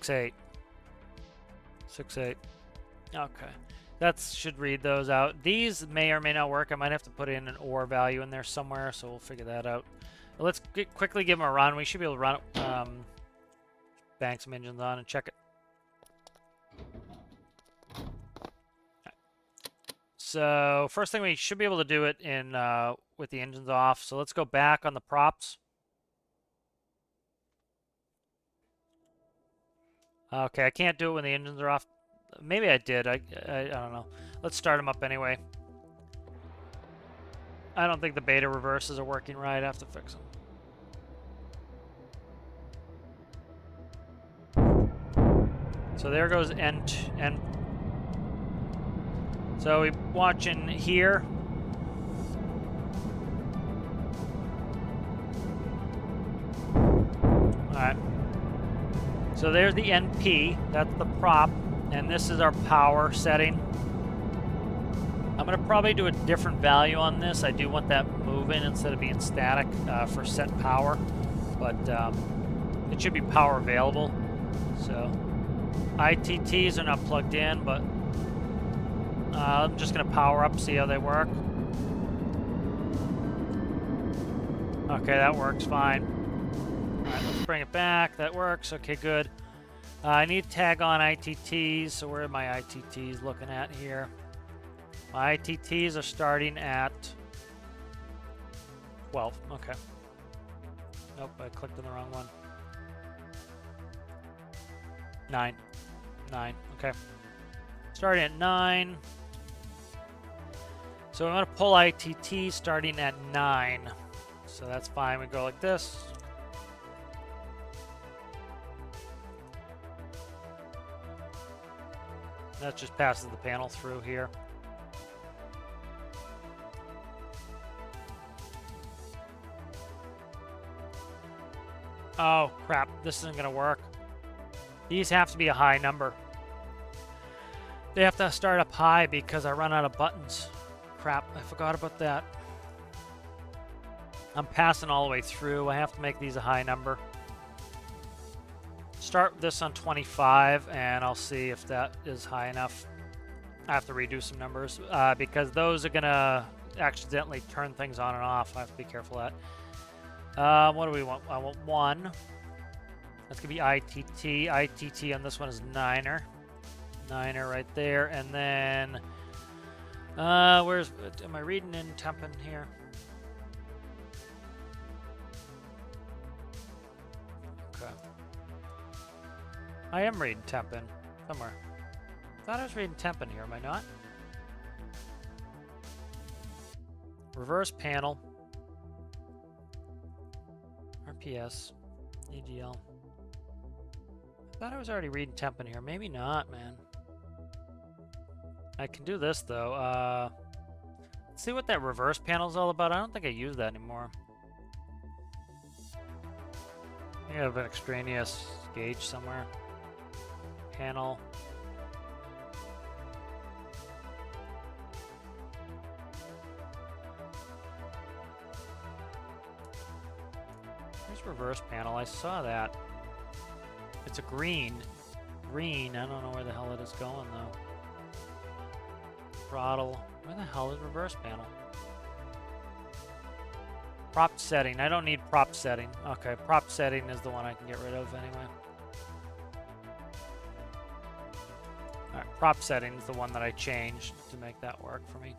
8. 6, 8. Okay. That should read those out. These may or may not work. I might have to put in an OR value in there somewhere, so we'll figure that out. But let's quickly give them a run. We should be able to run it, bang some engines on and check it. So first thing, we should be able to do it in with the engines off. So let's go back on the props. Okay, I can't do it when the engines are off. Maybe I did. I don't know. Let's start them up anyway. I don't think the beta reverses are working right. I have to fix them. So there goes end. So we're watching here. Alright. So there's the NP. That's the prop. And this is our power setting. I'm going to probably do a different value on this. I do want that moving instead of being static for set power. But it should be power available. So ITTs are not plugged in, but I'm just going to power up, see how they work. Okay, that works fine. Alright, let's bring it back. That works. Okay, good. I need to tag on ITTs, so where are my ITTs looking at here? My ITTs are starting at 12. Okay. Nope, I clicked on the wrong one. 9. 9. Okay. Starting at 9. So I'm going to pull ITT starting at 9. So that's fine. We go like this. That just passes the panel through here. Oh, crap. This isn't going to work. These have to be a high number. They have to start up high because I run out of buttons. Crap, I forgot about that. I'm passing all the way through. I have to make these a high number. Start this on 25, and I'll see if that is high enough. I have to redo some numbers because those are going to accidentally turn things on and off. I have to be careful of that. What do we want? I want 1. That's going to be ITT. ITT on this one is 9er. 9er right there. And then, where's, am I reading in temping here? Okay. I am reading temp in somewhere. I thought I was reading temp in here, am I not? Reverse panel. RPS. AGL. I thought I was already reading temp in here. Maybe not, man. I can do this, though. Let's see what that reverse panel is all about. I don't think I use that anymore. I think I have an extraneous gauge somewhere. Panel. Where's reverse panel? I saw that. It's a green. Green. I don't know where the hell it is going, though. Throttle. Where the hell is reverse panel? Prop setting. I don't need prop setting. Okay, prop setting is the one I can get rid of anyway. Alright, prop setting is the one that I changed to make that work for me.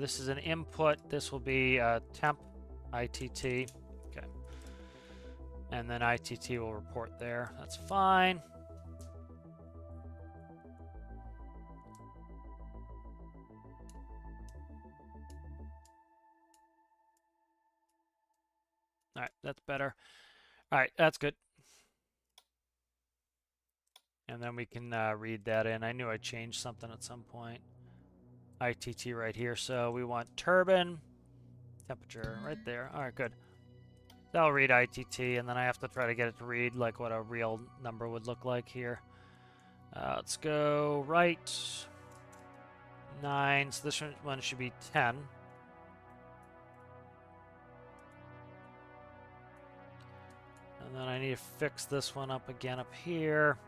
This is an input. This will be temp ITT. Okay. And then ITT will report there. That's fine. Alright, that's better. All right, that's good. And then we can read that in. I knew I changed something at some point. ITT right here. So we want turbine temperature right there. All right, good. That'll read ITT, and then I have to try to get it to read like what a real number would look like here. Let's go right 9. So this one should be 10. And then I need to fix this one up again up here.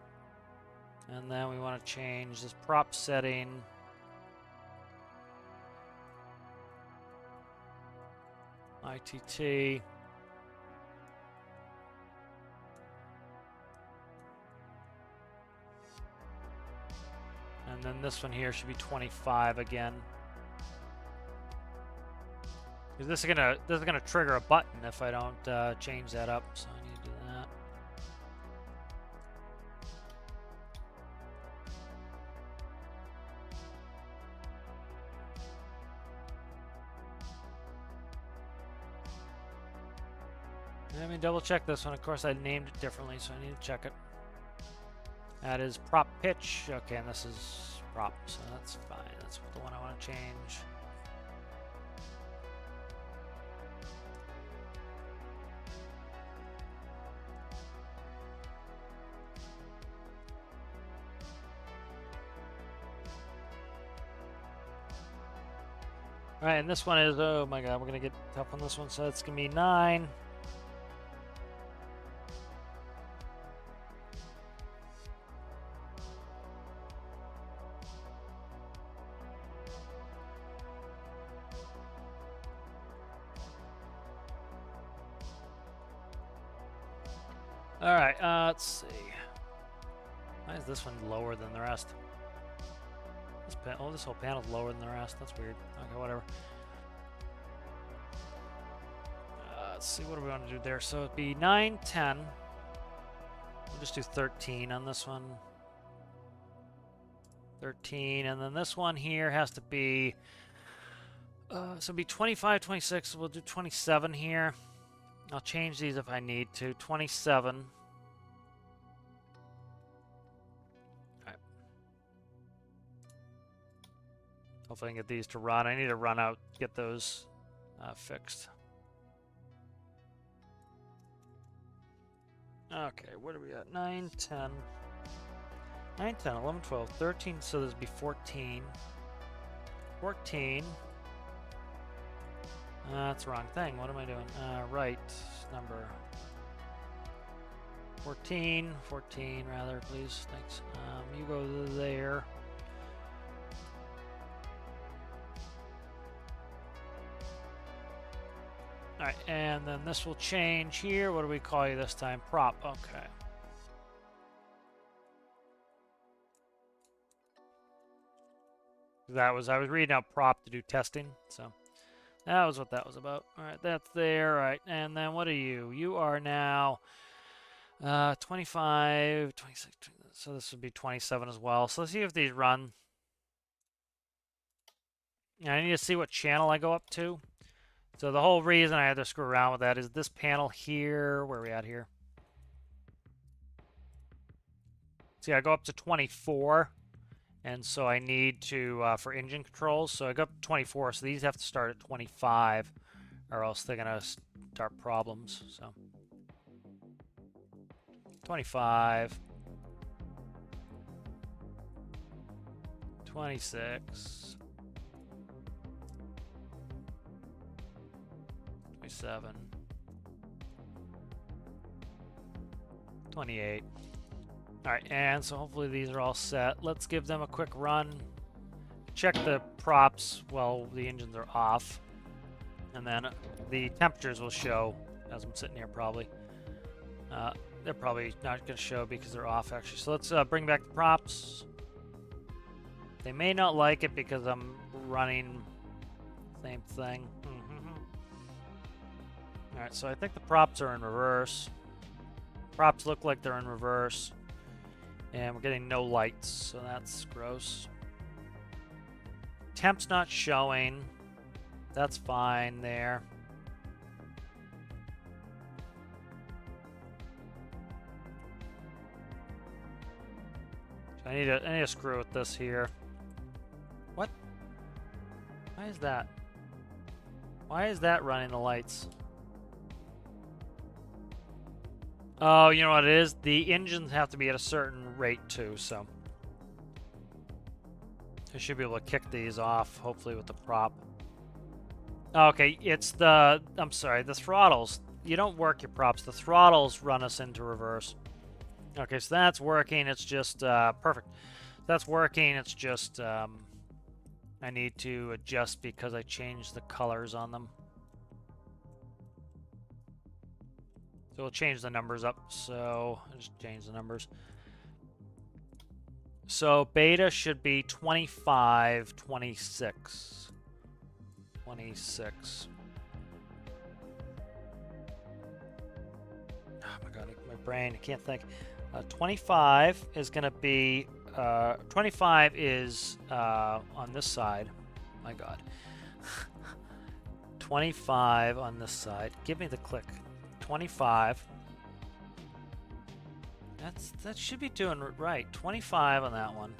And then we want to change this prop setting. ITT. And then this one here should be 25 again. Because this is gonna trigger a button if I don't change that up. So I need to do that. Let me double check this one. Of course, I named it differently, so I need to check it. That is prop pitch. Okay, and this is prop, so that's fine. That's the one I want to change. All right, and this one is, oh my god, we're going to get tough on this one, so it's going to be 9. All right, let's see. Why is this one lower than the rest? This whole panel's lower than the rest. That's weird. Okay, whatever. Let's see, what do we want to do there? So it'd be 9, 10. We'll just do 13 on this one. 13, and then this one here has to be, so it'd be 25, 26. We'll do 27 here. I'll change these if I need to. 27. Alright. Hopefully I can get these to run. I need to run out, get those fixed. Okay, what are we at? 9, 10. 9, 10, 11, 12, 13, so this would be 14. 14. That's the wrong thing. What am I doing? Right number. 14. 14, rather, please. Thanks. You go there. Alright, and then this will change here. What do we call you this time? Prop. Okay. I was reading out prop to do testing, so that was what that was about. All right, that's there. All right, and then what are you? You are now 25, 26, so this would be 27 as well. So let's see if these run. I need to see what channel I go up to. So the whole reason I had to screw around with that is this panel here. Where are we at here? See, I go up to 24. And so I need to, for engine controls, so I go up to 24, so these have to start at 25, or else they're going to start problems, so. 25. 26. 27. 28. Alright, and so hopefully these are all set. Let's give them a quick run. Check the props while the engines are off. And then the temperatures will show as I'm sitting here probably. They're probably not going to show because they're off actually. So let's bring back the props. They may not like it because I'm running same thing. Alright, so I think the props are in reverse. Props look like they're in reverse. And we're getting no lights, so that's gross. Temp's not showing. That's fine there. I need to screw with this here. What? Why is that? Why is that running the lights? Oh, you know what it is? The engines have to be at a certain rate too, so I should be able to kick these off, hopefully with the prop. Okay, it's the... I'm sorry, the throttles. You don't work your props. The throttles run us into reverse. Okay, so that's working. It's just... perfect. That's working. It's just... I need to adjust because I changed the colors on them. So we'll change the numbers up. So I'll just change the numbers. So beta should be 25, 26. 26. Oh my god, my brain, I can't think. 25 is going to be... 25 is on this side. My god. 25 on this side. Give me the click. 25. That should be doing right. 25 on that one.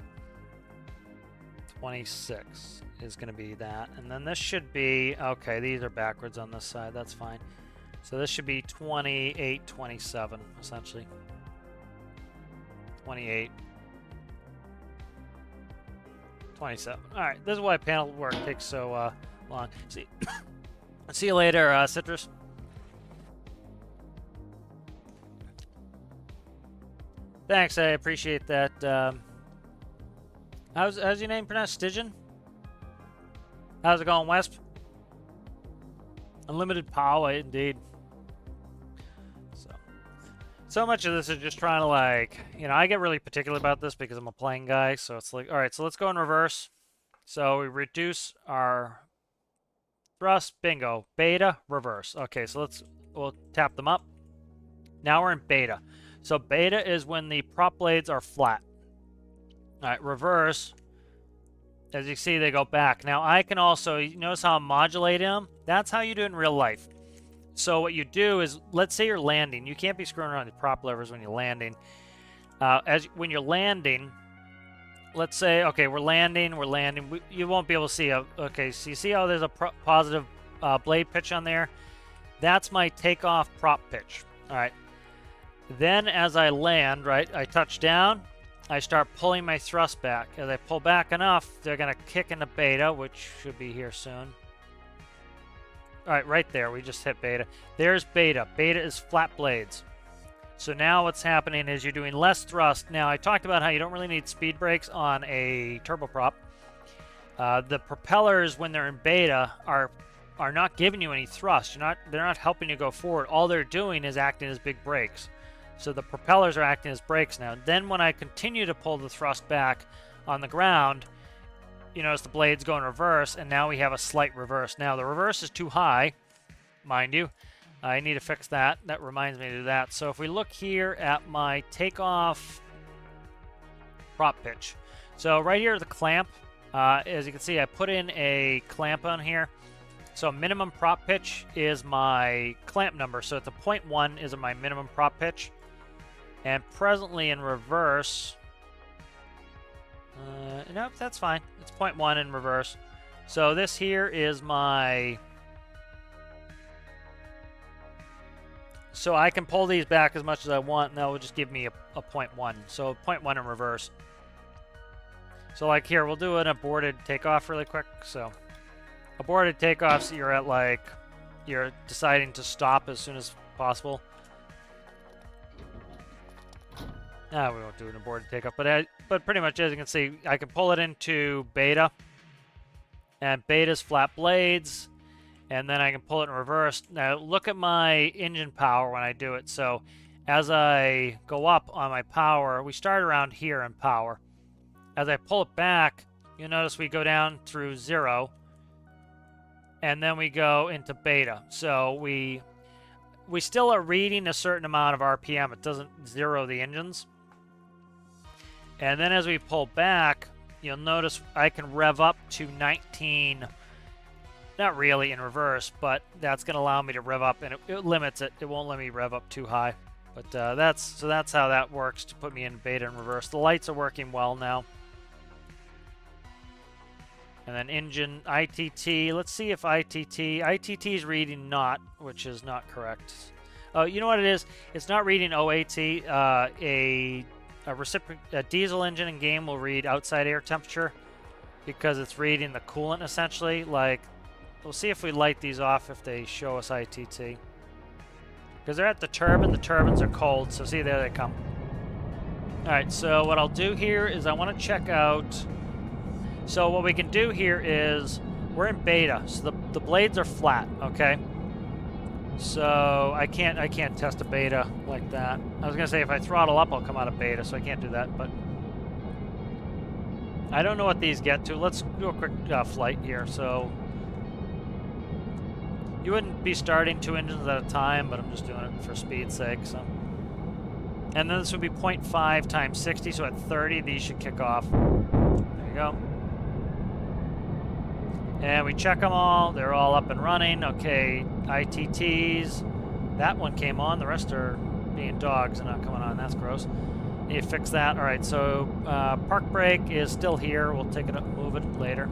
26 is going to be that. And then this should be... Okay, these are backwards on this side. That's fine. So this should be 28, 27, essentially. 28. 27. Alright, this is why panel work takes so long. See you later, Citrus. Thanks, I appreciate that. How's your name pronounced? Stygian? How's it going, Wesp? Unlimited power, indeed. So much of this is just trying to, like, you know, I get really particular about this because I'm a playing guy, so it's like, alright, so let's go in reverse. So we reduce our thrust, bingo, beta, reverse. Okay, so we'll tap them up. Now we're in beta. So beta is when the prop blades are flat. Alright, reverse. As you see, they go back. Now I can also, you notice how I'm modulating them? That's how you do it in real life. So what you do is, let's say you're landing. You can't be screwing around the prop levers when you're landing. When you're landing, let's say, okay, we're landing. You won't be able to see. Okay, so you see how there's a positive blade pitch on there? That's my takeoff prop pitch. All right. Then as I land, right, I touch down. I start pulling my thrust back. As I pull back enough, they're going to kick into beta, which should be here soon. Alright, right there. We just hit beta. There's beta. Beta is flat blades. So now what's happening is you're doing less thrust. Now, I talked about how you don't really need speed brakes on a turboprop. The propellers, when they're in beta, are not giving you any thrust. They're not helping you go forward. All they're doing is acting as big brakes. So the propellers are acting as brakes now. Then when I continue to pull the thrust back on the ground, you notice the blades go in reverse, and now we have a slight reverse. Now, the reverse is too high, mind you. I need to fix that. That reminds me to do that. So if we look here at my takeoff prop pitch. So right here, the clamp. As you can see, I put in a clamp on here. So minimum prop pitch is my clamp number. So it's a 0.1 is my minimum prop pitch. And presently in reverse... nope, that's fine. It's 0.1 in reverse. So this here is my... So I can pull these back as much as I want, and that will just give me a 0.1. So 0.1 in reverse. So like here, we'll do an aborted takeoff really quick. So aborted takeoffs, you're at like, you're deciding to stop as soon as possible. We won't do an aborted takeoff, but pretty much as you can see, I can pull it into beta, and beta's flat blades, and then I can pull it in reverse. Now look at my engine power when I do it. So as I go up on my power, we start around here in power. As I pull it back, you'll notice we go down through 0, and then we go into beta. So we still are reading a certain amount of RPM. It doesn't zero the engines. And then as we pull back, you'll notice I can rev up to 19, not really in reverse, but that's going to allow me to rev up, and it limits it. It won't let me rev up too high. But that's how that works to put me in beta and reverse. The lights are working well now. And then engine ITT. Let's see if ITT is reading not, which is not correct. Oh, you know what it is? It's not reading OAT. A diesel engine in game will read outside air temperature because it's reading the coolant essentially. Like, we'll see if we light these off if they show us ITT. Because they're at the turbine. The turbines are cold, so see, there they come. All right, so what I'll do here is I want to check out. So what we can do here is we're in beta, so the blades are flat, okay? So I can't test a beta like that. I was gonna say if I throttle up, I'll come out of beta, so I can't do that. But I don't know what these get to. Let's do a quick flight here. So you wouldn't be starting 2 engines at a time, but I'm just doing it for speed's sake. So, and then this would be 0.5 times 60, so at 30 these should kick off. There you go. And we check them all. They're all up and running. Okay, ITTs. That one came on. The rest are being dogs and not coming on. That's gross. Need to fix that. All right, so park brake is still here. We'll take it up, move it later.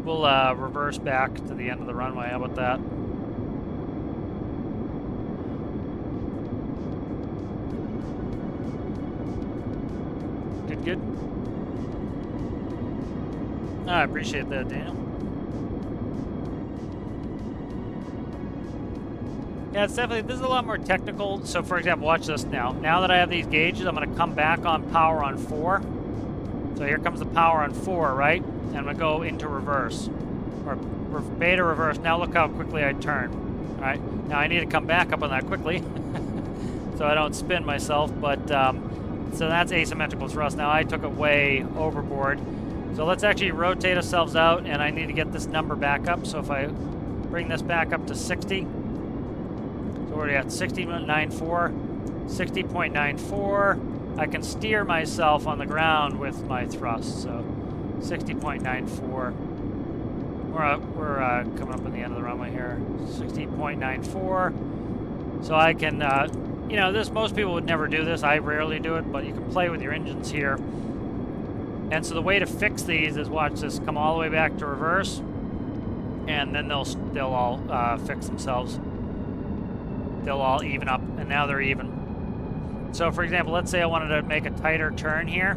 We'll reverse back to the end of the runway. How about that? Good. I appreciate that, Daniel. Yeah, it's definitely, this is a lot more technical. So for example, watch this now. Now that I have these gauges, I'm gonna come back on power on 4. So here comes the power on 4, right? And I'm gonna go into reverse, or beta reverse. Now look how quickly I turn. All right, now I need to come back up on that quickly, so I don't spin myself. But so that's asymmetrical thrust. Now I took it way overboard. So let's actually rotate ourselves out, and I need to get this number back up. So if I bring this back up to 60, so we're at 60.94, 60.94. I can steer myself on the ground with my thrust. So 60.94. We're coming up on the end of the runway here. 60.94. So I can, you know, most people would never do this. I rarely do it, but you can play with your engines here. And so the way to fix these is, watch this, come all the way back to reverse, and then they'll all fix themselves. They'll all even up, and now they're even. So for example, let's say I wanted to make a tighter turn here.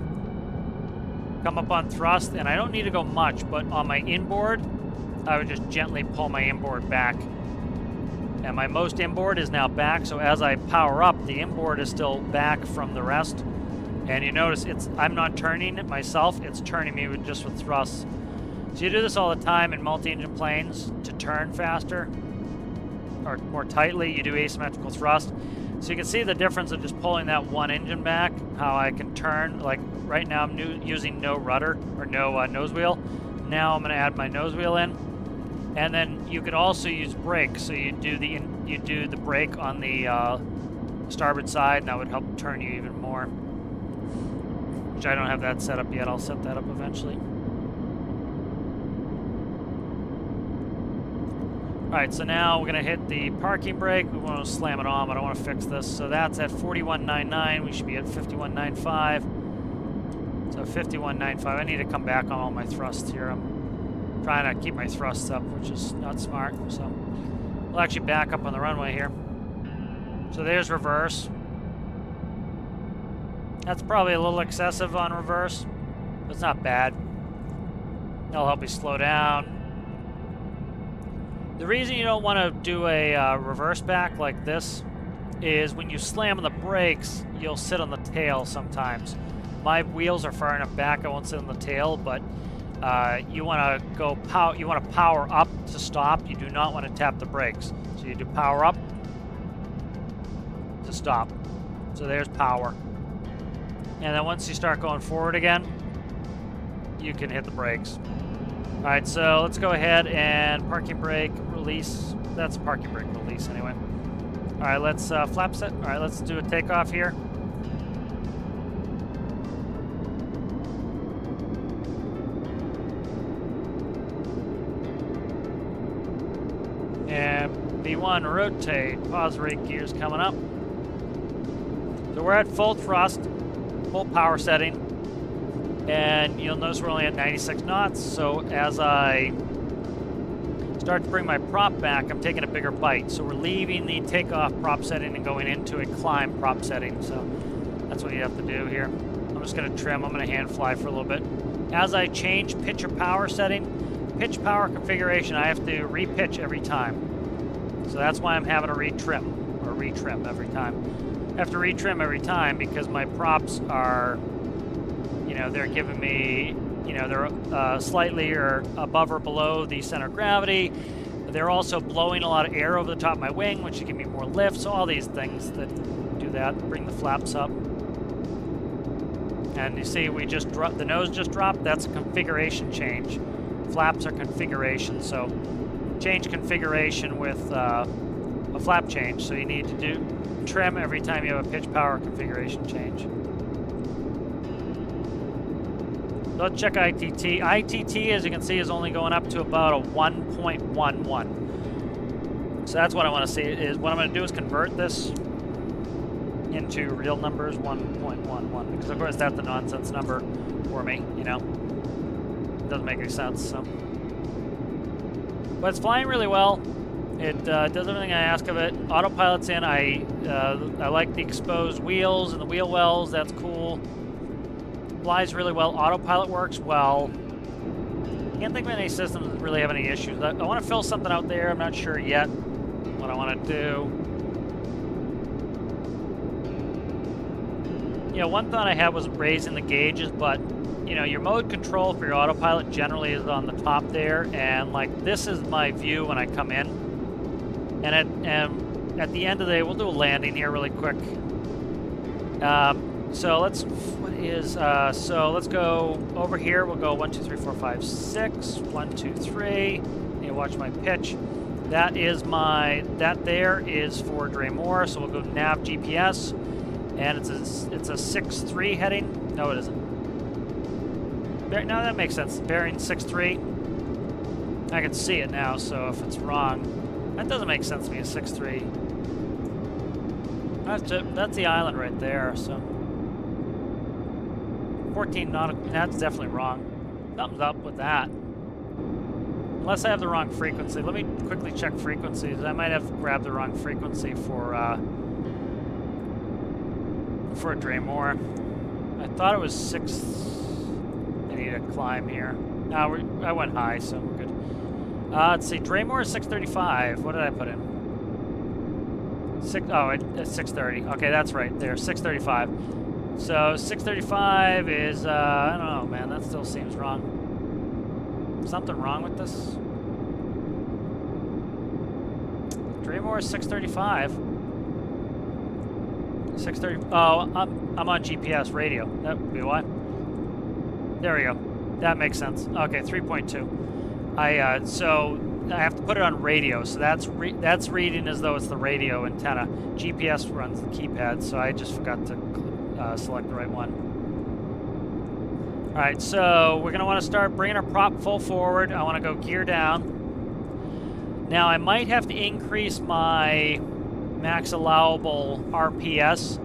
Come up on thrust, and I don't need to go much, but on my inboard, I would just gently pull my inboard back. And my most inboard is now back, so as I power up, the inboard is still back from the rest. And you notice I'm not turning it myself, it's turning me just with thrust. So you do this all the time in multi-engine planes to turn faster or more tightly. You do asymmetrical thrust. So you can see the difference of just pulling that one engine back, how I can turn. Like right now I'm using no rudder or no nose wheel. Now I'm going to add my nose wheel in. And then you could also use brake. So you do the brake on the starboard side, and that would help turn you even more. Which I don't have that set up yet. I'll set that up eventually. Alright, so now we're going to hit the parking brake. We want to slam it on, but I want to fix this. So that's at 41.99. We should be at 51.95. So 51.95. I need to come back on all my thrusts here. I'm trying to keep my thrusts up, which is not smart. So we'll actually back up on the runway here. So there's reverse. That's probably a little excessive on reverse. But it's not bad. That'll help you slow down. The reason you don't want to do a reverse back like this is when you slam on the brakes, you'll sit on the tail sometimes. My wheels are far enough back, I won't sit on the tail, but you want to power up to stop. You do not want to tap the brakes. So you do power up to stop. So there's power. And then once you start going forward again, you can hit the brakes. All right, so let's go ahead and parking brake release. That's parking brake release anyway. All right, let's flap set. All right, let's do a takeoff here. And V1 rotate, pause rate gears coming up. So we're at full thrust, full power setting, and you'll notice we're only at 96 knots. So as I start to bring my prop back, I'm taking a bigger bite. So we're leaving the takeoff prop setting and going into a climb prop setting. So that's what you have to do here. I'm just going to trim. I'm going to hand fly for a little bit. As I change pitch or power setting, pitch power configuration, I have to re-pitch every time. So that's why I'm having to retrim every time. I have to retrim every time because my props are, you know, they're giving me, you know, they're slightly or above or below the center of gravity. They're also blowing a lot of air over the top of my wing, which should give me more lift. So all these things that do that, bring the flaps up. And you see we just dropped, the nose just dropped. That's a configuration change. Flaps are configuration, so change configuration with a flap change. So you need to do trim every time you have a pitch power configuration change. So let's check ITT. ITT, as you can see, is only going up to about a 1.11. So that's what I want to see. Is what I'm going to do is convert this into real numbers, 1.11, because of course that's the nonsense number for me, you know. It doesn't make any sense, so. But it's flying really well. It does everything I ask of it. Autopilot's in. I like the exposed wheels and the wheel wells. That's cool. Flies really well. Autopilot works well. Can't think of any systems that really have any issues. I want to fill something out there. I'm not sure yet what I want to do. You know, one thought I had was raising the gauges, but you know, your mode control for your autopilot generally is on the top there, and like this is my view when I come in. And at the end of the day, we'll do a landing here really quick. So let's go over here. We'll go 1, 2, 3, 4, 5, 6. 1, 2, 3. You watch my pitch. That there is for Draymore. So we'll go nav GPS, and it's a 6-3 heading. No, it isn't. No, that makes sense. Bearing 6-3. I can see it now. So if it's wrong, that doesn't make sense to me. A 6-3. That's the island right there. So 14 nautical. That's definitely wrong. Thumbs up with that. Unless I have the wrong frequency. Let me quickly check frequencies. I might have grabbed the wrong frequency for a Draymore. I thought it was 6. I need to climb here. No, I went high, so we're good. Let's see. Draymore is 635. What did I put in? It's 630. Okay, that's right there. 635. So 635 is, I don't know, man. That still seems wrong. Something wrong with this? Draymore is 635. 630. Oh, I'm on GPS radio. That would be why. There we go. That makes sense. Okay, 3.2. So I have to put it on radio. So that's reading as though it's the radio antenna. GPS runs the keypad, so I just forgot to select the right one. All right, so we're gonna want to start bringing our prop full forward. I want to go gear down. Now I might have to increase my max allowable RPS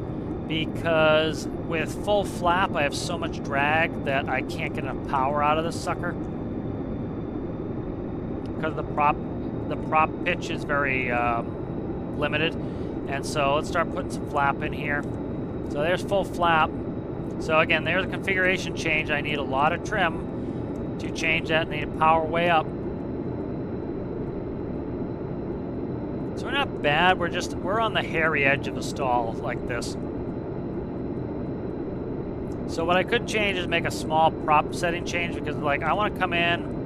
because with full flap I have so much drag that I can't get enough power out of this sucker. Because the prop pitch is very limited, and so let's start putting some flap in here. So there's full flap. So again, there's a configuration change. I need a lot of trim to change that. I need to power way up. So we're not bad. We're on the hairy edge of the stall like this. So what I could change is make a small prop setting change because like I want to come in.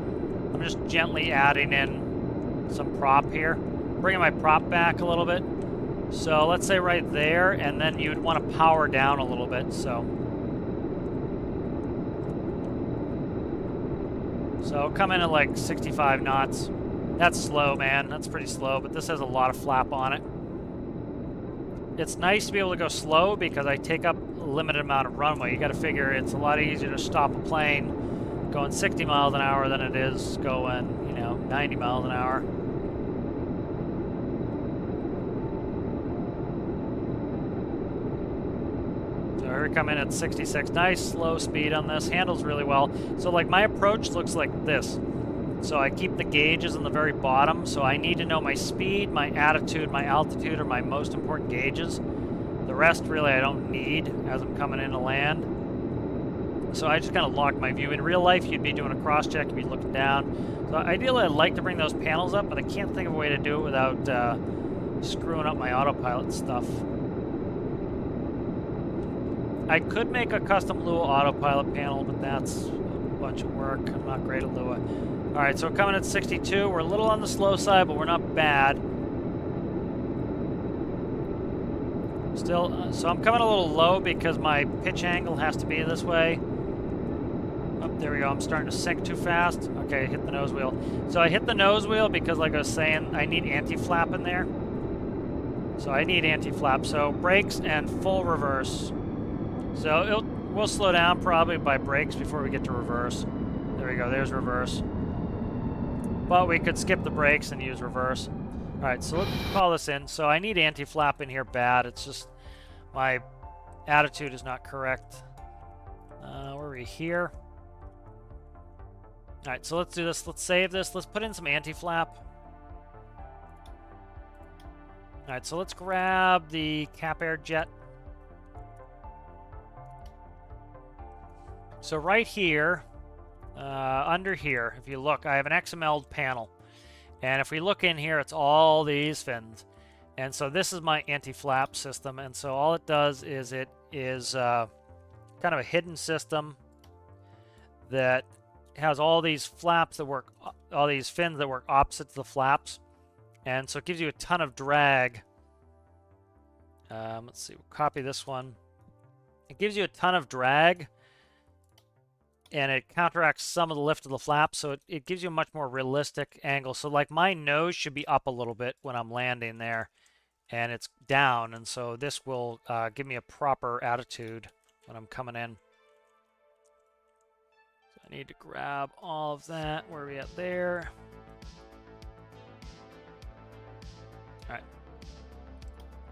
I'm just gently adding in some prop here, bringing my prop back a little bit. So let's say right there, and then you would want to power down a little bit. So come in at like 65 knots. That's slow, man. That's pretty slow, but this has a lot of flap on it. It's nice to be able to go slow because I take up a limited amount of runway. You got to figure it's a lot easier to stop a plane going 60 miles an hour than it is going, 90 miles an hour. So here we come in at 66. Nice slow speed on this. Handles really well. So like my approach looks like this. So I keep the gauges on the very bottom. So I need to know my speed, my attitude, my altitude are my most important gauges. The rest really I don't need as I'm coming into land. So I just kind of lock my view. In real life, you'd be doing a cross check, you'd be looking down. So ideally I'd like to bring those panels up, but I can't think of a way to do it without screwing up my autopilot stuff. I could make a custom Lua autopilot panel, but that's a bunch of work. I'm not great at Lua. All right, so we're coming at 62. We're a little on the slow side, but we're not bad. Still, so I'm coming a little low because my pitch angle has to be this way. Oh, there we go. I'm starting to sink too fast. Okay, hit the nose wheel. So I hit the nose wheel because, like I was saying, I need anti-flap in there. So I need anti-flap. So brakes and full reverse. So we'll slow down probably by brakes before we get to reverse. There we go. There's reverse. But we could skip the brakes and use reverse. All right, so let's call this in. So I need anti-flap in here bad. It's just my attitude is not correct. Where are we here? All right, so let's do this. Let's save this. Let's put in some anti-flap. All right, so let's grab the cap air jet. So right here, under here, if you look, I have an XML panel. And if we look in here, it's all these fins. And so this is my anti-flap system. And so all it does is it is kind of a hidden system that has all these flaps that work, all these fins that work opposite to the flaps. And so it gives you a ton of drag. Let's see, we'll copy this one. It gives you a ton of drag. And it counteracts some of the lift of the flap, so it gives you a much more realistic angle. So like my nose should be up a little bit when I'm landing there, and it's down, and so this will give me a proper attitude when I'm coming in. So I need to grab all of that. Where are we at there? All right.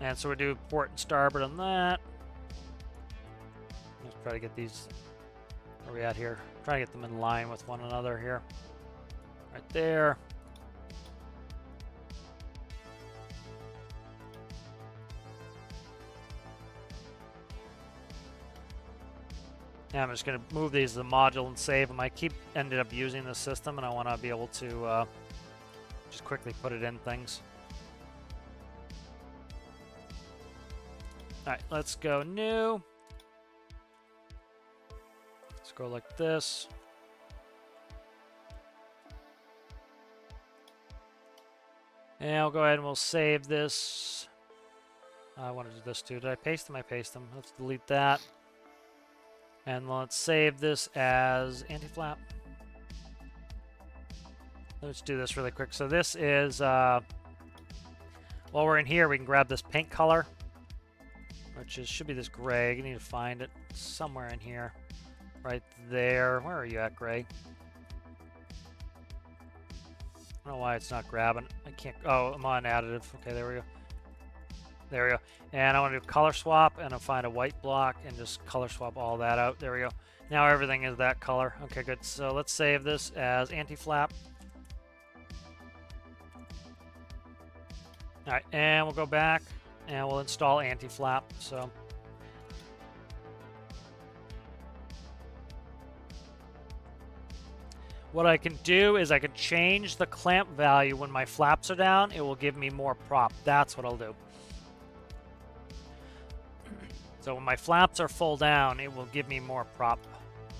And so we do port and starboard on that. Let's try to get these... Where are we at here? Try to get them in line with one another here. Right there. Yeah, I'm just going to move these to the module and save them. I ended up using this system, and I want to be able to just quickly put it in things. All right, let's go new. Let's go like this. And I'll go ahead and we'll save this. I want to do this too. Did I paste them? I paste them. Let's delete that. And let's save this as anti-flap. Let's do this really quick. So this is, while we're in here, we can grab this paint color, which should be this gray. You need to find it somewhere in here. Right there. Where are you at, Gray? I don't know why it's not grabbing. I can't... Oh, I'm on additive. Okay, there we go. There we go. And I want to do color swap, and I'll find a white block and just color swap all that out. There we go. Now everything is that color. Okay, good. So let's save this as anti-flap. All right, and we'll go back, and we'll install anti-flap. So... What I can do is I can change the clamp value when my flaps are down. It will give me more prop. That's what I'll do. So when my flaps are full down, it will give me more prop.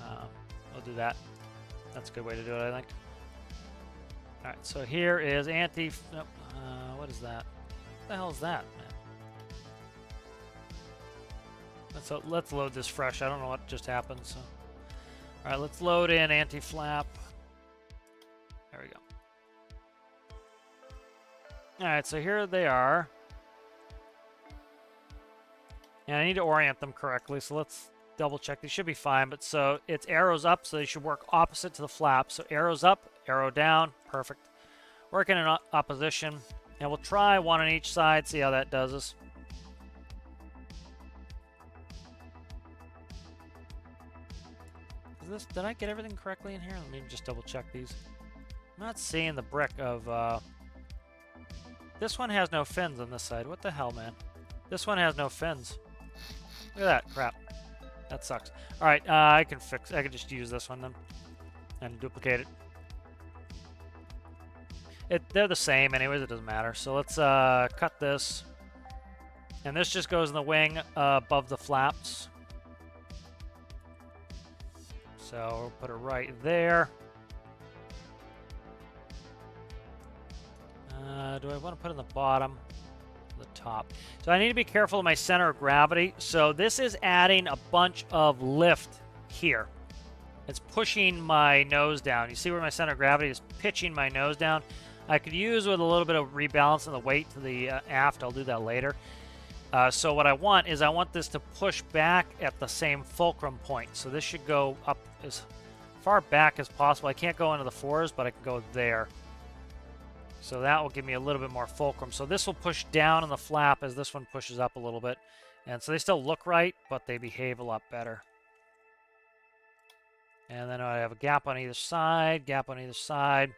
I'll do that. That's a good way to do it, I think. All right, so here is anti... Nope. What is that? What the hell is that, man? Let's load this fresh. I don't know what just happened. So, all right, let's load in anti-flap. There we go. All right, so here they are. And I need to orient them correctly, so let's double check. They should be fine, but so it's arrows up, so they should work opposite to the flap. So arrows up, arrow down, perfect. Working in opposition, and we'll try one on each side, see how that does us. Did I get everything correctly in here? Let me just double check these. I'm not seeing the brick of, this one has no fins on this side. What the hell, man? This one has no fins. Look at that crap. That sucks. All right, I can just use this one then and duplicate it. They're the same anyways, it doesn't matter. So let's cut this. And this just goes in the wing above the flaps. So we'll put it right there. Do I want to put it in the bottom? The top. So I need to be careful of my center of gravity. So this is adding a bunch of lift here. It's pushing my nose down. You see where my center of gravity is pitching my nose down? I could use with a little bit of rebalancing the weight to the aft. I'll do that later. So what I want is I want this to push back at the same fulcrum point. So this should go up as far back as possible. I can't go into the fours, but I can go there. So that will give me a little bit more fulcrum. So this will push down on the flap as this one pushes up a little bit. And so they still look right, but they behave a lot better. And then I have a gap on either side, gap on either side.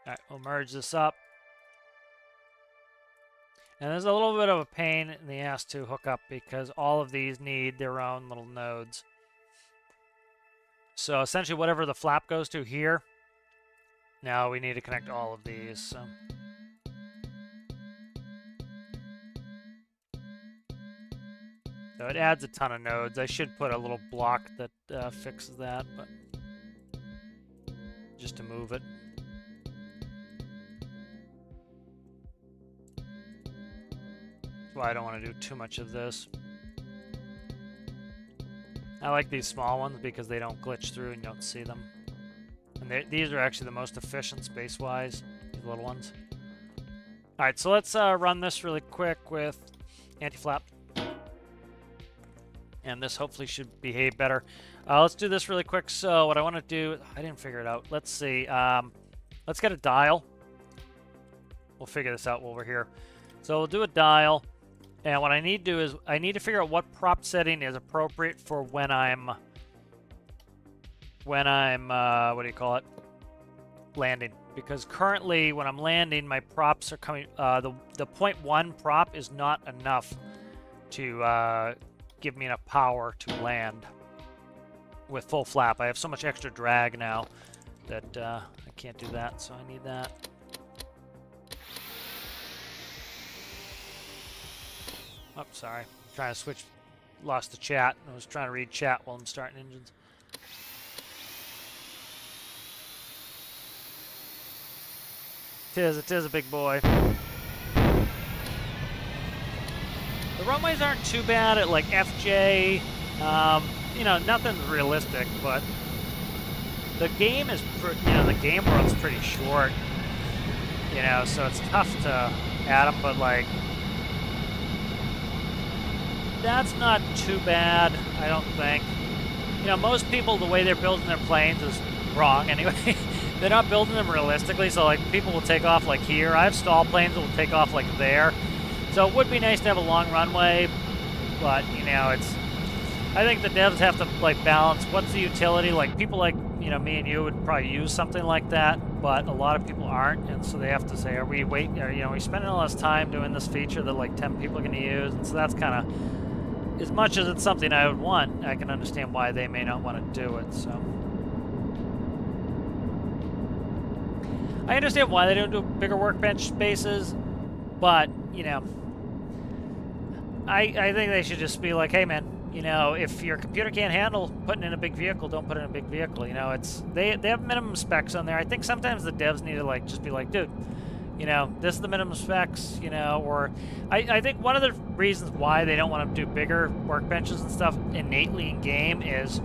All right, we'll merge this up. And there's a little bit of a pain in the ass to hook up because all of these need their own little nodes. So essentially whatever the flap goes to here, now we need to connect all of these. So it adds a ton of nodes. I should put a little block that fixes that, but just to move it. That's why I don't want to do too much of this. I like these small ones because they don't glitch through and you don't see them. And these are actually the most efficient space-wise, these little ones. All right, so let's run this really quick with anti-flap. And this hopefully should behave better. Let's do this really quick. So what I want to do, I didn't figure it out. Let's see. Let's get a dial. We'll figure this out while we're here. So we'll do a dial. And what I need to do is I need to figure out what prop setting is appropriate for when I'm what do you call it? Landing. Because currently when I'm landing, my props are coming, the 0.1 prop is not enough to give me enough power to land with full flap. I have so much extra drag now that I can't do that, so I need that. Oh, sorry. I'm trying to switch. Lost the chat. I was trying to read chat while I'm starting engines. It is a big boy. The runways aren't too bad at like FJ. You know, nothing's realistic, but the game is, the game world's pretty short. You know, so it's tough to add them, but like, that's not too bad, I don't think. You know, most people, the way they're building their planes is wrong anyway. They're not building them realistically, so like people will take off like here. I have stall planes that will take off like there. So it would be nice to have a long runway, but you know, I think the devs have to like balance what's the utility. Like people like, you know, me and you would probably use something like that, but a lot of people aren't, and so they have to say, are we spending all this time doing this feature that like 10 people are going to use? And so that's kind of, as much as it's something I would want, I can understand why they may not want to do it. So I understand why they don't do bigger workbench spaces, but you know, I think they should just be like, hey man, you know, if your computer can't handle putting in a big vehicle, don't put in a big vehicle. You know, they have minimum specs on there. I think sometimes the devs need to like just be like, dude, you know, this is the minimum specs, you know, or I think one of the reasons why they don't want to do bigger workbenches and stuff innately in game is,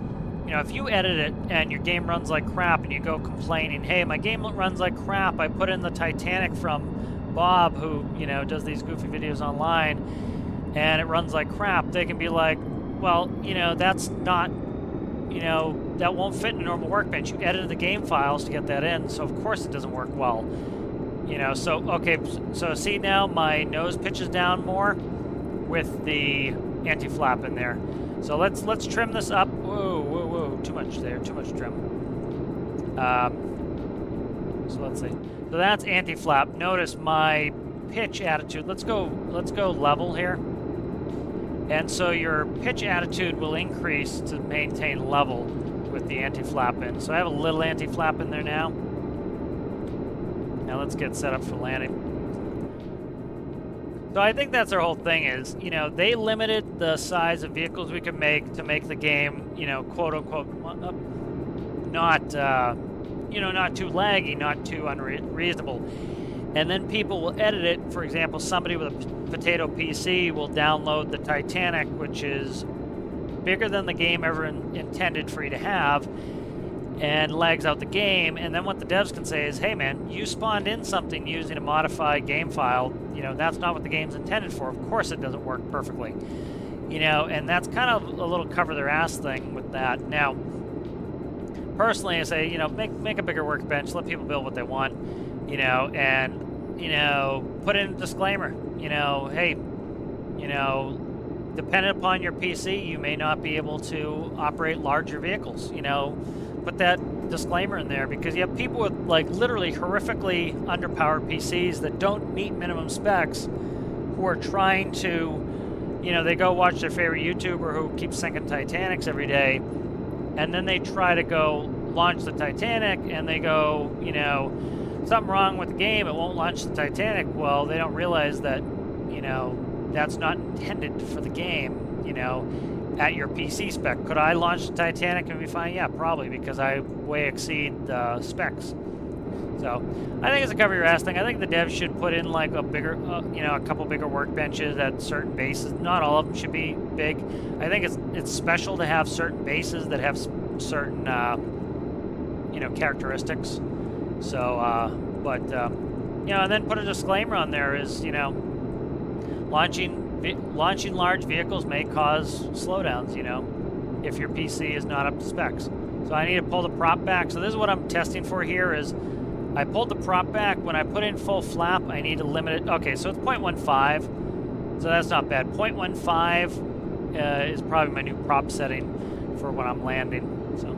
you know, if you edit it and your game runs like crap and you go complaining, hey, my game runs like crap, I put in the Titanic from Bob, who, you know, does these goofy videos online, and it runs like crap, they can be like, well, you know, that's not, you know, that won't fit in a normal workbench. You edited the game files to get that in, so of course it doesn't work well. You know, so, okay, so see now my nose pitches down more with the anti-flap in there. So let's trim this up. Whoa, whoa, whoa, too much there, too much trim. So let's see. So that's anti-flap. Notice my pitch attitude. Let's go level here. And so your pitch attitude will increase to maintain level with the anti-flap in. So I have a little anti-flap in there now. Now let's get set up for landing. So I think that's their whole thing is, you know, they limited the size of vehicles we could make to make the game, you know, quote unquote, not, you know, not too laggy, not too unreasonable. And then people will edit it. For example, somebody with a potato PC will download the Titanic, which is bigger than the game ever intended for you to have, and lags out the game. And then what the devs can say is, hey man, you spawned in something using a modified game file. You know, that's not what the game's intended for. Of course it doesn't work perfectly. You know, and that's kind of a little cover their ass thing with that. Now, personally, I say, you know, make a bigger workbench, let people build what they want, you know, and, you know, put in a disclaimer, you know, hey, you know, dependent upon your PC, you may not be able to operate larger vehicles, you know, put that disclaimer in there, because you have people with, like, literally horrifically underpowered PCs that don't meet minimum specs who are trying to, you know, they go watch their favorite YouTuber who keeps sinking Titanics every day, and then they try to go launch the Titanic, and they go, you know, something wrong with the game, it won't launch the Titanic. Well, they don't realize that, you know, that's not intended for the game, you know, at your PC spec. Could I launch the Titanic and be fine? Yeah, probably, because I way exceed the specs. So, I think it's a cover your ass thing. I think the devs should put in like a bigger, you know, a couple bigger workbenches at certain bases. Not all of them should be big. I think it's special to have certain bases that have certain, you know, characteristics. So, you know, and then put a disclaimer on there is, you know, launching large vehicles may cause slowdowns, you know, if your PC is not up to specs. So I need to pull the prop back. So this is what I'm testing for here is I pulled the prop back. When I put in full flap, I need to limit it. Okay, so it's 0.15, so that's not bad. 0.15 is probably my new prop setting for when I'm landing. So.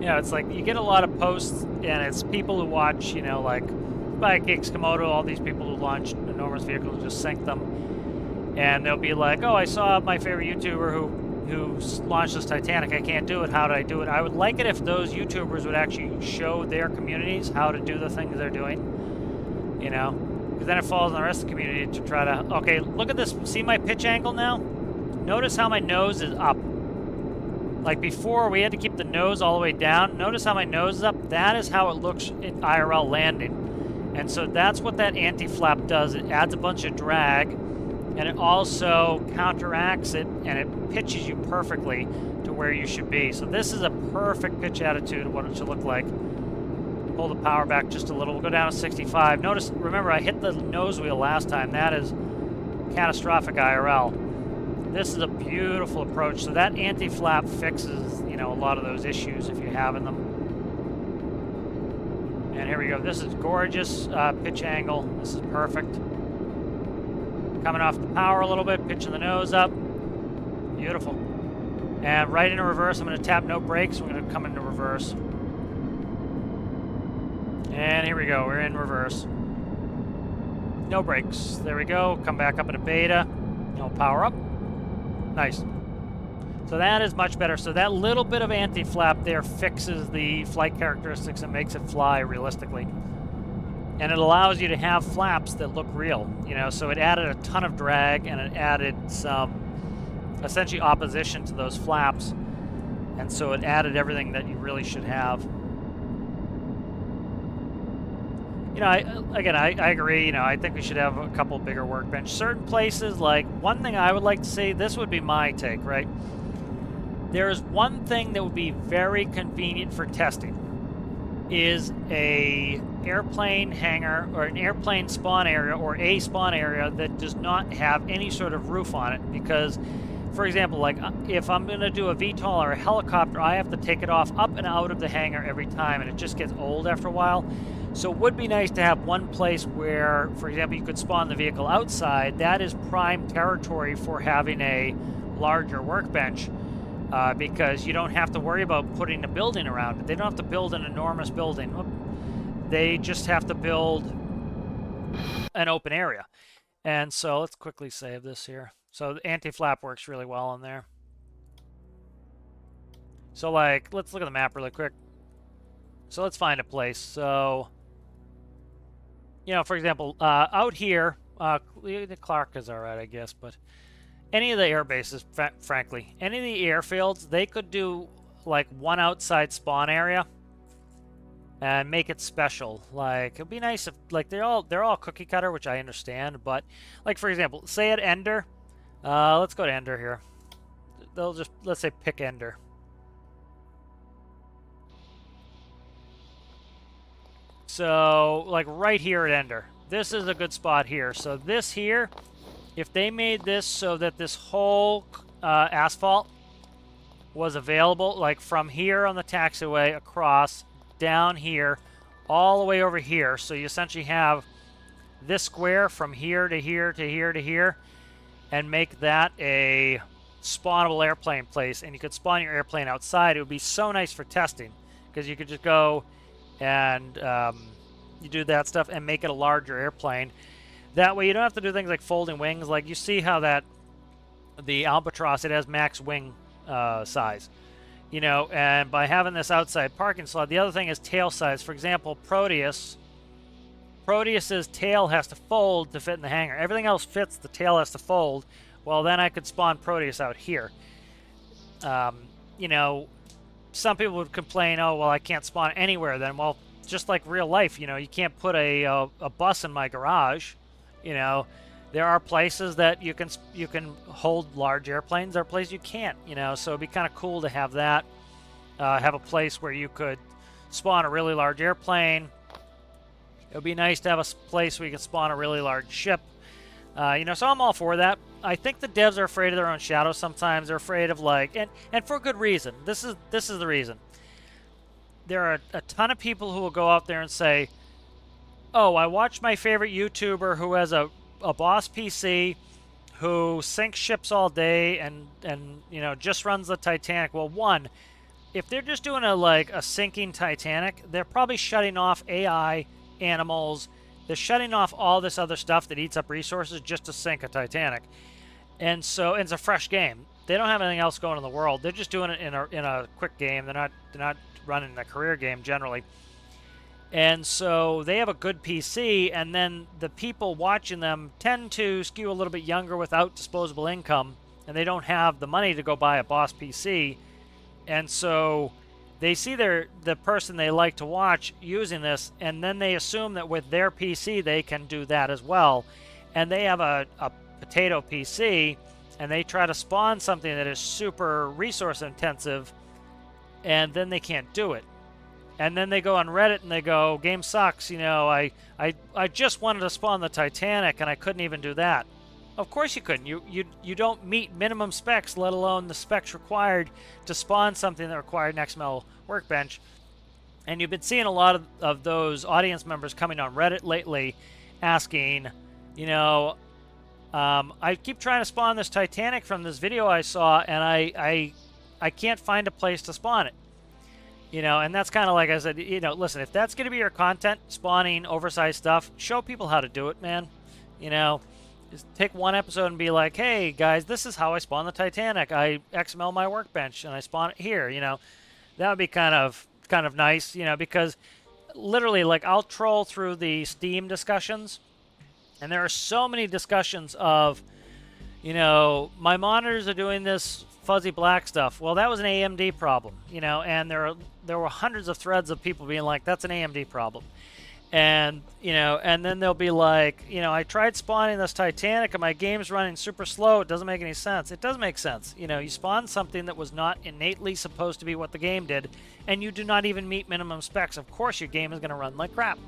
You know, it's like you get a lot of posts, and it's people who watch, you know, like Bike Geeks, Komodo, all these people who launch enormous vehicles, just sink them, and they'll be like, "Oh, I saw my favorite YouTuber who launched this Titanic. I can't do it. How did I do it?" I would like it if those YouTubers would actually show their communities how to do the things they're doing, you know, because then it falls on the rest of the community to try to. Okay, look at this. See my pitch angle now? Notice how my nose is up. Like before, we had to keep the nose all the way down. Notice how my nose is up? That is how it looks in IRL landing. And so that's what that anti-flap does. It adds a bunch of drag, and it also counteracts it, and it pitches you perfectly to where you should be. So this is a perfect pitch attitude of what it should look like. Pull the power back just a little. We'll go down to 65. Notice, remember, I hit the nose wheel last time. That is catastrophic IRL. This is a beautiful approach. So that anti-flap fixes, you know, a lot of those issues if you're having them. And here we go. This is gorgeous pitch angle. This is perfect. Coming off the power a little bit, pitching the nose up. Beautiful. And right into reverse, I'm going to tap no brakes. We're going to come into reverse. And here we go. We're in reverse. No brakes. There we go. Come back up into beta. No power up. Nice. So that is much better. So that little bit of anti-flap there fixes the flight characteristics and makes it fly realistically. And it allows you to have flaps that look real, you know, so it added a ton of drag, and it added some essentially opposition to those flaps. And so it added everything that you really should have. You know, I agree, you know, I think we should have a couple bigger workbench. Certain places, like, one thing I would like to see, this would be my take, right? There is one thing that would be very convenient for testing, is a airplane hangar or an airplane spawn area or a spawn area that does not have any sort of roof on it. Because, for example, like if I'm going to do a VTOL or a helicopter, I have to take it off up and out of the hangar every time, and it just gets old after a while. So it would be nice to have one place where, for example, you could spawn the vehicle outside. That is prime territory for having a larger workbench. Because you don't have to worry about putting a building around it. They don't have to build an enormous building. They just have to build an open area. And so let's quickly save this here. So the anti-flap works really well on there. So like, let's look at the map really quick. So let's find a place. So, you know, for example, out here, Clark is all right, I guess, but any of the air bases, frankly, any of the airfields, they could do like one outside spawn area and make it special. Like, it'd be nice if, like, they're all cookie cutter, which I understand, but like, for example, say at Ender, let's go to Ender here. They'll just, let's say, pick Ender. So, like right here at Ender, this is a good spot here. So this here, if they made this so that this whole asphalt was available, like from here on the taxiway across, down here, all the way over here, so you essentially have this square from here to here to here to here, and make that a spawnable airplane place, and you could spawn your airplane outside, it would be so nice for testing, because you could just go and you do that stuff and make it a larger airplane. That way you don't have to do things like folding wings. Like you see how that the Albatross, it has max wing size, you know, and by having this outside parking slot, the other thing is tail size. For example, Proteus's tail has to fold to fit in the hangar. Everything else fits, the tail has to fold. Well, then I could spawn Proteus out here. You know, some people would complain, oh, well, I can't spawn anywhere then. Well, just like real life, you know, you can't put a bus in my garage. You know, there are places that you can hold large airplanes. There are places you can't, you know, so it'd be kind of cool to have that, have a place where you could spawn a really large airplane. It would be nice to have a place where you can spawn a really large ship. You know, so I'm all for that. I think the devs are afraid of their own shadow sometimes. They're afraid of like, and for good reason. This is the reason. There are a ton of people who will go out there and say, oh, I watched my favorite YouTuber who has a boss PC who sinks ships all day and you know, just runs the Titanic. Well, one, if they're just doing a sinking Titanic, they're probably shutting off AI, animals. They're shutting off all this other stuff that eats up resources just to sink a Titanic. And so it's a fresh game. They don't have anything else going in the world. They're just doing it in a quick game. They're not running a career game generally. And so they have a good PC, and then the people watching them tend to skew a little bit younger without disposable income, and they don't have the money to go buy a boss PC. And so they see the person they like to watch using this, and then they assume that with their PC they can do that as well. And they have a potato PC, and they try to spawn something that is super resource intensive, and then they can't do it. And then they go on Reddit and they go, game sucks, you know, I just wanted to spawn the Titanic and I couldn't even do that. Of course you couldn't. You don't meet minimum specs, let alone the specs required to spawn something that required an XML workbench. And you've been seeing a lot of those audience members coming on Reddit lately asking, you know, I keep trying to spawn this Titanic from this video I saw, and I can't find a place to spawn it. You know, and that's kind of like I said, you know, listen, if that's going to be your content, spawning oversized stuff, show people how to do it, man. You know, just take one episode and be like, hey, guys, this is how I spawn the Titanic. I XML my workbench and I spawn it here, you know. That would be kind of nice, you know, because literally, like, I'll troll through the Steam discussions, and there are so many discussions of, you know, my monitors are doing this fuzzy black stuff. Well, that was an AMD problem, you know, and there were hundreds of threads of people being like, that's an AMD problem. And, and then they'll be like, I tried spawning this Titanic and my game's running super slow. It doesn't make any sense. It does make sense. You spawned something that was not innately supposed to be what the game did, and you do not even meet minimum specs. Of course your game is going to run like crap,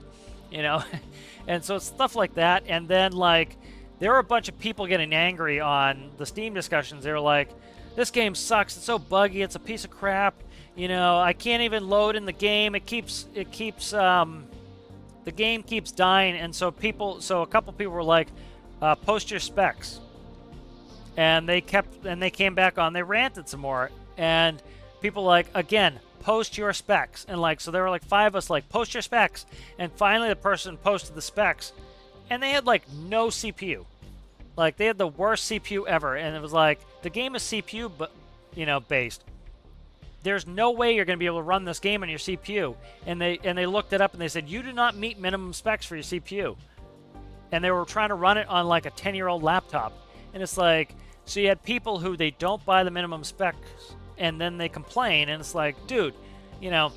And so it's stuff like that. And then, like, there were a bunch of people getting angry on the Steam discussions. They were like, this game sucks. It's so buggy. It's a piece of crap. I can't even load in the game. The game keeps dying, and so a couple people were like, post your specs. And they came back on, they ranted some more, and people like, again, post your specs. And like, so there were like 5 of us like, post your specs. And finally the person posted the specs, and they had like no CPU. Like, they had the worst CPU ever, and it was like, the game is CPU, but, based. There's no way you're going to be able to run this game on your CPU. And they looked it up and they said, you do not meet minimum specs for your CPU. And they were trying to run it on like a 10-year-old laptop. And it's like, so you had people who they don't buy the minimum specs and then they complain. And it's like, dude, you're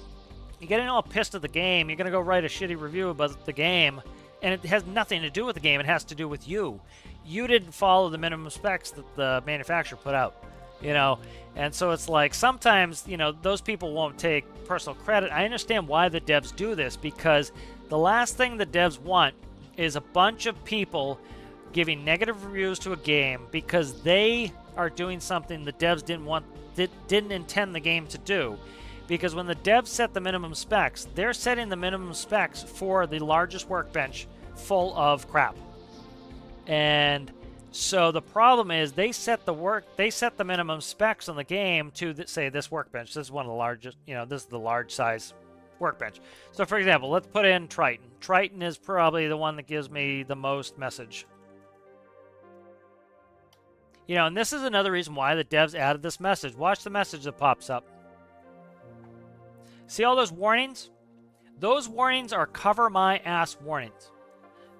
getting all pissed at the game. You're going to go write a shitty review about the game. And it has nothing to do with the game. It has to do with you. You didn't follow the minimum specs that the manufacturer put out. And so it's like, sometimes, those people won't take personal credit. I understand why the devs do this, because the last thing the devs want is a bunch of people giving negative reviews to a game because they are doing something the devs didn't intend the game to do. Because when the devs set the minimum specs, they're setting the minimum specs for the largest workbench full of crap. And so the problem is they set the minimum specs on the game to say this workbench. This is one of the largest, this is the large size workbench. So for example, let's put in Triton. Triton is probably the one that gives me the most message. And this is another reason why the devs added this message. Watch the message that pops up. See all those warnings? Those warnings are cover my ass warnings.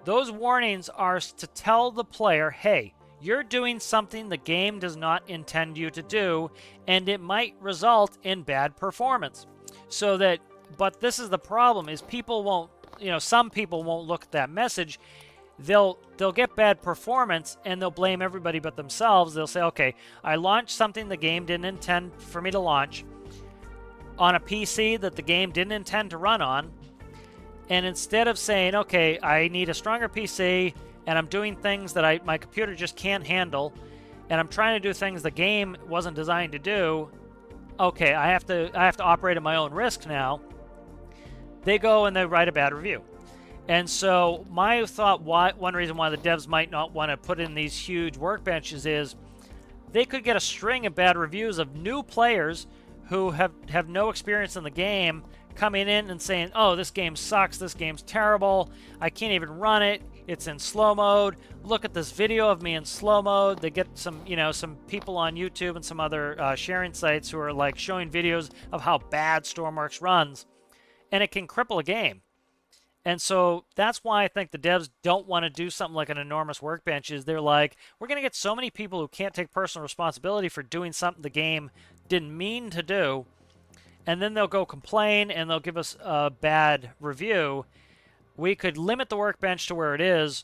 Those warnings are to tell the player, hey, you're doing something the game does not intend you to do, and it might result in bad performance. But this is the problem, is people won't, some people won't look at that message. They'll get bad performance, and they'll blame everybody but themselves. They'll say, okay, I launched something the game didn't intend for me to launch on a PC that the game didn't intend to run on. And instead of saying, okay, I need a stronger PC, and I'm doing things that my computer just can't handle, and I'm trying to do things the game wasn't designed to do, okay, I have to operate at my own risk now. They go and they write a bad review. And so my thought, one reason why the devs might not want to put in these huge workbenches is they could get a string of bad reviews of new players who have no experience in the game coming in and saying, oh, this game sucks, this game's terrible, I can't even run it, it's in slow mode, look at this video of me in slow mode. They get some people on YouTube and some other sharing sites who are like showing videos of how bad Stormworks runs, and it can cripple a game. And so that's why I think the devs don't want to do something like an enormous workbench. Is they're like, we're going to get so many people who can't take personal responsibility for doing something the game didn't mean to do, and then they'll go complain and they'll give us a bad review. We could limit the workbench to where it is,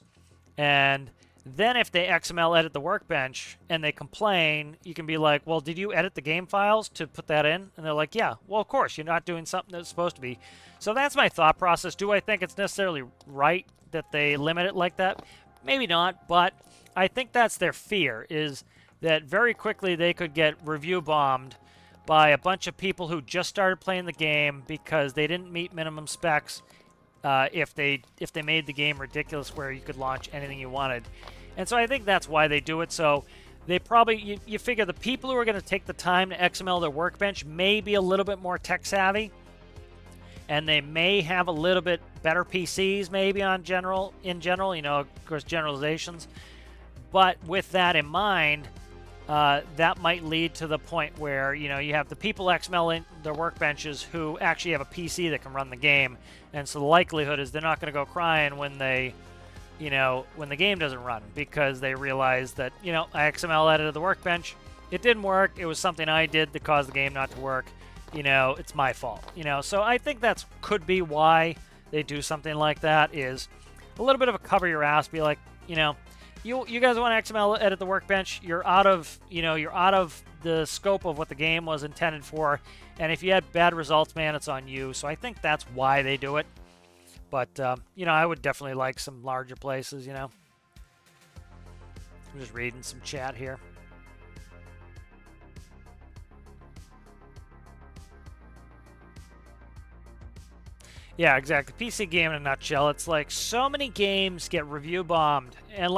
and then if they XML edit the workbench and they complain, you can be like, well, did you edit the game files to put that in? And they're like, yeah, well, of course, you're not doing something that's supposed to be. So that's my thought process. Do I think it's necessarily right that they limit it like that? Maybe not, but I think that's their fear, is that very quickly they could get review bombed by a bunch of people who just started playing the game because they didn't meet minimum specs. If they made the game ridiculous where you could launch anything you wanted. And so I think that's why they do it. So they probably, you figure the people who are going to take the time to XML their workbench may be a little bit more tech savvy, and they may have a little bit better PCs maybe in general, of course, generalizations. But with that in mind, that might lead to the point where, you have the people XMLing their workbenches who actually have a PC that can run the game. And so the likelihood is they're not going to go crying when they, when the game doesn't run, because they realize that, I XML edited the workbench. It didn't work. It was something I did that caused the game not to work. It's my fault. So I think that's could be why they do something like that is a little bit of a cover your ass. Be like, you know, you guys want XML edit the workbench, you're out of, you're out of the scope of what the game was intended for. And if you had bad results, man, it's on you. So I think that's why they do it. But, I would definitely like some larger places, I'm just reading some chat here. Yeah, exactly. PC game in a nutshell. It's like so many games get review bombed. And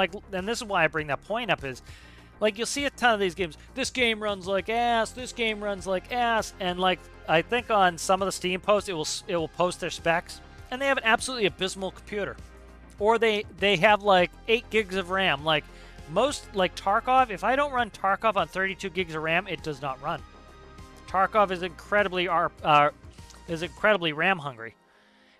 this is why I bring that point up is, like, you'll see a ton of these games. This game runs like ass. This game runs like ass. And, like, I think on some of the Steam posts, it will post their specs. And they have an absolutely abysmal computer. Or they have, like, 8 gigs of RAM. Like, most, like, Tarkov, if I don't run Tarkov on 32 gigs of RAM, it does not run. Tarkov is incredibly RAM hungry.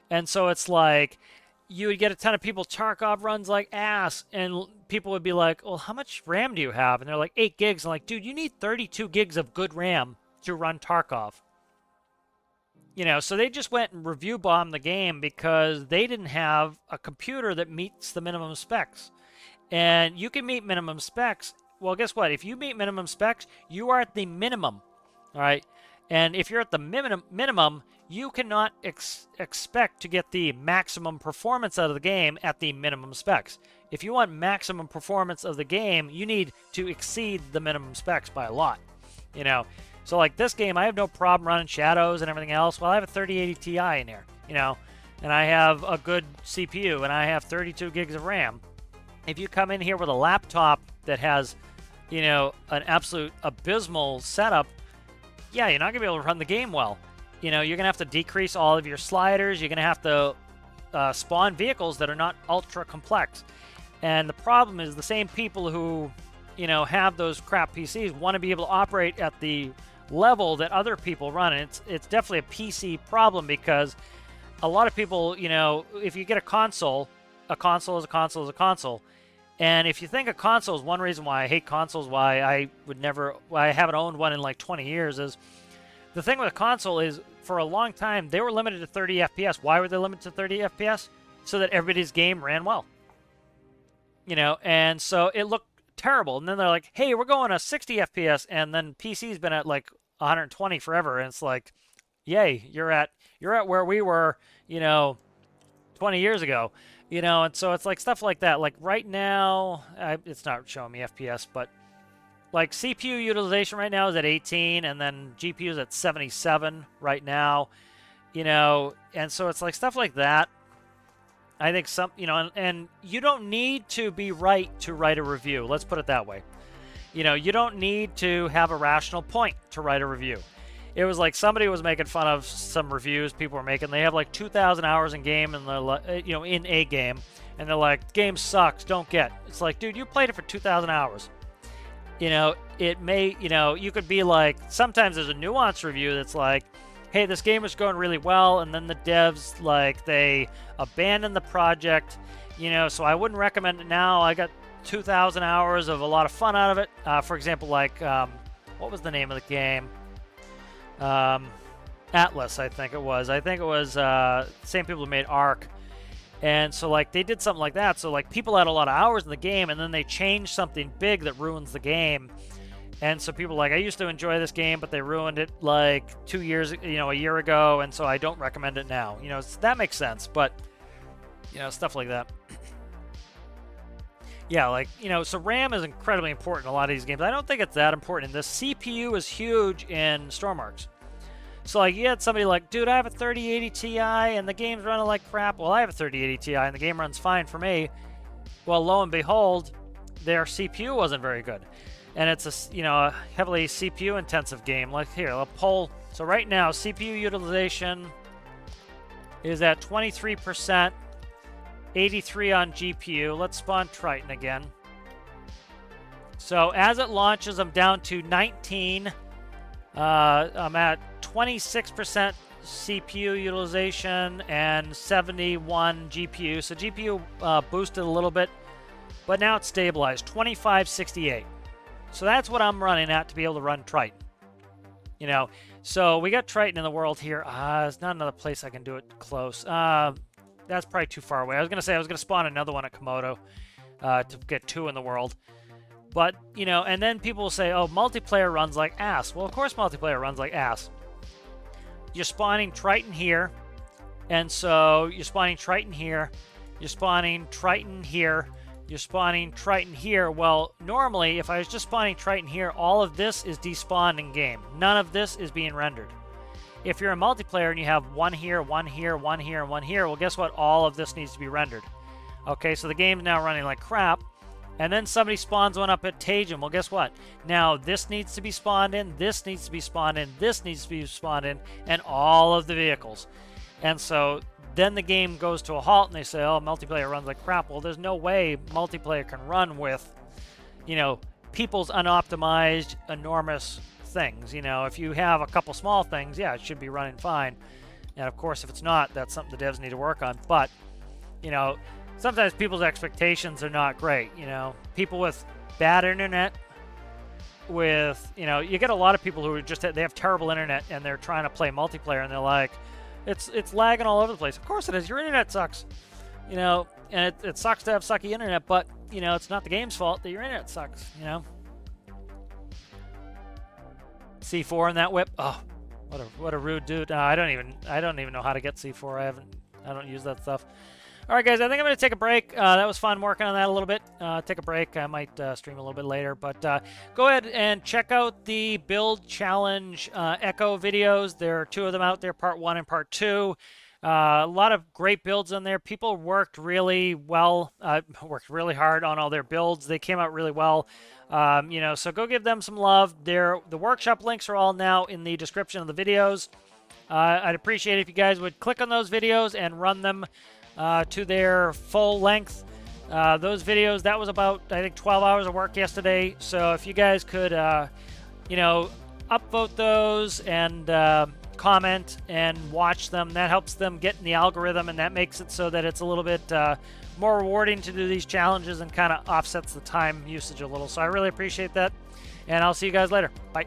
And so it's like, you would get a ton of people, Tarkov runs like ass, and people would be like, well, how much RAM do you have? And they're like, 8 gigs. I'm like, dude, you need 32 gigs of good RAM to run Tarkov. So they just went and review bombed the game because they didn't have a computer that meets the minimum specs. And you can meet minimum specs. Well, guess what? If you meet minimum specs, you are at the minimum, all right? And if you're at the minimum, you cannot expect to get the maximum performance out of the game at the minimum specs. If you want maximum performance of the game, you need to exceed the minimum specs by a lot. So like this game, I have no problem running shadows and everything else. Well, I have a 3080 Ti in there, and I have a good CPU, and I have 32 gigs of RAM. If you come in here with a laptop that has, an absolute abysmal setup, yeah, you're not going to be able to run the game well. You're going to have to decrease all of your sliders. You're going to have to spawn vehicles that are not ultra complex. And the problem is the same people who, have those crap PCs want to be able to operate at the level that other people run. And it's definitely a PC problem because a lot of people, if you get a console is a console is a console. And if you think a console is one reason why I hate consoles, why I haven't owned one in like 20 years is, the thing with a console is, for a long time, they were limited to 30 FPS. Why were they limited to 30 FPS? So that everybody's game ran well. And so it looked terrible. And then they're like, hey, we're going to 60 FPS. And then PC's been at like 120 forever. And it's like, yay, you're at where we were, 20 years ago. And so it's like stuff like that. Like right now, it's not showing me FPS, but like CPU utilization right now is at 18, and then GPU is at 77 right now, and so it's like stuff like that. I think and you don't need to be right to write a review. Let's put it that way. You don't need to have a rational point to write a review. It was like somebody was making fun of some reviews people were making. They have like 2,000 hours in game, and they're like, in a game, and they're like, game sucks, don't get. It's like, dude, you played it for 2,000 hours. It may, you could be like, sometimes there's a nuanced review that's like, hey, this game is going really well, and then the devs, like, they abandon the project, so I wouldn't recommend it now. I got 2,000 hours of a lot of fun out of it. For example, like, what was the name of the game? Atlas, I think it was. The same people who made Ark. And so, like, they did something like that. So, like, people had a lot of hours in the game, and then they changed something big that ruins the game. And so people are like, I used to enjoy this game, but they ruined it, like, 2 years, a year ago, and so I don't recommend it now. That makes sense, but, stuff like that. Yeah, like, so RAM is incredibly important in a lot of these games. I don't think it's that important. The CPU is huge in Stormworks. So, like, you had somebody like, dude, I have a 3080 Ti, and the game's running like crap. Well, I have a 3080 Ti, and the game runs fine for me. Well, lo and behold, their CPU wasn't very good. And it's a heavily CPU-intensive game. Like, here, I'll poll. So right now, CPU utilization is at 23%, 83 on GPU. Let's spawn Triton again. So as it launches, I'm down to 19. I'm at 26% CPU utilization and 71 GPU. So GPU boosted a little bit, but now it's stabilized, 2568. So that's what I'm running at to be able to run Triton. So we got Triton in the world here. There's not another place I can do it close. that's probably too far away. I was gonna say I was gonna spawn another one at Komodo to get 2 in the world. But, you know, and then people will say, oh, multiplayer runs like ass. Well, of course multiplayer runs like ass. You're spawning Triton here, and so you're spawning Triton here, you're spawning Triton here, you're spawning Triton here. Well, normally, if I was just spawning Triton here, all of this is despawned in game. None of this is being rendered. If you're a multiplayer and you have 1 here, 1 here, 1 here, and 1 here, well, guess what? All of this needs to be rendered. Okay, so the game's now running like crap. And then somebody spawns one up at Tajum. Well, guess what? Now this needs to be spawned in, this needs to be spawned in, this needs to be spawned in, and all of the vehicles. And so then the game goes to a halt, and they say, oh, multiplayer runs like crap. Well, there's no way multiplayer can run with, you know, people's unoptimized, enormous things. You know, if you have a couple small things, yeah, it should be running fine. And of course, if it's not, that's something the devs need to work on. But, you know, sometimes people's expectations are not great. You know, people with bad internet, with, you know, you get a lot of people who are just, they have terrible internet and they're trying to play multiplayer and they're like, it's lagging all over the place. Of course it is. Your internet sucks. You know, and it sucks to have sucky internet, but, you know, it's not the game's fault that your internet sucks, you know. C4 in that whip. Oh, what a rude dude. I don't even know how to get C4. I don't use that stuff. All right, guys, I think I'm going to take a break. That was fun working on that a little bit. Take a break. I might stream a little bit later. But go ahead and check out the Build Challenge Echo videos. There are 2 of them out there, Part 1 and Part 2. A lot of great builds on there. People worked really well, worked really hard on all their builds. They came out really well. You know, so go give them some love. The workshop links are all now in the description of the videos. I'd appreciate it if you guys would click on those videos and run them to their full length. Those videos, that was about, I think, 12 hours of work yesterday. So if you guys could, you know, upvote those and comment and watch them, that helps them get in the algorithm, and that makes it so that it's a little bit more rewarding to do these challenges and kind of offsets the time usage a little. So I really appreciate that, and I'll see you guys later. Bye.